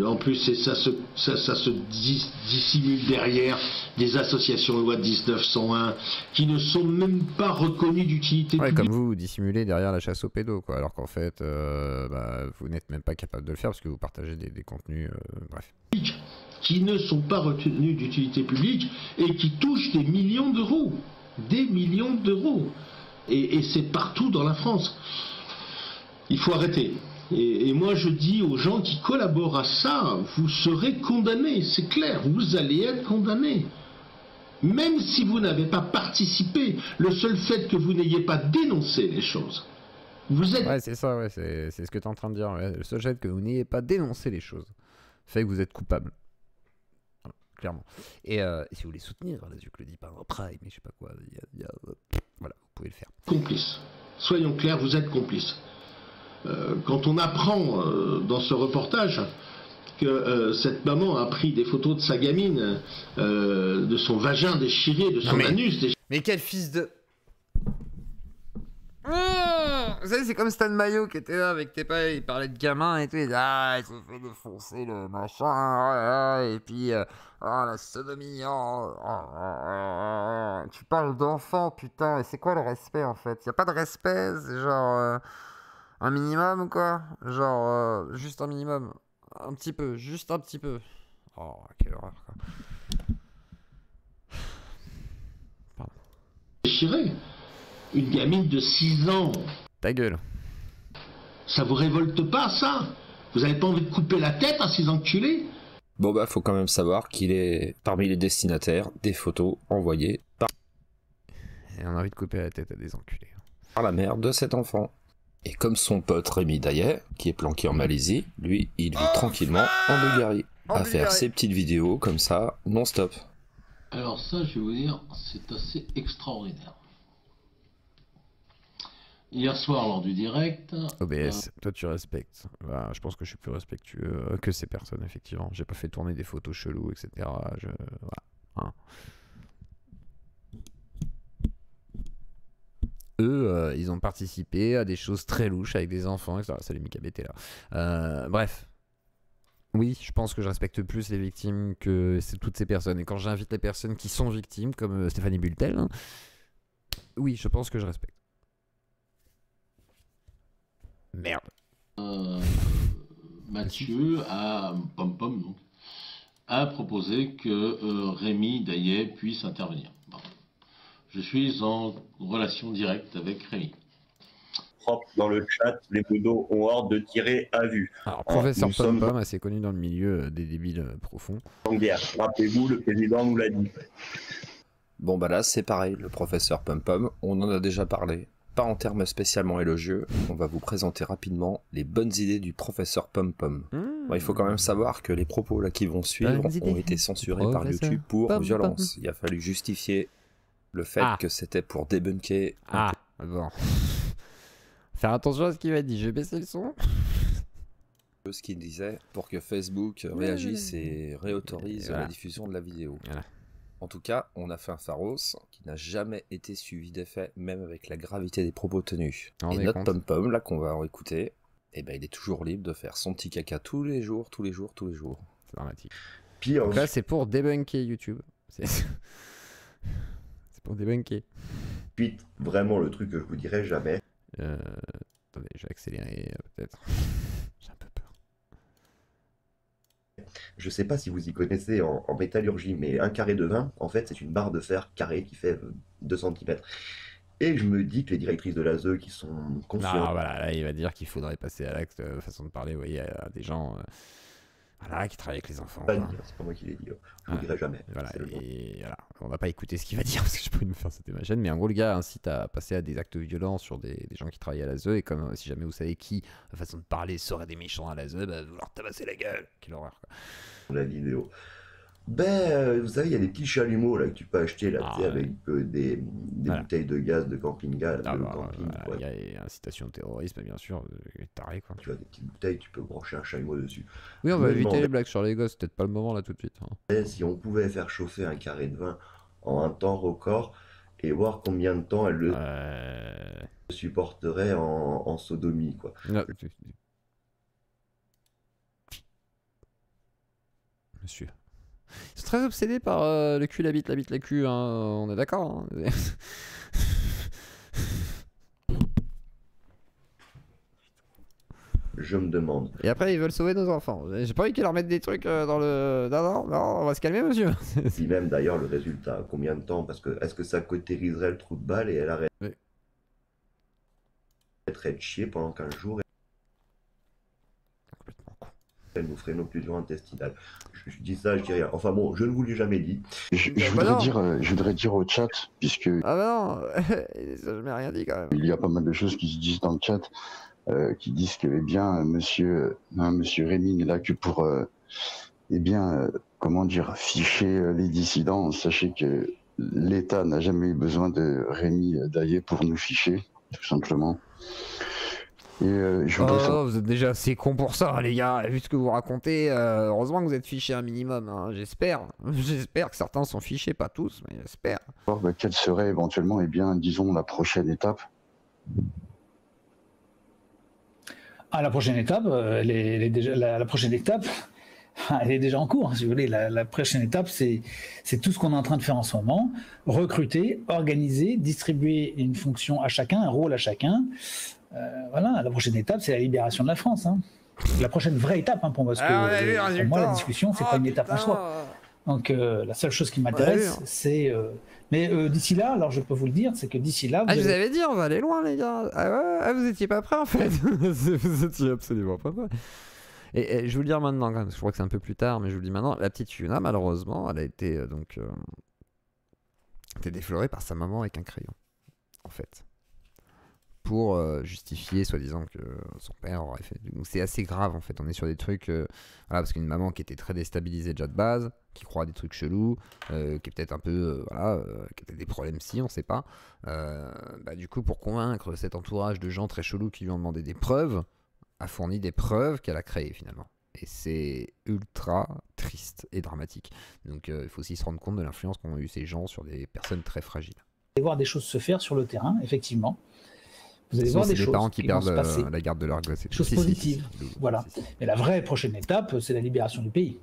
En plus, ça se dissimule derrière des associations loi de 1901 qui ne sont même pas reconnues d'utilité publique. Comme vous dissimulez derrière la chasse aux pédos, quoi, alors qu'en fait, vous n'êtes même pas capable de le faire parce que vous partagez des contenus, bref. Qui ne sont pas retenus d'utilité publique et qui touchent des millions d'euros. Des millions d'euros. Et c'est partout dans la France. Il faut arrêter. Et moi je dis aux gens qui collaborent à ça, vous serez condamnés, c'est clair, vous allez être condamnés. même si vous n'avez pas participé, le seul fait que vous n'ayez pas dénoncé les choses, vous êtes... Ouais, c'est ça, ouais, c'est ce que tu es en train de dire. Ouais. Le seul fait que vous n'ayez pas dénoncé les choses fait que vous êtes coupable. Voilà, clairement. Et si vous voulez soutenir, là, je le dis pas en prime, mais je sais pas quoi, voilà, vous pouvez le faire. Complice. Soyons clairs, vous êtes complice. Quand on apprend dans ce reportage que cette maman a pris des photos de sa gamine, de son vagin déchiré, de son anus déchiré... Mais quel fils de... Vous savez, c'est comme Stan Mayo qui était là avec tes pas, il parlait de gamin et tout, il disait, ah, il s'est fait défoncer le machin, et puis, la sodomie, tu parles d'enfant, putain, et c'est quoi le respect en fait? Y a pas de respect, c'est genre, un minimum ou quoi? Genre, juste un minimum, un petit peu, juste un petit peu. Oh, quelle horreur, quoi. Pardon. Déchiré. Une gamine de 6 ans. Ta gueule. Ça vous révolte pas, ça? Vous avez pas envie de couper la tête à ces enculés? Bon bah, faut quand même savoir qu'il est parmi les destinataires des photos envoyées par... Et on a envie de couper la tête à des enculés. Par la mère de cet enfant. Et comme son pote Rémi Daillet, qui est planqué en Malaisie, lui, il vit tranquillement en Bulgarie. À faire ses petites vidéos comme ça, non-stop. Alors ça, je vais vous dire, c'est assez extraordinaire. Hier soir, lors du direct... OBS, toi tu respectes. Bah, je pense que je suis plus respectueux que ces personnes, effectivement. J'ai pas fait tourner des photos cheloues, etc. Voilà. Hein. Eux, ils ont participé à des choses très louches avec des enfants, etc. Salut Mika BT là. Bref. Oui, je pense que je respecte plus les victimes que toutes ces personnes. Et quand j'invite les personnes qui sont victimes, comme Stéphanie Bultel, hein, oui, je pense que je respecte. Merde. Mathieu a proposé que Rémi Daillet puisse intervenir. Bon. Je suis en relation directe avec Rémi. Dans le chat, les modos ont hâte de tirer à vue. Alors, professeur Pom-Pom, assez connu dans le milieu des débiles profonds. En guerre, rappelez-vous, le président nous l'a dit. Bon bah là, c'est pareil, le professeur Pom-Pom, on en a déjà parlé. Pas en termes spécialement élogieux, on va vous présenter rapidement les bonnes idées du professeur Pom-Pom. Bon, il faut quand même savoir que les propos là qui vont suivre ont été censurés par YouTube pour violence. Il a fallu justifier le fait que c'était pour débunker. Bon. Faire attention à ce qu'il va dire, je vais baisser le son. Ce qu'il disait pour que Facebook réagisse et réautorise la diffusion de la vidéo. Voilà. En tout cas, on a fait un pharos qui n'a jamais été suivi d'effet, même avec la gravité des propos tenus. Et notre Pom-Pom, là, qu'on va écouter, eh ben, il est toujours libre de faire son petit caca tous les jours. C'est dramatique. Pire. Donc là, c'est pour débunker YouTube. C'est pour débunker. Puis, vraiment, le truc que je vous dirai jamais. Attendez, je vais accélérer peut-être. J'ai un peu peur. Je sais pas si vous y connaissez en métallurgie, mais un carré de vin, en fait, c'est une barre de fer carrée qui fait 2 cm. Et je me dis que les directrices de l'ASE qui sont conscientes... Non, voilà, là, il va dire qu'il faudrait passer à l'acte, façon de parler, vous voyez, à des gens voilà, qui travaillent avec les enfants. C'est pas moi qui l'ai dit, je vous le dirai jamais. Voilà, et voilà, on va pas écouter ce qu'il va dire parce que je peux me faire cette imagine, mais en gros, le gars incite à passer à des actes violents sur des gens qui travaillent à l'ASE, et comme si jamais vous savez qui, la façon de parler, serait des méchants à l'ASE, bah, vous leur tabasser la gueule. Quelle horreur, quoi. La vidéo. Vous savez, il y a des petits chalumeaux là que tu peux acheter là, avec des bouteilles de gaz de camping-gaz. Il y a incitation au terrorisme, bien sûr, taré quoi. Tu as des petites bouteilles, tu peux brancher un chalumeau dessus. Oui, on va éviter les blagues sur les gosses, peut-être pas le moment là tout de suite. Hein. Si on pouvait faire chauffer un carré de vin en un temps record et voir combien de temps elle le supporterait en sodomie, quoi. Monsieur. Ils sont très obsédés par le cul, la bite, la cul, hein. On est d'accord. Hein. Je me demande. Et après, ils veulent sauver nos enfants. J'ai pas envie qu'ils leur mettent des trucs dans le... Non, on va se calmer, monsieur. Si même d'ailleurs le résultat, combien de temps? Parce que est-ce que ça cautériserait le trou de balle et elle arrêterait de chier pendant 15 jours? Complètement con. Fréno-occlusion intestinale. Je dis ça, je dis rien. Enfin bon, je ne vous l'ai jamais dit. Je voudrais dire au chat, puisque... Ah bah non, ça, je n'ai rien dit quand même. Il y a pas mal de choses qui se disent dans le chat, qui disent que, eh bien, monsieur Rémy n'est là que pour, comment dire, ficher les dissidents. Sachez que l'État n'a jamais eu besoin de Rémy Daillé pour nous ficher, tout simplement. Et vous êtes déjà assez cons pour ça, les gars. Vu ce que vous racontez, heureusement que vous êtes fichés un minimum. Hein. J'espère que certains sont fichés, pas tous, mais j'espère. Quelle serait éventuellement, eh bien, disons, la prochaine étape? La prochaine étape, elle est déjà la prochaine étape. Elle est déjà en cours, si vous voulez. La prochaine étape, c'est tout ce qu'on est en train de faire en ce moment. Recruter, organiser, distribuer une fonction à chacun, un rôle à chacun. Voilà, la prochaine étape, c'est la libération de la France. Hein. La prochaine vraie étape, hein, pour moi, parce que pour moi, la discussion, c'est pas une étape en soi. Donc, la seule chose qui m'intéresse, c'est... Mais d'ici là, alors je peux vous le dire, c'est que d'ici là... je vous avais dit, on va aller loin, les gars. Vous étiez pas prêts, en fait. Vous étiez absolument pas prêts. Et je vais vous le dire maintenant, quand même, parce que je crois que c'est un peu plus tard, mais je vous le dis maintenant, la petite Yuna, malheureusement, elle a été déflorée par sa maman avec un crayon, en fait. Pour justifier, soi-disant, que son père aurait fait... Donc c'est assez grave, en fait. On est sur des trucs... voilà, parce qu'une maman qui était très déstabilisée déjà de base, qui croit à des trucs chelous, qui est peut-être un peu... qui a peut-être des problèmes si, on sait pas. Du coup, pour convaincre cet entourage de gens très chelous qui lui ont demandé des preuves, a fourni des preuves qu'elle a créées, finalement. Et c'est ultra triste et dramatique. Donc il faut aussi se rendre compte de l'influence qu'ont eu ces gens sur des personnes très fragiles. Vous allez voir des choses se faire sur le terrain, effectivement. Vous allez voir des choses parents qui perdent la garde de leur gosse. Des choses positives. Voilà. Mais la vraie prochaine étape, c'est la libération du pays.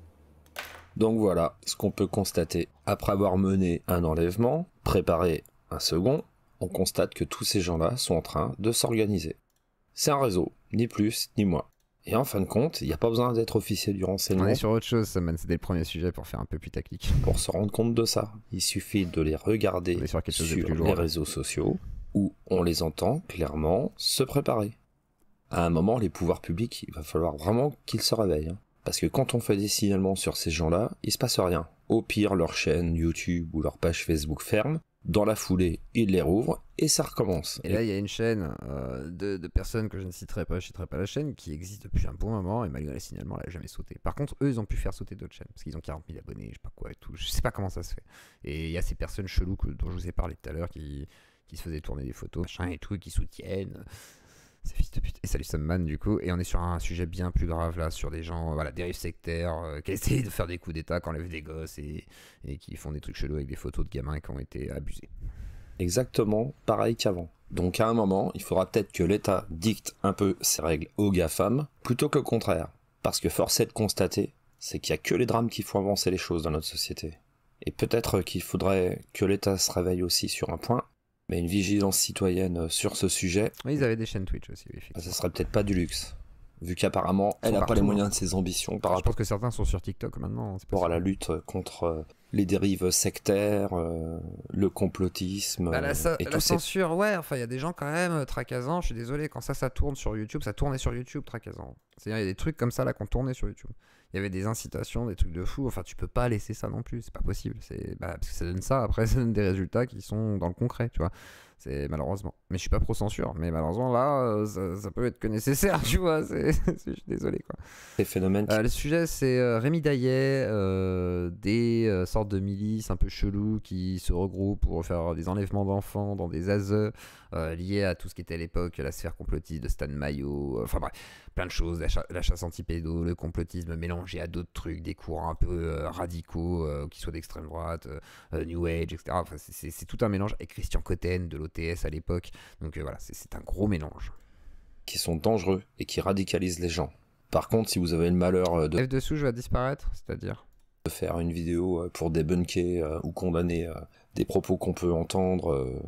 Donc voilà ce qu'on peut constater. Après avoir mené un enlèvement, préparé un second, on constate que tous ces gens-là sont en train de s'organiser. C'est un réseau, ni plus ni moins. Et en fin de compte, il n'y a pas besoin d'être officier du renseignement. On est sur autre chose, Saman, c'était le premier sujet pour faire un peu putaclic. Pour se rendre compte de ça, il suffit de les regarder sur les réseaux sociaux, où on les entend clairement se préparer. À un moment, les pouvoirs publics, il va falloir vraiment qu'ils se réveillent. Hein. Parce que quand on fait des signalements sur ces gens-là, il se passe rien. Au pire, leur chaîne YouTube ou leur page Facebook ferme. Dans la foulée, ils les rouvrent et ça recommence. Et là, il y a une chaîne de personnes que je ne citerai pas la chaîne, qui existe depuis un bon moment et malgré les signalements, elle n'a jamais sauté. Par contre, eux, ils ont pu faire sauter d'autres chaînes parce qu'ils ont 40 000 abonnés, je sais pas quoi et tout. Je sais pas comment ça se fait. Et il y a ces personnes cheloues dont je vous ai parlé tout à l'heure qui se faisaient tourner des photos, machin et tout, et qui soutiennent. C'est fils de pute. Et salut Samman du coup. Et on est sur un sujet bien plus grave là, sur des gens, dérives sectaires, qui essayent de faire des coups d'état, qui enlèvent des gosses et qui font des trucs chelous avec des photos de gamins qui ont été abusés. Exactement pareil qu'avant. Donc à un moment, il faudra peut-être que l'État dicte un peu ses règles aux GAFAM, plutôt que le contraire. Parce que force est de constater, c'est qu'il n'y a que les drames qui font avancer les choses dans notre société. Et peut-être qu'il faudrait que l'État se réveille aussi sur un point, mais une vigilance citoyenne sur ce sujet... Oui, ils avaient des chaînes Twitch aussi, oui. Ça serait peut-être pas du luxe, vu qu'apparemment, elle n'a pas les moyens de ses ambitions par rapport... Je pense que certains sont sur TikTok maintenant. Par rapport à la lutte contre les dérives sectaires, le complotisme la censure, ouais, enfin, il y a des gens quand même tracassants, je suis désolé, quand ça tourne sur YouTube, ça tournait sur YouTube tracassant. C'est-à-dire, il y a des trucs comme ça là qu'on tournait sur YouTube. Il y avait des incitations, des trucs de fou. Enfin, tu peux pas laisser ça non plus, c'est pas possible. Parce que ça donne ça, après, ça donne des résultats qui sont dans le concret, tu vois. C'est malheureusement. Mais je suis pas pro-censure, mais malheureusement là, ça peut être que nécessaire, tu vois. Je suis désolé, quoi. Ces phénomènes. Le sujet, c'est Rémy Daillet, des sortes de milices un peu chelous qui se regroupent pour faire des enlèvements d'enfants dans des ASE liés à tout ce qui était à l'époque la sphère complotiste de Stan Mayo. Enfin bref, plein de choses, la chasse anti-pédo, le complotisme mélangé à d'autres trucs, des courants un peu radicaux, qui soient d'extrême droite, New Age, etc. Enfin, c'est tout un mélange avec Christian Cotten de l'OTS à l'époque. Donc voilà, c'est un gros mélange. Qui sont dangereux et qui radicalisent les gens. Par contre, si vous avez le malheur de... F-dessous, je vais disparaître, c'est-à-dire de faire une vidéo pour débunker ou condamner des propos qu'on peut entendre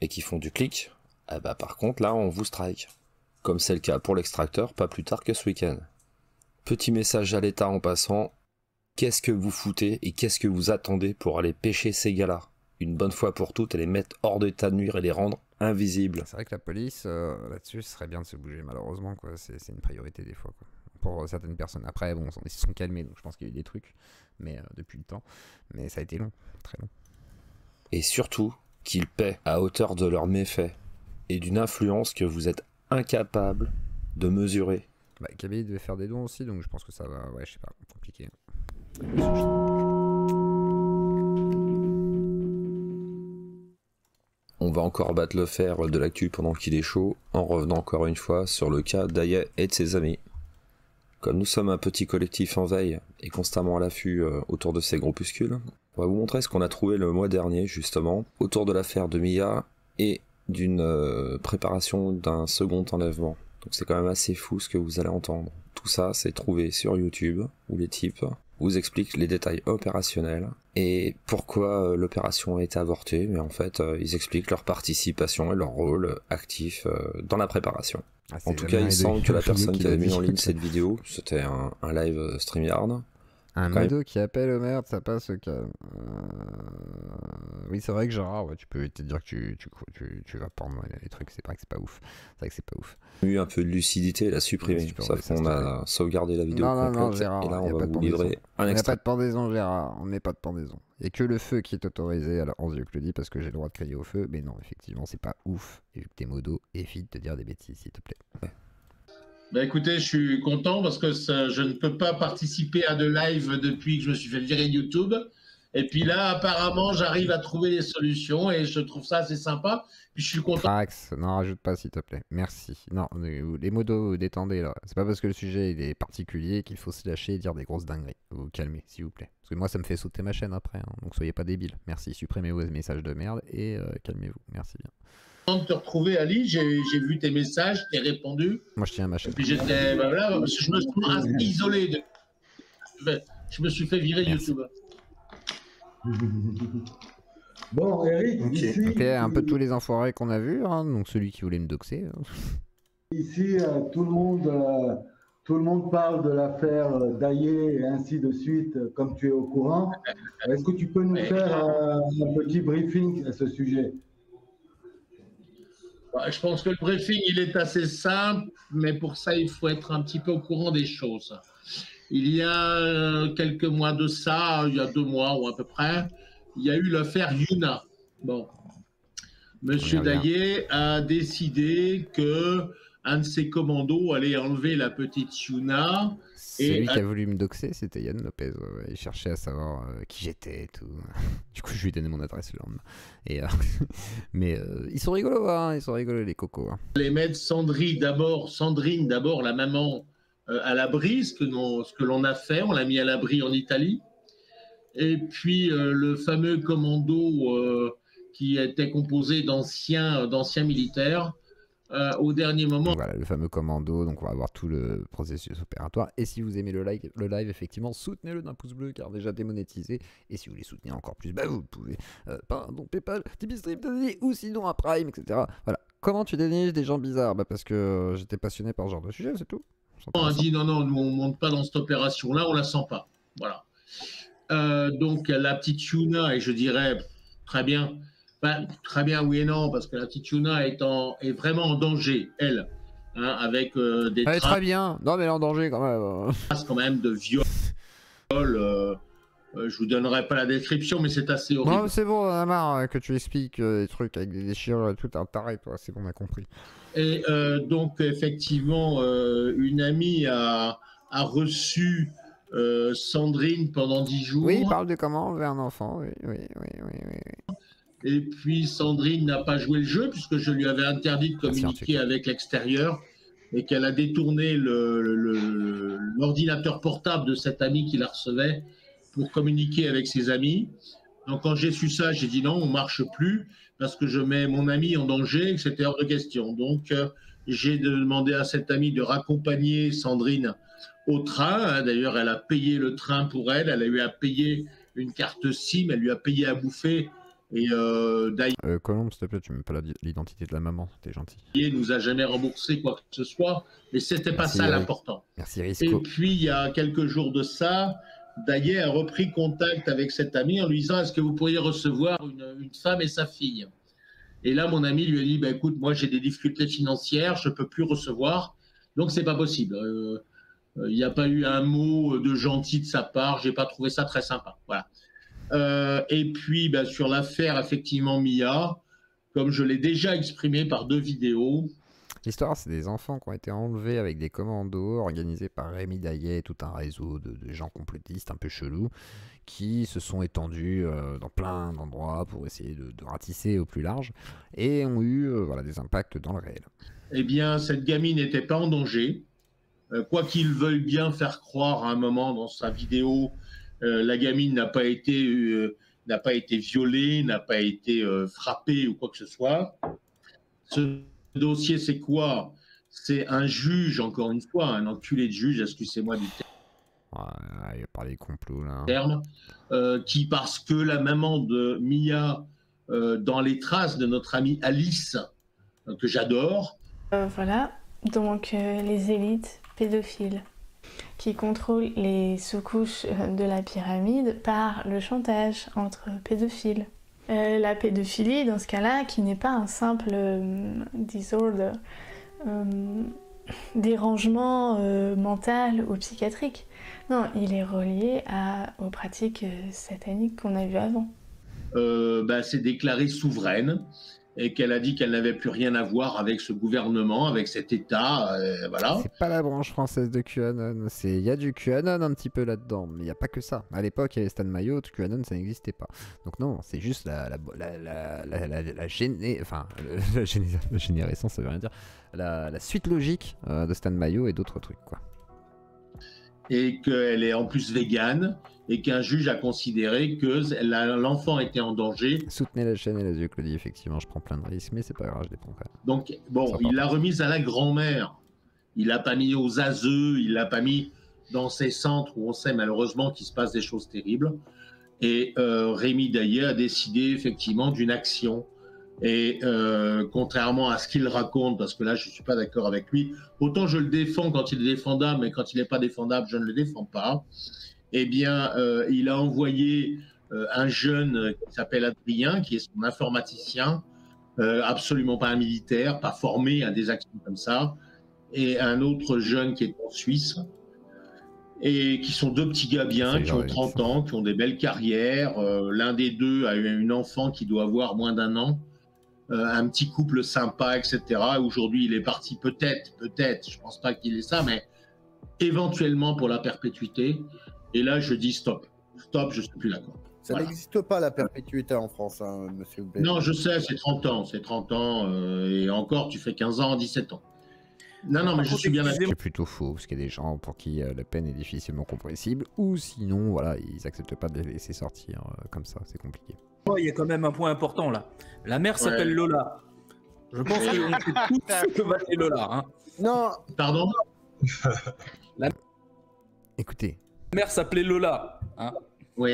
et qui font du clic, par contre, là, on vous strike. Comme c'est le cas pour l'extracteur, pas plus tard que ce week-end. Petit message à l'État en passant, qu'est-ce que vous foutez et qu'est-ce que vous attendez pour aller pêcher ces gars-là ? Une bonne fois pour toutes et les mettre hors d'état de nuire et les rendre invisibles. C'est vrai que la police, là-dessus, ce serait bien de se bouger, malheureusement, quoi. C'est une priorité des fois, quoi. pour certaines personnes. Après, bon, ils se sont calmés, donc je pense qu'il y a eu des trucs, mais depuis le temps. Mais ça a été long, très long. Et surtout, qu'ils paient à hauteur de leurs méfaits et d'une influence que vous êtes incapable de mesurer. Bah, Kaby devait faire des dons aussi, donc je pense que ça va, ouais, je sais pas, compliqué. On va encore battre le fer de l'actu pendant qu'il est chaud, en revenant encore une fois sur le cas d'Aya et de ses amis. Comme nous sommes un petit collectif en veille et constamment à l'affût autour de ces groupuscules, on va vous montrer ce qu'on a trouvé le mois dernier justement, autour de l'affaire de Mia et d'une préparation d'un second enlèvement. Donc c'est quand même assez fou ce que vous allez entendre. Tout ça c'est trouvé sur YouTube, où les types vous expliquent les détails opérationnels et pourquoi l'opération a été avortée, mais en fait ils expliquent leur participation et leur rôle actif dans la préparation. En tout cas, il semble que la personne qui avait mis en ligne cette vidéo, c'était un live StreamYard. Un Mado qui appelle merde, ça passe au calme. Oui, c'est vrai que Gérard, ouais, tu peux te dire que tu vas prendre les trucs, c'est vrai que c'est pas ouf. C'est vrai que c'est pas ouf. Il y a eu un peu de lucidité, il a supprimé. Sauf qu'on a sauvegardé la vidéo complète. Non, Gérard, et là, on va vous livrer un extrait. On n'a pas de pendaison, Gérard. On n'est pas de pendaison. Il n'y a que le feu qui est autorisé. Alors, on se le dit parce que j'ai le droit de crier au feu. Mais non, effectivement, c'est pas ouf. Et vu que t'es modo, évite de dire des bêtises, s'il te plaît. Ouais. Bah écoutez, je suis content parce que je ne peux pas participer à de live depuis que je me suis fait virer de YouTube. Et puis là, apparemment, j'arrive à trouver des solutions et je trouve ça assez sympa. Puis je suis content. Trax, non, rajoute pas s'il te plaît. Merci. Non, les modos, détendez là. C'est pas parce que le sujet il est particulier qu'il faut se lâcher et dire des grosses dingueries. Vous calmez, s'il vous plaît. Parce que moi, ça me fait sauter ma chaîne après. Hein. Donc soyez pas débiles. Merci. Supprimez vos messages de merde et calmez-vous. Merci bien. De te retrouver, Ali, j'ai vu tes messages, t'ai répondu. Moi, je tiens à ma chaîne. Et puis j'étais, bah, voilà, parce que je me suis assez isolé. Je me suis fait virer YouTube. Bon, Eric, ici... Ok, un peu tous les enfoirés qu'on a vus, hein, donc celui qui voulait me doxer. Ici, tout le monde parle de l'affaire Daillé et ainsi de suite, comme tu es au courant. Est-ce que tu peux nous faire un petit briefing à ce sujet? Je pense que le briefing, il est assez simple, mais pour ça, il faut être un petit peu au courant des choses. Il y a quelques mois de ça, il y a 2 mois ou à peu près, il y a eu l'affaire Yuna. Bon, Monsieur Daillé a décidé que un de ses commandos allait enlever la petite Yuna. Celui qui a voulu me doxer, c'était Yann Lopez. Ouais. Il cherchait à savoir qui j'étais et tout. Du coup, je lui ai donné mon adresse le lendemain. Et, mais ils sont rigolos, hein, ils sont rigolos les cocos. Hein. Les mettre Sandrine d'abord, la maman, à l'abri, ce que l'on a fait. On l'a mis à l'abri en Italie. Et puis le fameux commando qui était composé d'anciens militaires. Au dernier moment. Voilà, le fameux commando, donc on va avoir tout le processus opératoire. Et si vous aimez le live effectivement, soutenez-le d'un pouce bleu, car déjà démonétisé. Et si vous voulez soutenir encore plus, bah vous pouvez par un don PayPal, Tipeee Stream, ou sinon un Prime, etc. Voilà. Comment tu déniches des gens bizarres? Bah parce que j'étais passionné par ce genre de sujet, c'est tout. On a dit non, nous on monte pas dans cette opération-là, on la sent pas. Voilà. Donc la petite Yuna, et je dirais très bien. Ben, très bien, oui et non, parce que la petite Yuna est vraiment en danger, elle, hein, avec des traces. Très bien, non mais elle est en danger quand même. Quand même de viol. Je vous donnerai pas la description, mais c'est assez horrible. Non, c'est bon, on a marre que tu expliques des trucs avec des déchirures et tout, un taré, toi, c'est bon, on a compris. Et donc, effectivement, une amie a reçu Sandrine pendant 10 jours. Oui, il parle de comment enlever un enfant, oui. Et puis Sandrine n'a pas joué le jeu puisque je lui avais interdit de communiquer avec l'extérieur et qu'elle a détourné l'ordinateur portable de cet ami qui la recevait pour communiquer avec ses amis. Donc quand j'ai su ça, j'ai dit non, on ne marche plus parce que je mets mon ami en danger et que c'était hors de question. Donc j'ai demandé à cet ami de raccompagner Sandrine au train. D'ailleurs, elle a payé le train pour elle. Elle a eu à payer une carte SIM, elle lui a payé à bouffer. Et Colombe, s'il te plaît, tu ne mets pas l'identité de la maman, t'es gentil. Il nous a jamais remboursé quoi que ce soit, mais c'était pas ça l'important. Merci Risco. Et puis il y a quelques jours de ça, Daillé a repris contact avec cet ami en lui disant est-ce que vous pourriez recevoir une femme et sa fille? Et là mon ami lui a dit écoute, moi j'ai des difficultés financières, je peux plus recevoir, donc c'est pas possible. Il n'y a pas eu un mot de gentil de sa part. J'ai pas trouvé ça très sympa. Voilà. Et puis, sur l'affaire, effectivement, Mia, comme je l'ai déjà exprimé par 2 vidéos. L'histoire, c'est des enfants qui ont été enlevés avec des commandos organisés par Rémi Daillet et tout un réseau de gens complotistes un peu chelous qui se sont étendus dans plein d'endroits pour essayer de ratisser au plus large et ont eu des impacts dans le réel. Eh bien, cette gamine n'était pas en danger. Quoi qu'ils veuillent bien faire croire à un moment dans sa vidéo, la gamine n'a pas été violée, n'a pas été frappée ou quoi que ce soit. Ce dossier, c'est quoi? C'est un juge, encore une fois, un enculé de juge, excusez-moi du terme. Il a parlé complot là. Qui, parce que la maman de Mia, dans les traces de notre amie Alice, que j'adore. Voilà, donc les élites pédophiles qui contrôlent les sous-couches de la pyramide par le chantage entre pédophiles. La pédophilie, dans ce cas-là, qui n'est pas un simple disorder, dérangement mental ou psychiatrique. Non, il est relié aux pratiques sataniques qu'on a vues avant. C'est déclaré souveraine et qu'elle a dit qu'elle n'avait plus rien à voir avec ce gouvernement, avec cet État, voilà. C'est pas la branche française de QAnon, il y a du QAnon un petit peu là-dedans, mais il n'y a pas que ça. À l'époque, il y avait Stan Maillot, QAnon, ça n'existait pas. Donc non, c'est juste la générescence, ça veut rien dire. La suite logique de Stan Maillot et d'autres trucs, quoi. Et qu'elle est en plus végane, et qu'un juge a considéré que l'enfant était en danger. Soutenez la chaîne et les yeux, Claudie, effectivement, je prends plein de risques, mais c'est pas grave, je les prends quand même. Donc, bon, il l'a remise à la grand-mère. Il l'a pas mis aux ASE, il l'a pas mis dans ces centres où on sait malheureusement qu'il se passe des choses terribles. Et Rémi Daillet a décidé effectivement d'une action. Et contrairement à ce qu'il raconte, parce que là je ne suis pas d'accord avec lui, autant je le défends quand il est défendable, mais quand il n'est pas défendable, je ne le défends pas. Eh bien, il a envoyé un jeune qui s'appelle Adrien, qui est son informaticien, absolument pas un militaire, pas formé à des actions comme ça, et un autre jeune qui est en Suisse, et qui sont 2 petits gars bien, qui ont 30 ans, qui ont des belles carrières. L'un des 2 a eu une enfant qui doit avoir moins d'1 an. Un petit couple sympa, etc. Aujourd'hui, il est parti peut-être, je pense pas qu'il ait ça, mais éventuellement pour la perpétuité. Et là, je dis stop, je ne suis plus d'accord. Ça n'existe pas la perpétuité en France, hein, monsieur B. Non, je sais, c'est 30 ans, et encore, tu fais 15 ans, 17 ans. Non, mais je suis bien d'accord. C'est plutôt faux, parce qu'il y a des gens pour qui la peine est difficilement compréhensible, ou sinon, voilà, ils acceptent pas de les laisser sortir comme ça, c'est compliqué. Il y a quand même un point important là. La mère s'appelle Lola. Je pense qu'on sait tous ce que va faire Lola. Hein. Non. Pardon. Écoutez. La mère s'appelait Lola. Hein. Oui.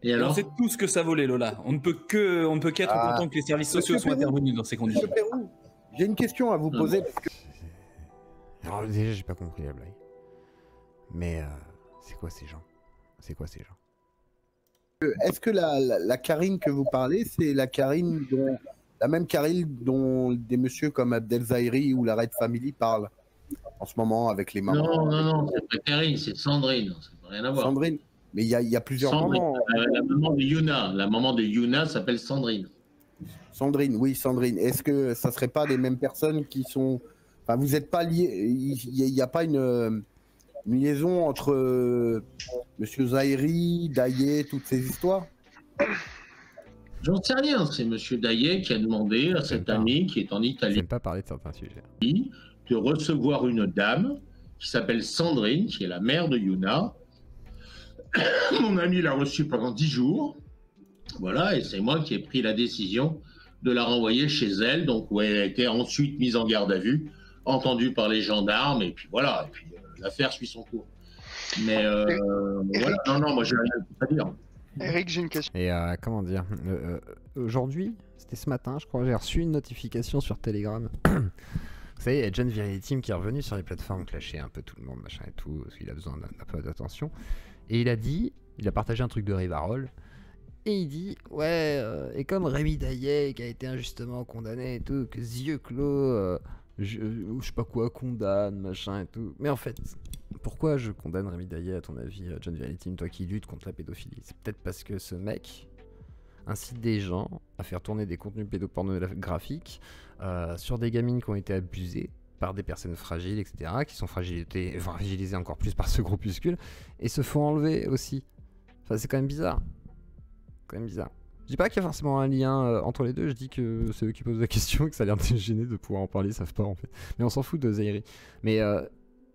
Et alors on sait tous ce que ça volait Lola. On ne peut qu'être content que les services sociaux soient intervenus dans ces conditions. J'ai une question à vous poser. Parce que... Alors déjà, j'ai pas compris la blague. Mais c'est quoi ces gens? Est-ce que la Karine que vous parlez, c'est la même Karine dont des messieurs comme Abdel Zahiri ou la Red Family parlent en ce moment avec les mamans? Non, c'est pas Karine, c'est Sandrine, ça n'a rien à voir. Sandrine, mais il y a plusieurs mamans. La maman de Yuna s'appelle Sandrine. Sandrine, oui, Sandrine. Est-ce que ça serait pas les mêmes personnes qui sont... Enfin, vous n'êtes pas liés, il n'y a pas une liaison entre Monsieur Zahiri, Daillet, toutes ces histoires? J'en sais rien, c'est Monsieur Daillet qui a demandé à cet ami qui est en Italie. J'aime pas parler de certains sujets. De recevoir une dame qui s'appelle Sandrine, qui est la mère de Yuna. Mon ami l'a reçue pendant 10 jours. Voilà, et c'est moi qui ai pris la décision de la renvoyer chez elle. Donc, où elle a été ensuite mise en garde à vue, entendue par les gendarmes, et puis voilà. Et puis l'affaire suit son cours. Mais voilà, non, moi j'ai rien à dire. Eric, j'ai une question. Et comment dire, aujourd'hui, c'était ce matin, je crois, j'ai reçu une notification sur Telegram. Vous savez, il y a John Virilitim qui est revenu sur les plateformes clasher un peu tout le monde, machin et tout, parce qu'il a besoin d'un peu d'attention. Et il a partagé un truc de Rivarol. Et il dit, ouais, et comme Rémi Daillet qui a été injustement condamné et tout, que yeux clos, je sais pas quoi, condamne, machin et tout. Mais en fait, pourquoi je condamne Rémi Daillet, à ton avis, John Veritime, toi qui luttes contre la pédophilie? C'est peut-être parce que ce mec incite des gens à faire tourner des contenus pédopornographiques sur des gamines qui ont été abusées par des personnes fragiles, etc., qui sont fragilisées encore plus par ce groupuscule, et se font enlever aussi. Enfin, c'est quand même bizarre. Je dis pas qu'il y a forcément un lien entre les deux, je dis que c'est eux qui posent la question et que ça a l'air de les gêner de pouvoir en parler, ils savent pas en fait. Mais on s'en fout de Zaïri. Mais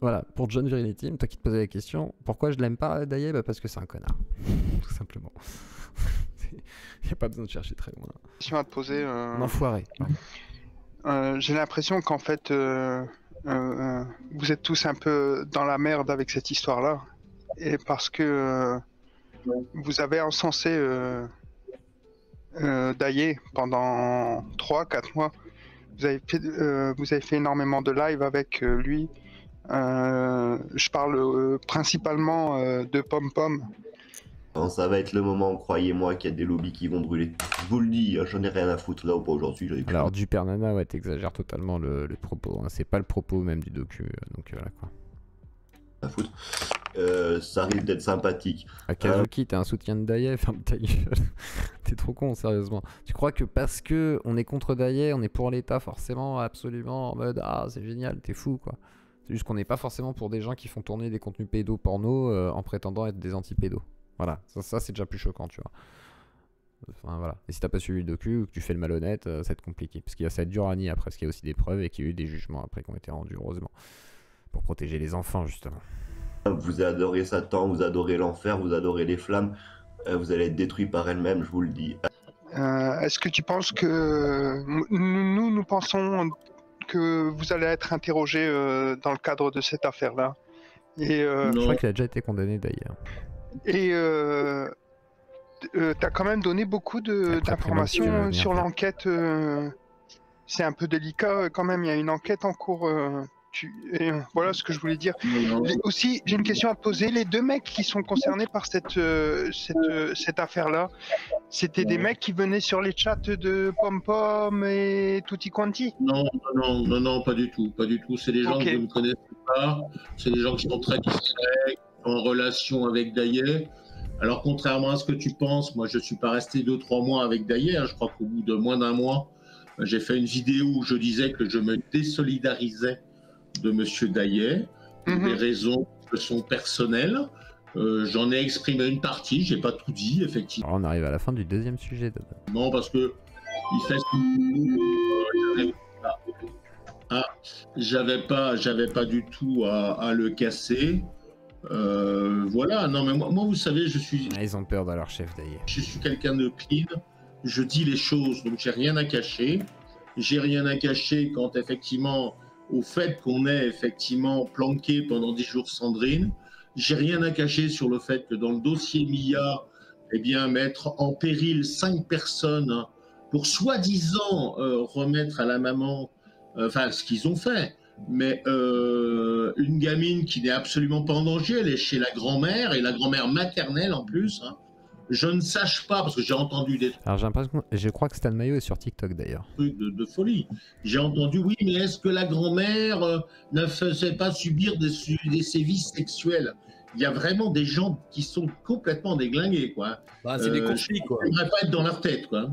voilà, pour John Veritime, toi qui te posais la question, pourquoi je l'aime pas Daillet? Parce que c'est un connard. Tout simplement. Il n'y a pas besoin de chercher très loin. Question à te poser. Un enfoiré. J'ai l'impression qu'en fait, vous êtes tous un peu dans la merde avec cette histoire-là. Et parce que vous avez encensé Daillet pendant 3-4 mois. Vous avez fait énormément de live avec lui. Je parle principalement de Pom Pom. Non, ça va être le moment, croyez-moi, qu'il y a des lobbies qui vont brûler. Je vous le dis, j'en ai rien à foutre là ou pas aujourd'hui. Alors du Père Nana, ouais, t'exagères totalement le propos. Hein. C'est pas le propos même du docu, donc voilà quoi. À foutre. Ça risque d'être sympathique. Kazuki, t'es un soutien de Daillet, ferme ta gueule. T'es trop con, sérieusement. Tu crois que parce que on est contre Daillet, on est pour l'État forcément, absolument, en mode ah c'est génial, t'es fou quoi. C'est juste qu'on n'est pas forcément pour des gens qui font tourner des contenus pédo-porno en prétendant être des anti-pédos. Voilà, ça c'est déjà plus choquant, tu vois. Enfin voilà. Et si t'as pas suivi le docu ou que tu fais le malhonnête, ça va être compliqué. Parce qu'il y a cette dure année après, parce qu'il y a aussi des preuves et qu'il y a eu des jugements après qui ont été rendus, heureusement. Pour protéger les enfants, justement. Vous adorez Satan, vous adorez l'enfer, vous adorez les flammes. Vous allez être détruits par elles-mêmes, je vous le dis. Est-ce que tu penses que... Nous pensons que vous allez être interrogé dans le cadre de cette affaire-là. Et, je crois qu'il a déjà été condamné d'ailleurs. Et t'as quand même donné beaucoup d'informations sur l'enquête. C'est un peu délicat quand même, il y a une enquête en cours. Et voilà ce que je voulais dire. Aussi, j'ai une question à te poser. Les deux mecs qui sont concernés par cette affaire-là, c'était des mecs qui venaient sur les chats de Pom Pom et Tutti Quanti? Non, pas du tout. C'est des gens que je ne connais pas. C'est des gens qui sont très discrets, en relation avec Daillet. Alors, contrairement à ce que tu penses, moi, je ne suis pas resté 2-3 mois avec Daillet. Hein. Je crois qu'au bout de moins d'un mois, j'ai fait une vidéo où je disais que je me désolidarisais de Monsieur Daillet, pour des raisons qui sont personnelles. J'en ai exprimé une partie, j'ai pas tout dit, effectivement. Alors on arrive à la fin du deuxième sujet. Non, parce que il fait j'avais pas du tout à le casser. Voilà, non mais moi vous savez, je suis... Ils ont peur de leur chef Daillet. Je suis quelqu'un de clean, je dis les choses, donc j'ai rien à cacher. J'ai rien à cacher quand effectivement... au fait qu'on ait effectivement planqué pendant 10 jours Sandrine. J'ai rien à cacher sur le fait que dans le dossier Mia, eh bien, mettre en péril 5 personnes pour soi-disant remettre à la maman, enfin, ce qu'ils ont fait. Mais une gamine qui n'est absolument pas en danger, elle est chez la grand-mère, et la grand-mère maternelle en plus, hein. Je ne sache pas, parce que j'ai entendu des... Alors j'ai l'impression que... Je crois que Stan Mayo est sur TikTok d'ailleurs. De folie. J'ai entendu, oui, mais est-ce que la grand-mère ne faisait pas subir des sévices sexuels? Il y a vraiment des gens qui sont complètement déglingués, quoi. Bah, c'est des conflits, quoi. On ne devrait pas être dans leur tête, quoi.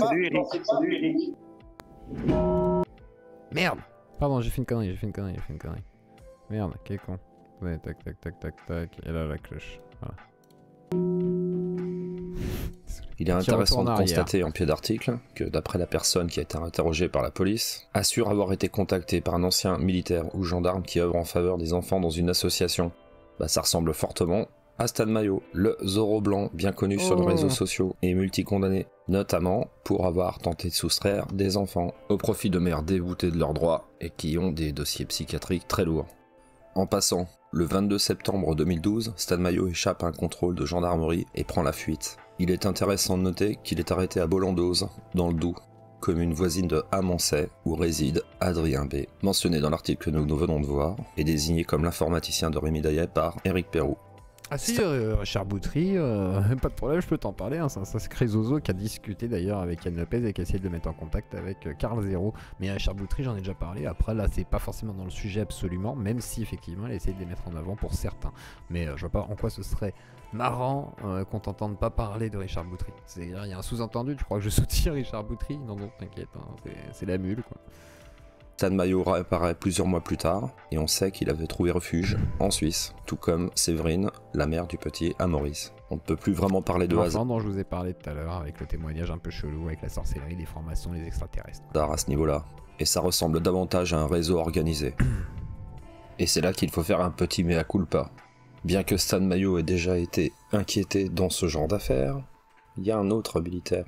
Salut Eric. Merde. Pardon, j'ai fait une connerie. Merde, quel con. Ouais, tac. Et là, la cloche. Voilà. Il est intéressant de constater en pied d'article que d'après la personne qui a été interrogée par la police, assure avoir été contacté par un ancien militaire ou gendarme qui œuvre en faveur des enfants dans une association. Bah ça ressemble fortement à Stan Mayo, le Zorro blanc bien connu sur les réseaux sociaux et multicondamné, notamment pour avoir tenté de soustraire des enfants au profit de mères déboutées de leurs droits et qui ont des dossiers psychiatriques très lourds. En passant, le 22 septembre 2012, Stan Mayo échappe à un contrôle de gendarmerie et prend la fuite. Il est intéressant de noter qu'il est arrêté à Bollandose, dans le Doubs, commune voisine de Amancet, où réside Adrien B, mentionné dans l'article que nous venons de voir, et désigné comme l'informaticien de Rémi Daillet par Éric Perroux. Ah si, Richard Boutry, pas de problème, je peux t'en parler. Hein. C'est un sacré zozo qui a discuté d'ailleurs avec Yann Lopez et qui a essayé de le mettre en contact avec Karl Zéro. Mais Richard Boutry, j'en ai déjà parlé. Après, là, c'est pas forcément dans le sujet absolument, même si effectivement, il a essayé de les mettre en avant pour certains. Mais je vois pas en quoi ce serait marrant qu'on t'entende pas parler de Richard Boutry. Il y a un sous-entendu, tu crois que je soutiens Richard Boutry? Non, non, t'inquiète, hein, c'est la mule, quoi. Stan Mayo réapparaît plusieurs mois plus tard et on sait qu'il avait trouvé refuge en Suisse, tout comme Séverine, la mère du petit Amaury. On ne peut plus vraiment parler de hasard dont je vous ai parlé tout à l'heure avec le témoignage un peu chelou avec la sorcellerie, les formations, les extraterrestres. À ce niveau-là, et ça ressemble davantage à un réseau organisé. Et c'est là qu'il faut faire un petit mea culpa. Bien que Stan Mayo ait déjà été inquiété dans ce genre d'affaires, il y a un autre militaire,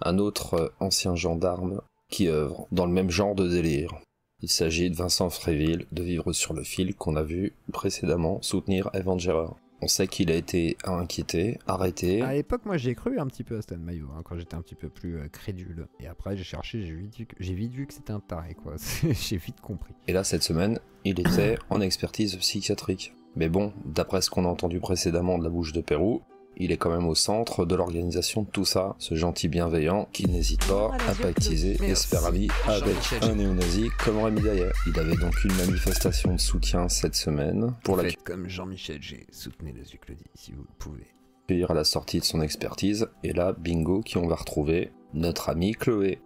un autre ancien gendarme qui œuvre dans le même genre de délire. Il s'agit de Vincent Fréville, de Vivre sur le fil, qu'on a vu précédemment soutenir Evan Gerard. On sait qu'il a été inquiété, arrêté. À l'époque, moi j'ai cru un petit peu à Stan Mayo, hein, quand j'étais un petit peu plus crédule. Et après j'ai cherché, j'ai vite vu que c'était un taré, quoi. J'ai vite compris. Et là, cette semaine, il était en expertise psychiatrique. Mais bon, d'après ce qu'on a entendu précédemment de la bouche de Pérou, il est quand même au centre de l'organisation de tout ça, ce gentil bienveillant qui n'hésite pas à pactiser et se faire ami avec un néo-nazi comme Rémi Daillard. Il avait donc une manifestation de soutien cette semaine pour la... Faites comme Jean-Michel G, soutenez le Zuclodi si vous le pouvez. À la sortie de son expertise, et là, bingo, qui on va retrouver notre amie Chloé.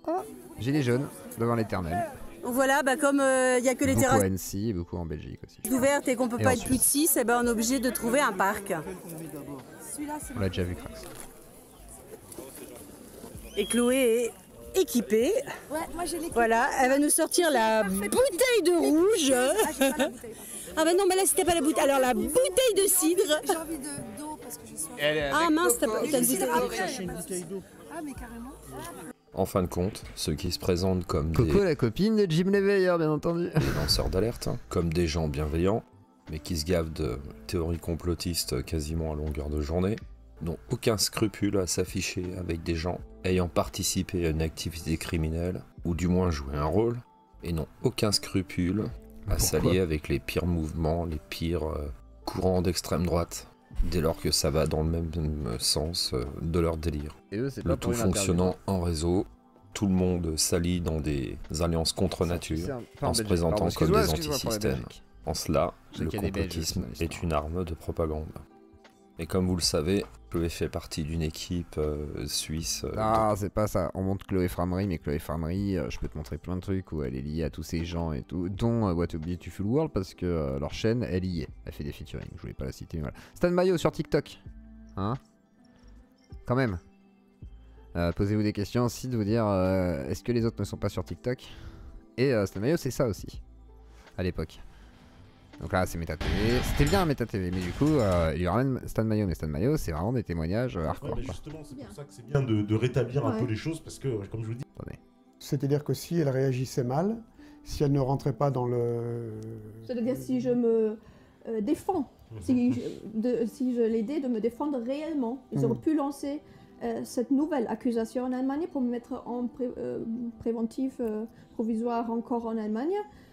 Oh, gilet jaune, devant l'éternel. Voilà, bah comme il n'y a que les terrasses beaucoup à Annecy et beaucoup en Belgique aussi. ouvertes et qu'on peut pas être plus de 6, et ben on est obligé de trouver un parc. On l'a déjà vu, Crax. Et Chloé est équipée. Ouais, moi j'ai l'équipe. Voilà, elle va nous sortir la bouteille de rouge. Ah bah non, mais là c'était pas la bouteille. Alors la bouteille de cidre. J'ai envie d'eau parce que je suis... Ah mince, t'as une bouteille d'eau. Ah mais carrément. En fin de compte, ceux qui se présentent comme Coco, la copine de Jim Leveilleur, bien entendu. Des lanceurs d'alerte, hein, comme des gens bienveillants, mais qui se gavent de théories complotistes quasiment à longueur de journée, n'ont aucun scrupule à s'afficher avec des gens ayant participé à une activité criminelle, ou du moins joué un rôle, et n'ont aucun scrupule à s'allier avec les pires mouvements, les pires courants d'extrême droite, dès lors que ça va dans le même sens de leur délire. Et eux, le tout fonctionnant en réseau, tout le monde s'allie dans des alliances contre nature, en se présentant comme des antisystèmes. En cela, le complotisme est une arme de propagande. Et comme vous le savez, Chloé fait partie d'une équipe suisse. Ah, c'est pas ça. On montre Chloé Framery, mais Chloé Framery, je peux te montrer plein de trucs où elle est liée à tous ces gens et tout, dont What a Beautiful World, parce que leur chaîne, elle y est. Elle fait des featuring, je voulais pas la citer, voilà. Stan Mayo sur TikTok. Hein? Quand même. Posez-vous des questions aussi de vous dire est-ce que les autres ne sont pas sur TikTok? Et Stan Mayo, c'est ça aussi, à l'époque. Donc là, c'est Meta TV. C'était bien Meta TV, mais du coup, il y aura même Stan Mayo. Mais Stan Mayo, c'est vraiment des témoignages hardcore. Ouais, justement, c'est pour ça que c'est bien de rétablir un peu les choses, parce que, comme je vous le dis... C'est-à-dire que si elle réagissait mal, si elle ne rentrait pas dans le... C'est-à-dire si je me défends, si je l'aidais de me défendre réellement, ils auraient pu lancer cette nouvelle accusation en Allemagne pour me mettre en préventif provisoire encore en Allemagne.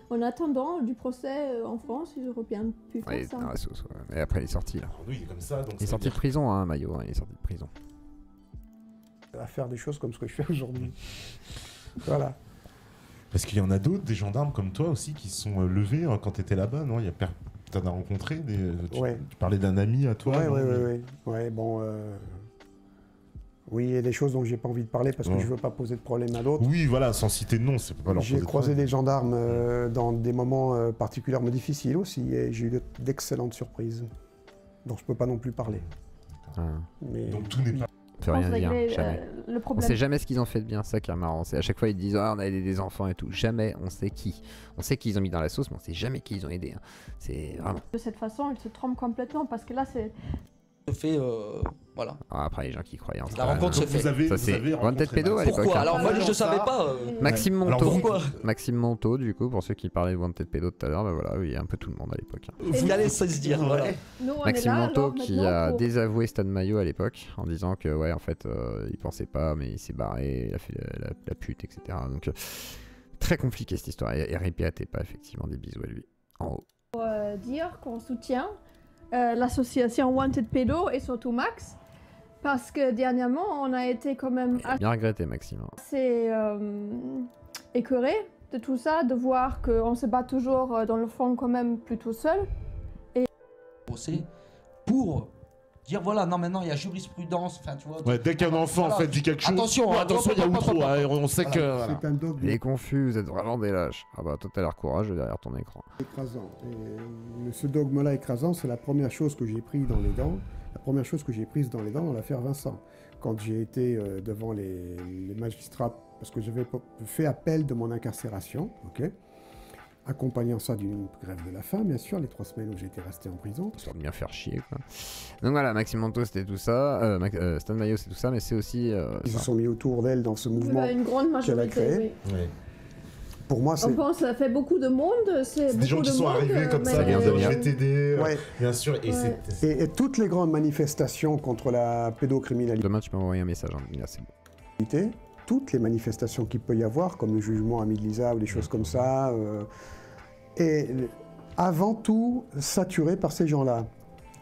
En attendant du procès en France, ils auraient bien pu faire ça. Et après, il est sorti là. Oui, il est comme ça. Donc il est sorti de prison, hein, Mayo. Il est sorti de prison. À faire des choses comme ce que je fais aujourd'hui. Voilà. Parce qu'il y en a d'autres, des gendarmes comme toi aussi, qui se sont levés quand tu étais là-bas, non? Tu en as rencontré tu parlais d'un ami à toi? Ouais, bon... Oui, il y a des choses dont j'ai pas envie de parler parce que je veux pas poser de problème à d'autres. Oui, voilà, sans citer de nom, c'est pas leur poser de J'ai croisé des gendarmes dans des moments particulièrement difficiles aussi, et j'ai eu d'excellentes surprises, dont je peux pas non plus parler. Mais... Donc tout n'est pas... On peut rien dire, jamais. On sait jamais ce qu'ils ont fait de bien, ça qui est marrant. À chaque fois ils disent on a aidé des enfants et tout. Jamais on sait qui. On sait qu'ils ont mis dans la sauce, mais on sait jamais qui ils ont aidé. Hein. C'est vraiment. De cette façon, ils se trompent complètement parce que là c'est... fait voilà. Après les gens qui croient en ça. La rencontre se fait. Ça c'est Wanted Pédo à l'époque. Pourquoi? Alors moi je savais pas. Maxime Monto. Alors, pourquoi? Maxime Monto, du coup, pour ceux qui parlaient de Wanted Pédo tout à l'heure, bah voilà, il y a un peu tout le monde à l'époque. Vous allez se dire, voilà. Maxime Monto qui a désavoué Stan Mayo à l'époque en disant que ouais en fait il pensait pas, mais il s'est barré, il a fait la pute, etc. Donc très compliqué cette histoire. Et répétez pas effectivement, des bisous à lui en haut. Dire qu'on soutient l'association Wanted Pédo et surtout Max, parce que dernièrement, on a été quand même bien regretté, Maxime. assez écœuré de tout ça, de voir qu'on se bat toujours dans le fond quand même plutôt seul. Et pour dire voilà, non maintenant il y a jurisprudence, enfin tu vois. Ouais, dès qu'un enfant en fait dit quelque chose, attention, il y a outro, on sait que. Voilà. Il est confus, vous êtes vraiment des lâches. Ah bah toi t'as l'air courageux derrière ton écran. Écrasant. Et ce dogme-là écrasant, c'est la première chose que j'ai pris dans les dents. La première chose que j'ai prise dans les dents dans l'affaire Vincent. Quand j'ai été devant les magistrats, parce que j'avais fait appel de mon incarcération, ok, accompagnant ça d'une grève de la faim, bien sûr, les 3 semaines où j'ai été resté en prison. Histoire de bien faire chier, quoi. Donc voilà, Maxime Manteau, c'était tout ça. Stan Mayo, c'est tout ça, mais c'est aussi... Ils se sont mis autour d'elle dans ce mouvement une grande qu'elle a créé. majorité, oui. Ouais. Pour moi, c'est... On pense que ça fait beaucoup de monde. C'est des gens qui sont arrivés comme ça, bien sûr, GTD, bien sûr. Et toutes les grandes manifestations contre la pédocriminalité... Demain, tu peux m'envoyer un message, hein. Là, c'est bon. Toutes les manifestations qu'il peut y avoir, comme le jugement à Midlisa ou des choses comme ça, et avant tout saturé par ces gens-là.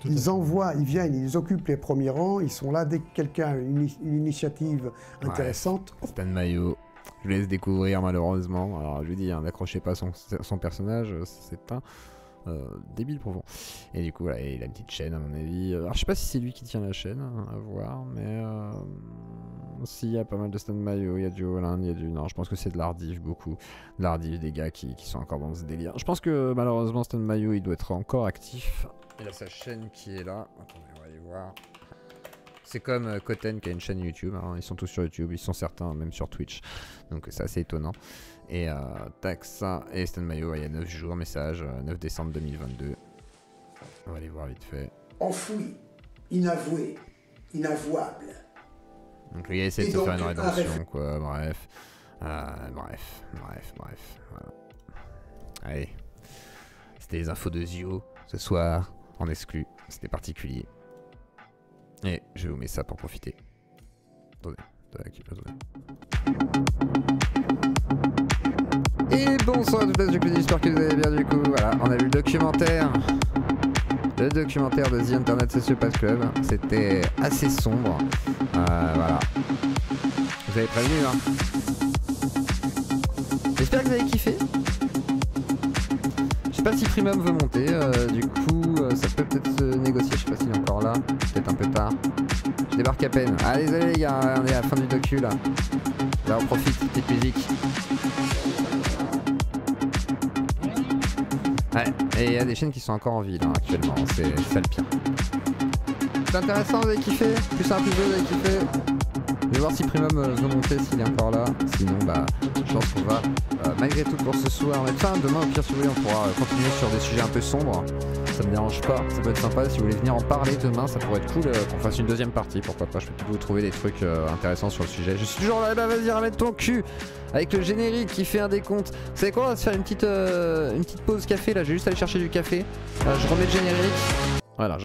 Ils envoient, ils viennent, ils occupent les premiers rangs, ils sont là dès que quelqu'un a une initiative intéressante. Stan Mayo, je vous laisse découvrir malheureusement. Alors je lui dis, hein, n'accrochez pas son personnage, c'est un débile pour vous. Et du coup, voilà, il a une petite chaîne à mon avis. Alors je sais pas si c'est lui qui tient la chaîne, hein, à voir, mais si, il y a pas mal de Stan Mayo, il y a du Hollande, il y a du... Non, je pense que c'est de l'Ardif, beaucoup. De l'Ardif, des gars qui sont encore dans ce délire. Je pense que malheureusement Stan Mayo, il doit être encore actif. Il a sa chaîne qui est là. Attendez, on va aller voir. C'est comme Koten qui a une chaîne YouTube, hein. Ils sont tous sur YouTube, ils sont certains même sur Twitch. Donc c'est assez étonnant. Et tac, ça, et Stan Mayo, il y a 9 jours, message, 9 décembre 2022. On va aller voir vite fait. Enfoui, inavoué, inavouable. Donc le gars essaie de se faire une rédemption, quoi, bref. Bref, voilà. Allez. C'était les infos de Zio, ce soir, en exclu, c'était particulier. Et je vous mets ça pour profiter. Attendez. Et bonsoir à toutes les gens, j'espère que vous allez bien du coup. Voilà, on a vu le documentaire. Le documentaire de The Internet Sociopath Club. C'était assez sombre. Voilà. Vous avez prévenu, hein. J'espère que vous avez kiffé. Je sais pas si Primum veut monter. Du coup, ça peut peut-être se négocier. Je sais pas s'il est encore là. Peut-être un peu tard. Je débarque à peine. Ah, désolé les gars, on est à la fin du docu là. Là, on profite, petite musique. Ouais, et il y a des chaînes qui sont encore en vie là actuellement, c'est ça le pire. C'est intéressant, vous avez kiffé? Plus 1, plus 2, vous avez kiffé? Je vais voir si Primum veut monter, s'il est encore là. Sinon, bah, je pense qu'on va, malgré tout pour ce soir, mettre fin. Demain, au pire, si vous voulez, on pourra continuer sur des sujets un peu sombres. Ça me dérange pas, ça peut être sympa. Si vous voulez venir en parler demain, ça pourrait être cool qu'on fasse une deuxième partie. Pourquoi pas, je peux vous trouver des trucs intéressants sur le sujet. Je suis toujours là, bah vas-y, ramène ton cul avec le générique qui fait un décompte. Vous savez quoi, on va se faire une petite pause café là. Je vais juste aller chercher du café. Je remets le générique. Voilà.